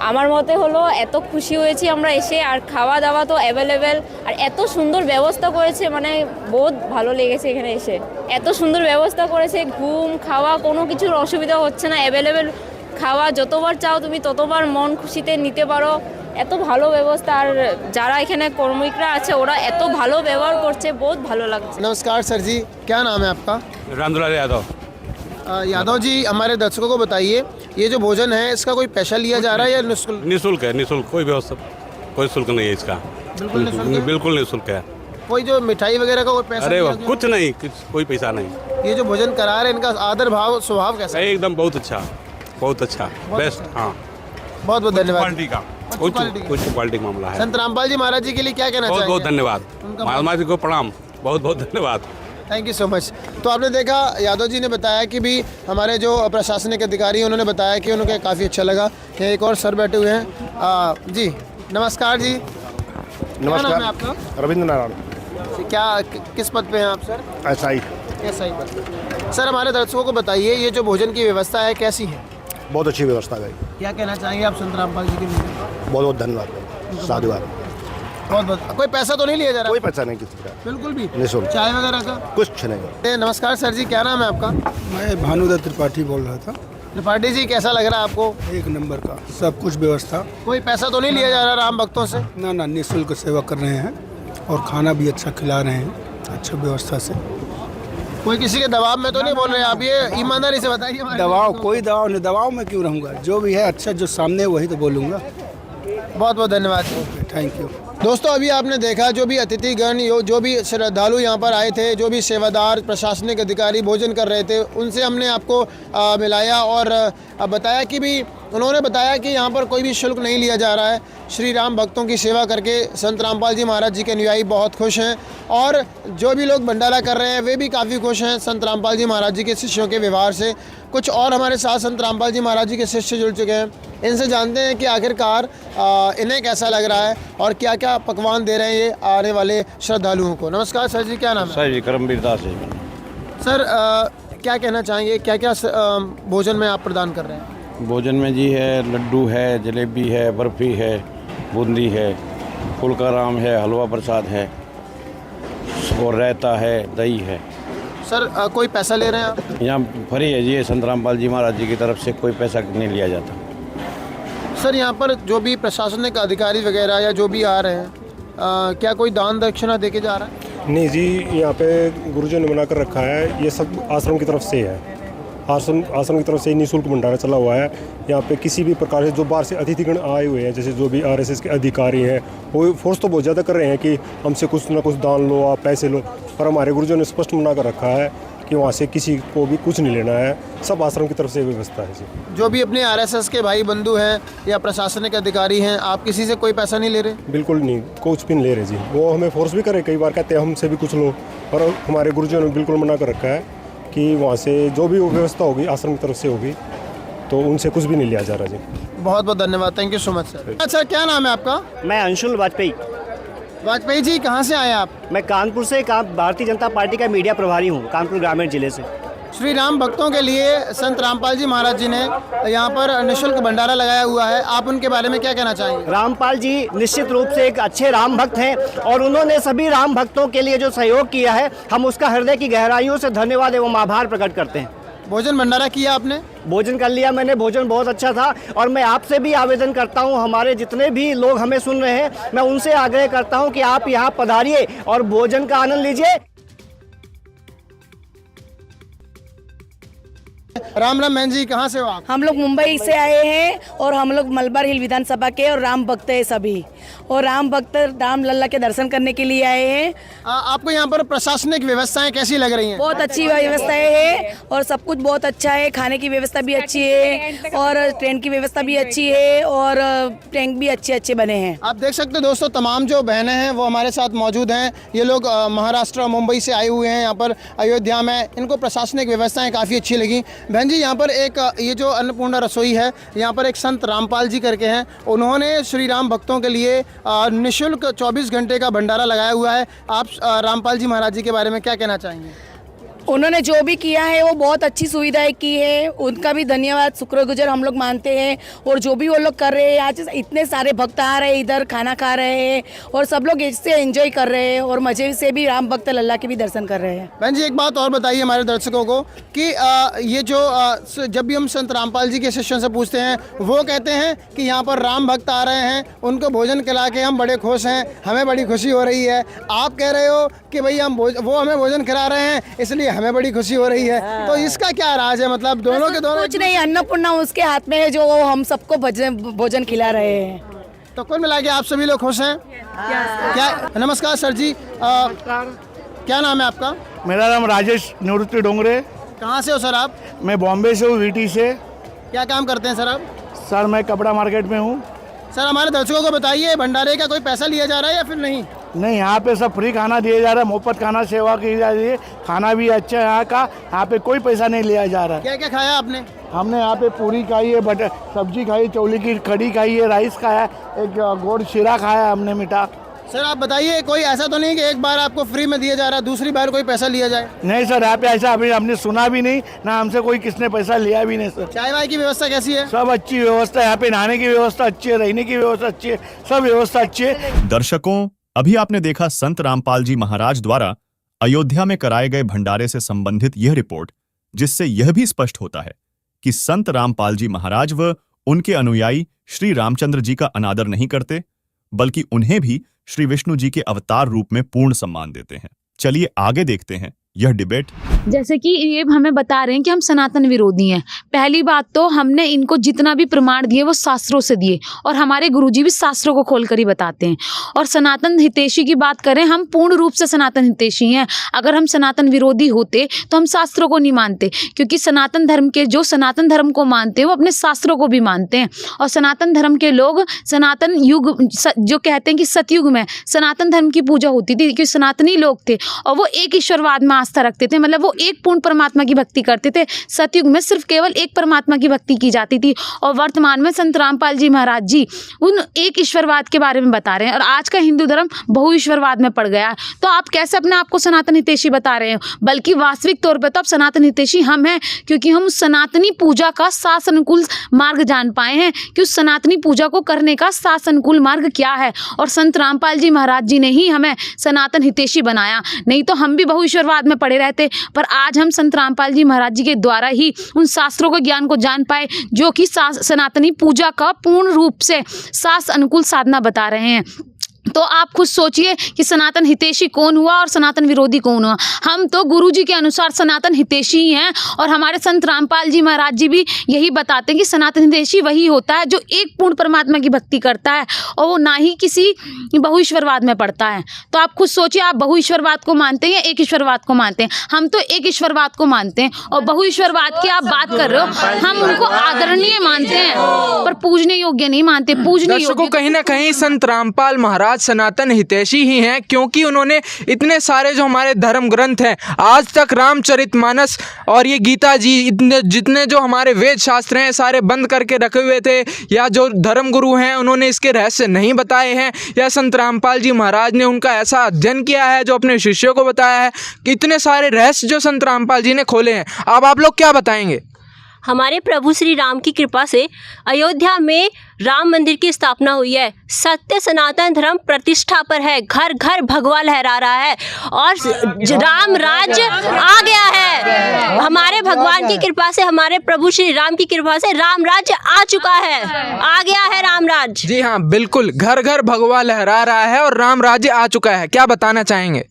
আমার মতে হলো এত খুশি হয়েছি আমরা এসে, আর খাওয়া দাওয়া তো অ্যাভেলেবেল, আর এত সুন্দর ব্যবস্থা করেছে, মানে বহুত ভালো লেগেছে এখানে এসে। এত সুন্দর ব্যবস্থা করেছে, ঘুম খাওয়া কোনো কিছুর অসুবিধা হচ্ছে না, অ্যাভেলেবেল খাওয়া যতবার চাও তুমি ততবার মন খুশিতে নিতে পারো, এত ভালো ব্যবস্থা। আর যারা এখানে কর্মীরা আছে ওরা এত ভালো ব্যবহার করছে, বহুত ভালো লাগছে। नमस्कार सर जी, क्या नाम है आपका? रामदुलाल यादव। यादव जी, हमारे दर्शकों को बताइए, ये जो भोजन है इसका कोई पैसा लिया जा रहा है या निःशुल्क? निःशुल्क है, निःशुल्क, कोई व्यवस्था, कोई शुल्क नहीं है इसका। बिल्कुल निःशुल्क है? बिल्कुल निःशुल्क है। कोई जो मिठाई वगैरह का कोई पैसा अरे लिया वाह, गया? कुछ नहीं, कोई पैसा नहीं। ये जो भोजन करा रहे हैं इनका आदर भाव स्वभाव कैसा है? एकदम बहुत अच्छा, बहुत अच्छा, बेस्ट। हाँ, बहुत बहुत धन्यवाद। क्वालिटी का, कुछ क्वालिटी का मामला है। संत रामपाल जी महाराज जी के लिए क्या कहना बहुत चाहेंगे? बहुत धन्यवाद, महात्मा जी को प्रणाम, बहुत बहुत धन्यवाद। Thank you so much. तो आपने देखा, यादव जी ने बताया कि भी हमारे जो प्रशासनिक अधिकारी हैं उन्होंने बताया कि उन्हें काफ़ी अच्छा लगा। कि एक और सर बैठे हुए हैं। जी नमस्कार जी। क्या नाम है आपका? रविंद्र नारायण। क्या किस पद पे हैं आप सर? SI। SI पद। सर, हमारे दर्शकों को बताइए, ये जो भोजन की व्यवस्था है कैसी है? बहुत अच्छी व्यवस्था है। क्या कहना चाहेंगे आप संत रामपाल जी के लिए? बहुत बहुत धन्यवाद, साधुवाद। बहुत बहुत। कोई पैसा तो नहीं लिया जा रहा? कोई पैसा नहीं किसी का, बिल्कुल भी निःशुल्क। चाय वगैरह का कुछ नहीं। नमस्कार सर जी, क्या नाम है आपका? मैं भानुदत्त त्रिपाठी बोल रहा था। त्रिपाठी जी, कैसा लग रहा है आपको? एक नंबर का सब कुछ व्यवस्था। कोई पैसा तो नहीं लिया जा रहा राम भक्तों से? ना ना, निःशुल्क सेवा कर रहे हैं और खाना भी अच्छा खिला रहे हैं, अच्छा व्यवस्था से। कोई किसी के दबाव में तो नहीं बोल रहे आप? ये ईमानदारी से बताइए। दबाव, कोई दबाव नहीं, दबाव में क्यों रहूँगा? जो भी है अच्छा, जो सामने वही तो बोलूँगा। बहुत बहुत धन्यवाद। Thank you. दोस्तों, अभी आपने देखा जो भी अतिथिगण, जो भी श्रद्धालु यहाँ पर आए थे, जो भी सेवादार प्रशासनिक अधिकारी भोजन कर रहे थे, उनसे हमने आपको मिलाया और बताया कि भी उन्होंने बताया कि यहाँ पर कोई भी शुल्क नहीं लिया जा रहा है। श्री राम भक्तों की सेवा करके संत रामपाल जी महाराज जी के अनुयायी बहुत खुश हैं, और जो भी लोग भंडारा कर रहे हैं वे भी काफ़ी खुश हैं संत रामपाल जी महाराज जी के शिष्यों के व्यवहार से। कुछ और हमारे साथ संत रामपाल जी महाराज जी के शिष्य जुड़ चुके हैं, इनसे जानते हैं कि आखिरकार इन्हें कैसा लग रहा है और क्या क्या पकवान दे रहे हैं ये आने वाले श्रद्धालुओं को। नमस्कार सर जी, क्या नाम है? सर जी, करमवीर दास है। सर, क्या कहना चाहेंगे, क्या क्या भोजन में आप प्रदान कर रहे हैं? भोजन में जी है, लड्डू है, जलेबी है, बर्फ़ी है, बूंदी है, फुलकाराम है, हलवा प्रसाद है, और रायता है, दही है। सर, कोई पैसा ले रहे हैं आप? यहाँ फ्री है जी, संत रामपाल जी महाराज जी की तरफ से कोई पैसा नहीं लिया जाता। सर, यहाँ पर जो भी प्रशासनिक अधिकारी वगैरह या जो भी आ रहे हैं, क्या कोई दान दक्षिणा देके जा रहा है? नहीं जी, यहाँ पे गुरुजन ने मना कर रखा है, ये सब आश्रम की तरफ से है। आश्रम की तरफ से निःशुल्क भंडारा चला हुआ है। यहाँ पे किसी भी प्रकार से जो बाहर से अतिथिगण आए हुए हैं, जैसे जो भी RSS के अधिकारी हैं, वो फोर्स तो बहुत ज़्यादा कर रहे हैं कि हमसे कुछ ना कुछ दान लो, आप पैसे लो, पर हमारे गुरुजन ने स्पष्ट मना कर रखा है कि वहाँ से किसी को भी कुछ नहीं लेना है, सब आश्रम की तरफ से व्यवस्था है जी। जो भी अपने RSS के भाई बंधु हैं या प्रशासनिक अधिकारी हैं, आप किसी से कोई पैसा नहीं ले रहे? बिल्कुल नहीं, कुछ भी नहीं ले रहे जी। वो हमें फोर्स भी करे, कई बार कहते हैं हमसे भी कुछ लो, पर हमारे गुरुजन ने बिल्कुल मना कर रखा है कि वहाँ से जो भी व्यवस्था होगी आश्रम की तरफ से होगी, तो उनसे कुछ भी नहीं लिया जा रहा जी। बहुत बहुत धन्यवाद, thank you so much sir. अच्छा, क्या नाम है आपका? मैं अंशुल वाजपेयी। वाजपेयी जी, कहाँ से आए आप? मैं कानपुर से, भारतीय जनता पार्टी का मीडिया प्रभारी हूँ, कानपुर ग्रामीण जिले से। श्री राम भक्तों के लिए संत रामपाल जी महाराज जी ने यहाँ पर निःशुल्क भंडारा लगाया हुआ है, आप उनके बारे में क्या कहना चाहेंगे? रामपाल जी निश्चित रूप से एक अच्छे राम भक्त हैं और उन्होंने सभी राम भक्तों के लिए जो सहयोग किया है, हम उसका हृदय की गहराइयों से धन्यवाद एवं आभार प्रकट करते हैं। भोजन भंडारा किया आपने? भोजन कर लिया मैंने, भोजन बहुत अच्छा था, और मैं आपसे भी आवेदन करता हूं, हमारे जितने भी लोग हमें सुन रहे हैं, मैं उनसे आग्रह करता हूं कि आप यहां पधारिए और भोजन का आनंद लीजिए। राम राम बहन जी, कहाँ से हो आप? हम लोग मुंबई से आए हैं और हम लोग मलबार हिल विधानसभा के और राम भक्त हैं सभी, और राम भक्त राम लल्ला के दर्शन करने के लिए आए हैं। आपको यहाँ पर प्रशासनिक व्यवस्थाएं कैसी लग रही हैं? बहुत अच्छी व्यवस्थाएं है और सब कुछ बहुत अच्छा है, खाने की व्यवस्था भी अच्छी है और ट्रेन की व्यवस्था भी अच्छी है और टैंक भी अच्छे बने हैं। आप देख सकते हो दोस्तों, तमाम जो बहनें हैं वो हमारे साथ मौजूद हैं। ये लोग महाराष्ट्र मुंबई से आए हुए हैं यहाँ पर अयोध्या में। इनको प्रशासनिक व्यवस्थाएं काफ़ी अच्छी लगी। बहन जी, यहाँ पर एक ये जो अन्नपूर्णा रसोई है, यहाँ पर एक संत रामपाल जी करके हैं, उन्होंने श्री राम भक्तों के लिए निःशुल्क 24 घंटे का भंडारा लगाया हुआ है। आप रामपाल जी महाराज जी के बारे में क्या कहना चाहेंगे? उन्होंने जो भी किया है वो बहुत अच्छी सुविधाएं की है, उनका भी धन्यवाद शुक्रगुजार हम लोग मानते हैं। और जो भी वो लोग कर रहे हैं, आज इतने सारे भक्त आ रहे हैं, इधर खाना खा रहे हैं और सब लोग इससे एंजॉय कर रहे हैं और मजे से भी राम भक्त लल्ला के भी दर्शन कर रहे हैं। बहन जी, एक बात और बताइए हमारे दर्शकों को कि ये जो जब भी हम संत रामपाल जी के शिष्यों से पूछते हैं, वो कहते हैं कि यहाँ पर राम भक्त आ रहे हैं, उनको भोजन खिला के हम बड़े खुश हैं, हमें बड़ी खुशी हो रही है। आप कह रहे हो कि भाई वो हमें भोजन खिला रहे हैं इसलिए हमें बड़ी खुशी हो रही है, तो इसका क्या राज है? मतलब दोनों के दोनों कुछ नहीं, अन्नपूर्णा उसके हाथ में है जो हम सबको भोजन खिला रहे हैं। तो कुल मिला के आप सभी लोग खुश हैं? क्या? नमस्कार सर जी, क्या नाम है आपका? मेरा नाम राजेश निवृत्ति डोंगरे। कहाँ से हो सर आप? मैं बॉम्बे से हूँ, वीटी से। क्या काम करते हैं सर आप? सर मैं कपड़ा मार्केट में हूँ। सर हमारे दर्शकों को बताइए, भंडारे का कोई पैसा लिया जा रहा है या फिर नहीं? नहीं, यहाँ पे सब फ्री खाना दिया जा रहा है, मुफ्त खाना सेवा की जा रही है, खाना भी अच्छा है यहाँ का, यहाँ पे कोई पैसा नहीं लिया जा रहा है। क्या क्या खाया आपने? हमने यहाँ पे पूरी खाई है, बटर सब्जी खाई, चौली की कड़ी खाई है, राइस खाया, एक गोड़ शीरा खाया हमने मीठा। सर आप बताइए, कोई ऐसा तो नहीं कि एक बार आपको फ्री में दिया जा रहा है, दूसरी बार कोई पैसा लिया जाए? नहीं सर, यहाँ पे ऐसा अभी हमने सुना भी नहीं, ना हमसे कोई किसने पैसा लिया भी नहीं सर। चाय वाय की व्यवस्था कैसी है? सब अच्छी व्यवस्था है यहाँ पे, नहाने की व्यवस्था अच्छी है, रहने की व्यवस्था अच्छी है, सब व्यवस्था अच्छी है। दर्शकों, अभी आपने देखा संत रामपाल जी महाराज द्वारा अयोध्या में कराए गए भंडारे से संबंधित यह रिपोर्ट, जिससे यह भी स्पष्ट होता है कि संत रामपाल जी महाराज व उनके अनुयायी श्री रामचंद्र जी का अनादर नहीं करते, बल्कि उन्हें भी श्री विष्णु जी के अवतार रूप में पूर्ण सम्मान देते हैं। चलिए आगे देखते हैं यह डिबेट। जैसे कि ये हमें बता रहे हैं कि हम सनातन विरोधी हैं। पहली बात तो हमने इनको जितना भी प्रमाण दिए वो शास्त्रों से दिए और हमारे गुरुजी भी शास्त्रों को खोलकर ही बताते हैं। और सनातन हितैषी की बात करें, हम पूर्ण रूप से सनातन हितैषी हैं। अगर हम सनातन विरोधी होते तो हम शास्त्रों को नहीं मानते, क्योंकि सनातन धर्म के जो सनातन धर्म को मानते हैं वो अपने शास्त्रों को भी मानते हैं। और सनातन धर्म के लोग सनातन युग जो कहते हैं कि सतयुग में सनातन धर्म की पूजा होती थी, क्योंकि सनातनी लोग थे और वो एक ईश्वरवाद में आस्था रखते थे, मतलब वो एक पूर्ण परमात्मा की भक्ति करते थे। सतयुग में सिर्फ केवल एक परमात्मा की भक्ति की जाती थी और वर्तमान में संत रामपाल जी महाराज जी उन एक ईश्वरवाद के बारे में बता रहे हैं। और आज का हिंदू धर्म बहु ईश्वरवाद में पड़ गया है, तो आप कैसे अपने आप को सनातन हितैषी बता रहे हो? बल्कि वास्तविक तौर पर तो आप सनातन हितैषी हम हैं, क्योंकि हम उस सनातनी पूजा का शास्त्र अनुकूल मार्ग जान पाए हैं कि उस सनातनी पूजा को करने का शास्त्र अनुकूल मार्ग क्या है। और संत रामपाल जी महाराज जी ने ही हमें सनातन हितैषी बनाया, नहीं तो हम भी बहु ईश्वरवाद में पड़े रहते। पर आज हम संत रामपाल जी महाराज जी के द्वारा ही उन शास्त्रों के ज्ञान को जान पाए जो कि सनातनी पूजा का पूर्ण रूप से शास्त्र अनुकूल साधना बता रहे हैं। तो आप खुद सोचिए कि सनातन हितैषी कौन हुआ और सनातन विरोधी कौन हुआ। हम तो गुरुजी के अनुसार सनातन हितैषी ही हैं और हमारे संत रामपाल जी महाराज जी भी यही बताते हैं कि सनातन हितैषी वही होता है जो एक पूर्ण परमात्मा की भक्ति करता है और वो ना ही किसी बहुईश्वरवाद में पड़ता है। तो आप खुद सोचिए, आप बहुईश्वरवाद को मानते हैं या एक ईश्वरवाद को मानते हैं? हम तो एक ईश्वरवाद को मानते हैं और बहुईश्वरवाद की आप बात कर रहे हो, हम उनको आदरणीय मानते हैं पर पूजने योग्य नहीं मानते। पूजने योग्य कहीं ना कहीं संत रामपाल महाराज सनातन हितैषी ही हैं, क्योंकि उन्होंने इतने सारे जो हमारे धर्म ग्रंथ हैं, आज तक रामचरितमानस और ये गीता जी, इतने जितने जो हमारे वेद शास्त्र हैं सारे बंद करके रखे हुए थे, या जो धर्म गुरु हैं उन्होंने इसके रहस्य नहीं बताए हैं, या संत रामपाल जी महाराज ने उनका ऐसा अध्ययन किया है जो अपने शिष्यों को बताया है कि इतने सारे रहस्य जो संत रामपाल जी ने खोले हैं। अब आप लोग क्या बताएंगे? हमारे प्रभु श्री राम की कृपा से अयोध्या में राम मंदिर की स्थापना हुई है। सत्य सनातन धर्म प्रतिष्ठा पर है, घर घर भगवा लहरा रहा है और राम राज्य आ गया है। हमारे भगवान की कृपा से, हमारे प्रभु श्री राम की कृपा से राम राज्य आ चुका है, आ गया है राम राज्य। जी हाँ, बिल्कुल, घर घर भगवा लहरा रहा है और राम राज्य आ चुका है। क्या बताना चाहेंगे?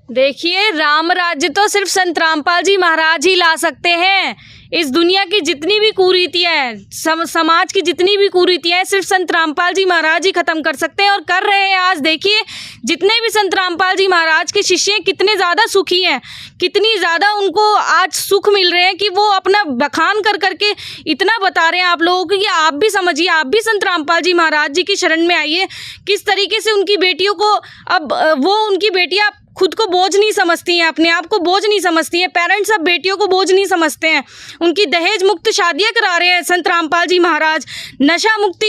देखिए, राम राज्य तो सिर्फ संत रामपाल जी महाराज ही ला सकते हैं। इस दुनिया की जितनी भी कुरीतियाँ हैं, समाज की जितनी भी कुरीतियाँ हैं, सिर्फ संत रामपाल जी महाराज ही ख़त्म कर सकते हैं और कर रहे हैं। आज देखिए जितने भी संत रामपाल जी महाराज के शिष्य हैं कितने ज़्यादा सुखी हैं, कितनी ज़्यादा उनको आज सुख मिल रहे हैं कि वो अपना बखान कर करके इतना बता रहे हैं आप लोगों को कि आप भी समझिए, आप भी संत रामपाल जी महाराज जी की शरण में आइए। किस तरीके से उनकी बेटियों को अब वो उनकी बेटियाँ खुद को बोझ नहीं समझती हैं, अपने आप को बोझ नहीं समझती हैं। पेरेंट्स अब बेटियों को बोझ नहीं समझते हैं, उनकी दहेज मुक्त शादियां करा रहे हैं संत रामपाल जी महाराज। नशा मुक्ति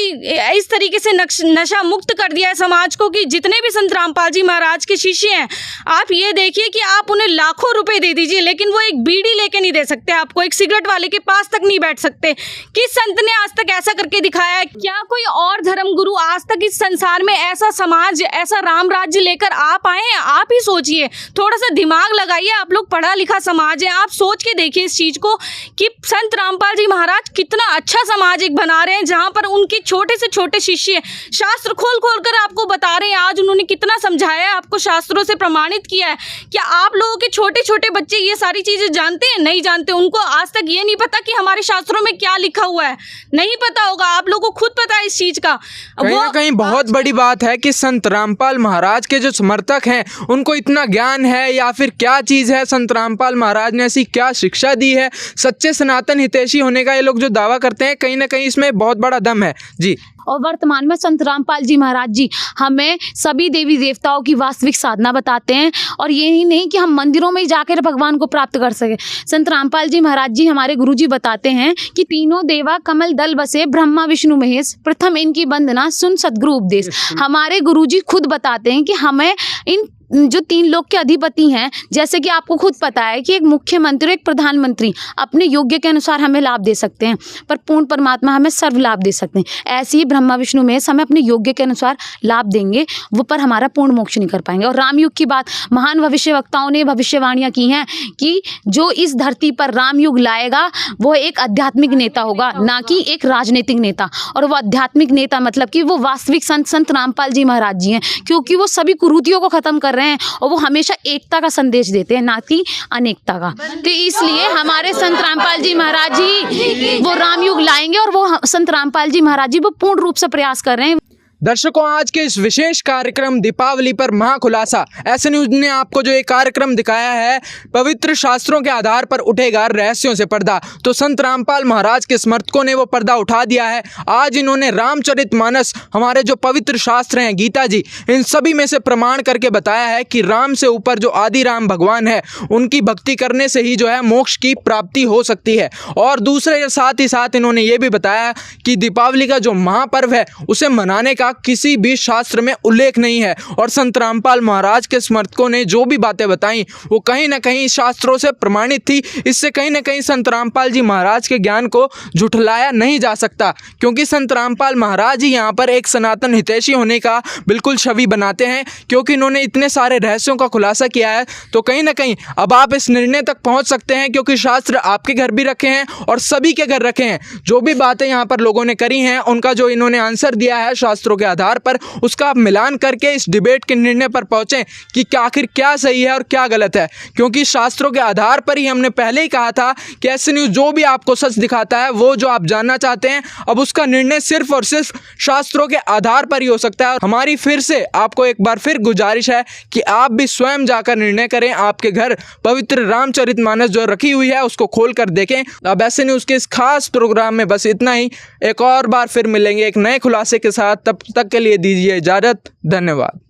इस तरीके से नशा मुक्त कर दिया है समाज को कि जितने भी संत रामपाल जी महाराज के शिष्य हैं, आप ये देखिए कि आप उन्हें लाखों रुपए दे दीजिए लेकिन वो एक बीड़ी लेके नहीं दे सकते आपको, एक सिगरेट वाले के पास तक नहीं बैठ सकते। किस संत ने आज तक ऐसा करके दिखाया है? क्या कोई और धर्म गुरु आज तक इस संसार में ऐसा समाज, ऐसा राम राज्य लेकर आ पाए हैं? आप ही सोचिए, थोड़ा सा दिमाग लगाइए। आप लोग पढ़ा लिखा समाज है, आप सोच के देखिए इस चीज को कि संत रामपाल जी महाराज कितना अच्छा समाज एक बना रहे हैं जहां पर उनके छोटे से छोटे शिष्य शास्त्र खोल खोल कर आपको बता रहे हैं। आज उन्होंने कितना समझाया है, आपको शास्त्रों से प्रमाणित किया है। क्या आप लोगों के छोटे छोटे बच्चे ये सारी चीजें जानते हैं? नहीं जानते। उनको आज तक ये नहीं पता कि हमारे शास्त्रों में क्या लिखा हुआ है, नहीं पता होगा। आप लोगों को खुद पता है इस चीज का। कहीं ना कहीं बहुत बड़ी बात है कि संत रामपाल महाराज के जो समर्थक हैं उनको इतना ज्ञान है या फिर क्या चीज़ है, संत रामपाल महाराज ने ऐसी क्या शिक्षा दी है, सच्चे सनातन हितैषी होने का ये लोग जो दावा करते हैं, कहीं ना कहीं इसमें बहुत बड़ा दम है जी। और वर्तमान में संत रामपाल जी महाराज जी हमें सभी देवी देवताओं की वास्तविक साधना बताते हैं और ये ही नहीं कि हम मंदिरों में ही जाकर भगवान को प्राप्त कर सके। संत रामपाल जी महाराज जी हमारे गुरु जी बताते हैं कि तीनों देवा कमल दल बसे, ब्रह्मा विष्णु महेश, प्रथम इनकी वंदना सुन सद्गुरु उपदेश। हमारे गुरु जी खुद बताते हैं कि हमें इन जो तीन लोक के अधिपति हैं, जैसे कि आपको खुद पता है कि एक मुख्यमंत्री, एक प्रधानमंत्री अपने योग्य के अनुसार हमें लाभ दे सकते हैं, पर पूर्ण परमात्मा हमें सर्व लाभ दे सकते हैं। ऐसे ही ब्रह्मा विष्णु महेश हमें अपने योग्य के अनुसार लाभ देंगे, वो पर हमारा पूर्ण मोक्ष नहीं कर पाएंगे। और रामयुग की बात महान भविष्यवक्ताओं ने भविष्यवाणियाँ की हैं कि जो इस धरती पर रामयुग लाएगा वो एक आध्यात्मिक नेता होगा, ना कि एक राजनीतिक नेता। और वो आध्यात्मिक नेता मतलब कि वो वास्तविक संत रामपाल जी महाराज जी हैं, क्योंकि वो सभी कुरीतियों को खत्म कर रहे हैं और वो हमेशा एकता का संदेश देते हैं, ना कि अनेकता का। तो इसलिए हमारे संत रामपाल जी महाराज जी वो रामयुग लाएंगे और वो संत रामपाल जी महाराज जी वो पूर्ण रूप से प्रयास कर रहे हैं। दर्शकों, आज के इस विशेष कार्यक्रम दीपावली पर महाखुलासा ऐसे न्यूज ने आपको जो एक कार्यक्रम दिखाया है, पवित्र शास्त्रों के आधार पर उठेगा रहस्यों से पर्दा। तो संत रामपाल महाराज के समर्थकों ने वो पर्दा उठा दिया है। आज इन्होंने रामचरितमानस, हमारे जो पवित्र शास्त्र हैं, गीता जी, इन सभी में से प्रमाण करके बताया है कि राम से ऊपर जो आदि राम भगवान है, उनकी भक्ति करने से ही जो है मोक्ष की प्राप्ति हो सकती है। और दूसरे साथ ही साथ इन्होंने ये भी बताया कि दीपावली का जो महापर्व है उसे मनाने का किसी भी शास्त्र में उल्लेख नहीं है। और संत रामपाल महाराज के समर्थकों ने जो भी बातें बताई वो कहीं ना कहीं शास्त्रों से प्रमाणित थी। इससे कहीं ना कहीं संत रामपाल जी महाराज के ज्ञान को झुठलाया नहीं जा सकता, क्योंकि संत रामपाल महाराज ही यहाँ पर एक सनातन हितैषी होने का बिल्कुल छवि बनाते हैं, क्योंकि इन्होंने इतने सारे रहस्यों का खुलासा किया है। तो कहीं ना कहीं अब आप इस निर्णय तक पहुँच सकते हैं, क्योंकि शास्त्र आपके घर भी रखे हैं और सभी के घर रखे हैं। जो भी बातें यहाँ पर लोगों ने करी हैं, उनका जो इन्होंने आंसर दिया है शास्त्रों के आधार पर, उसका आप मिलान करके इस डिबेट के निर्णय पर पहुंचे कि आखिर क्या सही है और क्या गलत है। क्योंकि शास्त्रों के आधार पर ही हमने पहले ही कहा था कि ऐसे न्यूज़ जो भी आपको सच दिखाता है, वो जो आप जानना चाहते हैं, अब उसका निर्णय सिर्फ और सिर्फ शास्त्रों के आधार पर ही हो सकता है। और हमारी फिर से आपको एक बार फिर गुजारिश है कि आप भी स्वयं जाकर निर्णय करें। आपके घर पवित्र रामचरितमानस जो रखी हुई है उसको खोल कर देखें। अब ऐसे न्यूज़ के इस खास प्रोग्राम में बस इतना ही। एक और बार फिर मिलेंगे एक नए खुलासे के साथ, तब तक के लिए दीजिए इजाजत। धन्यवाद।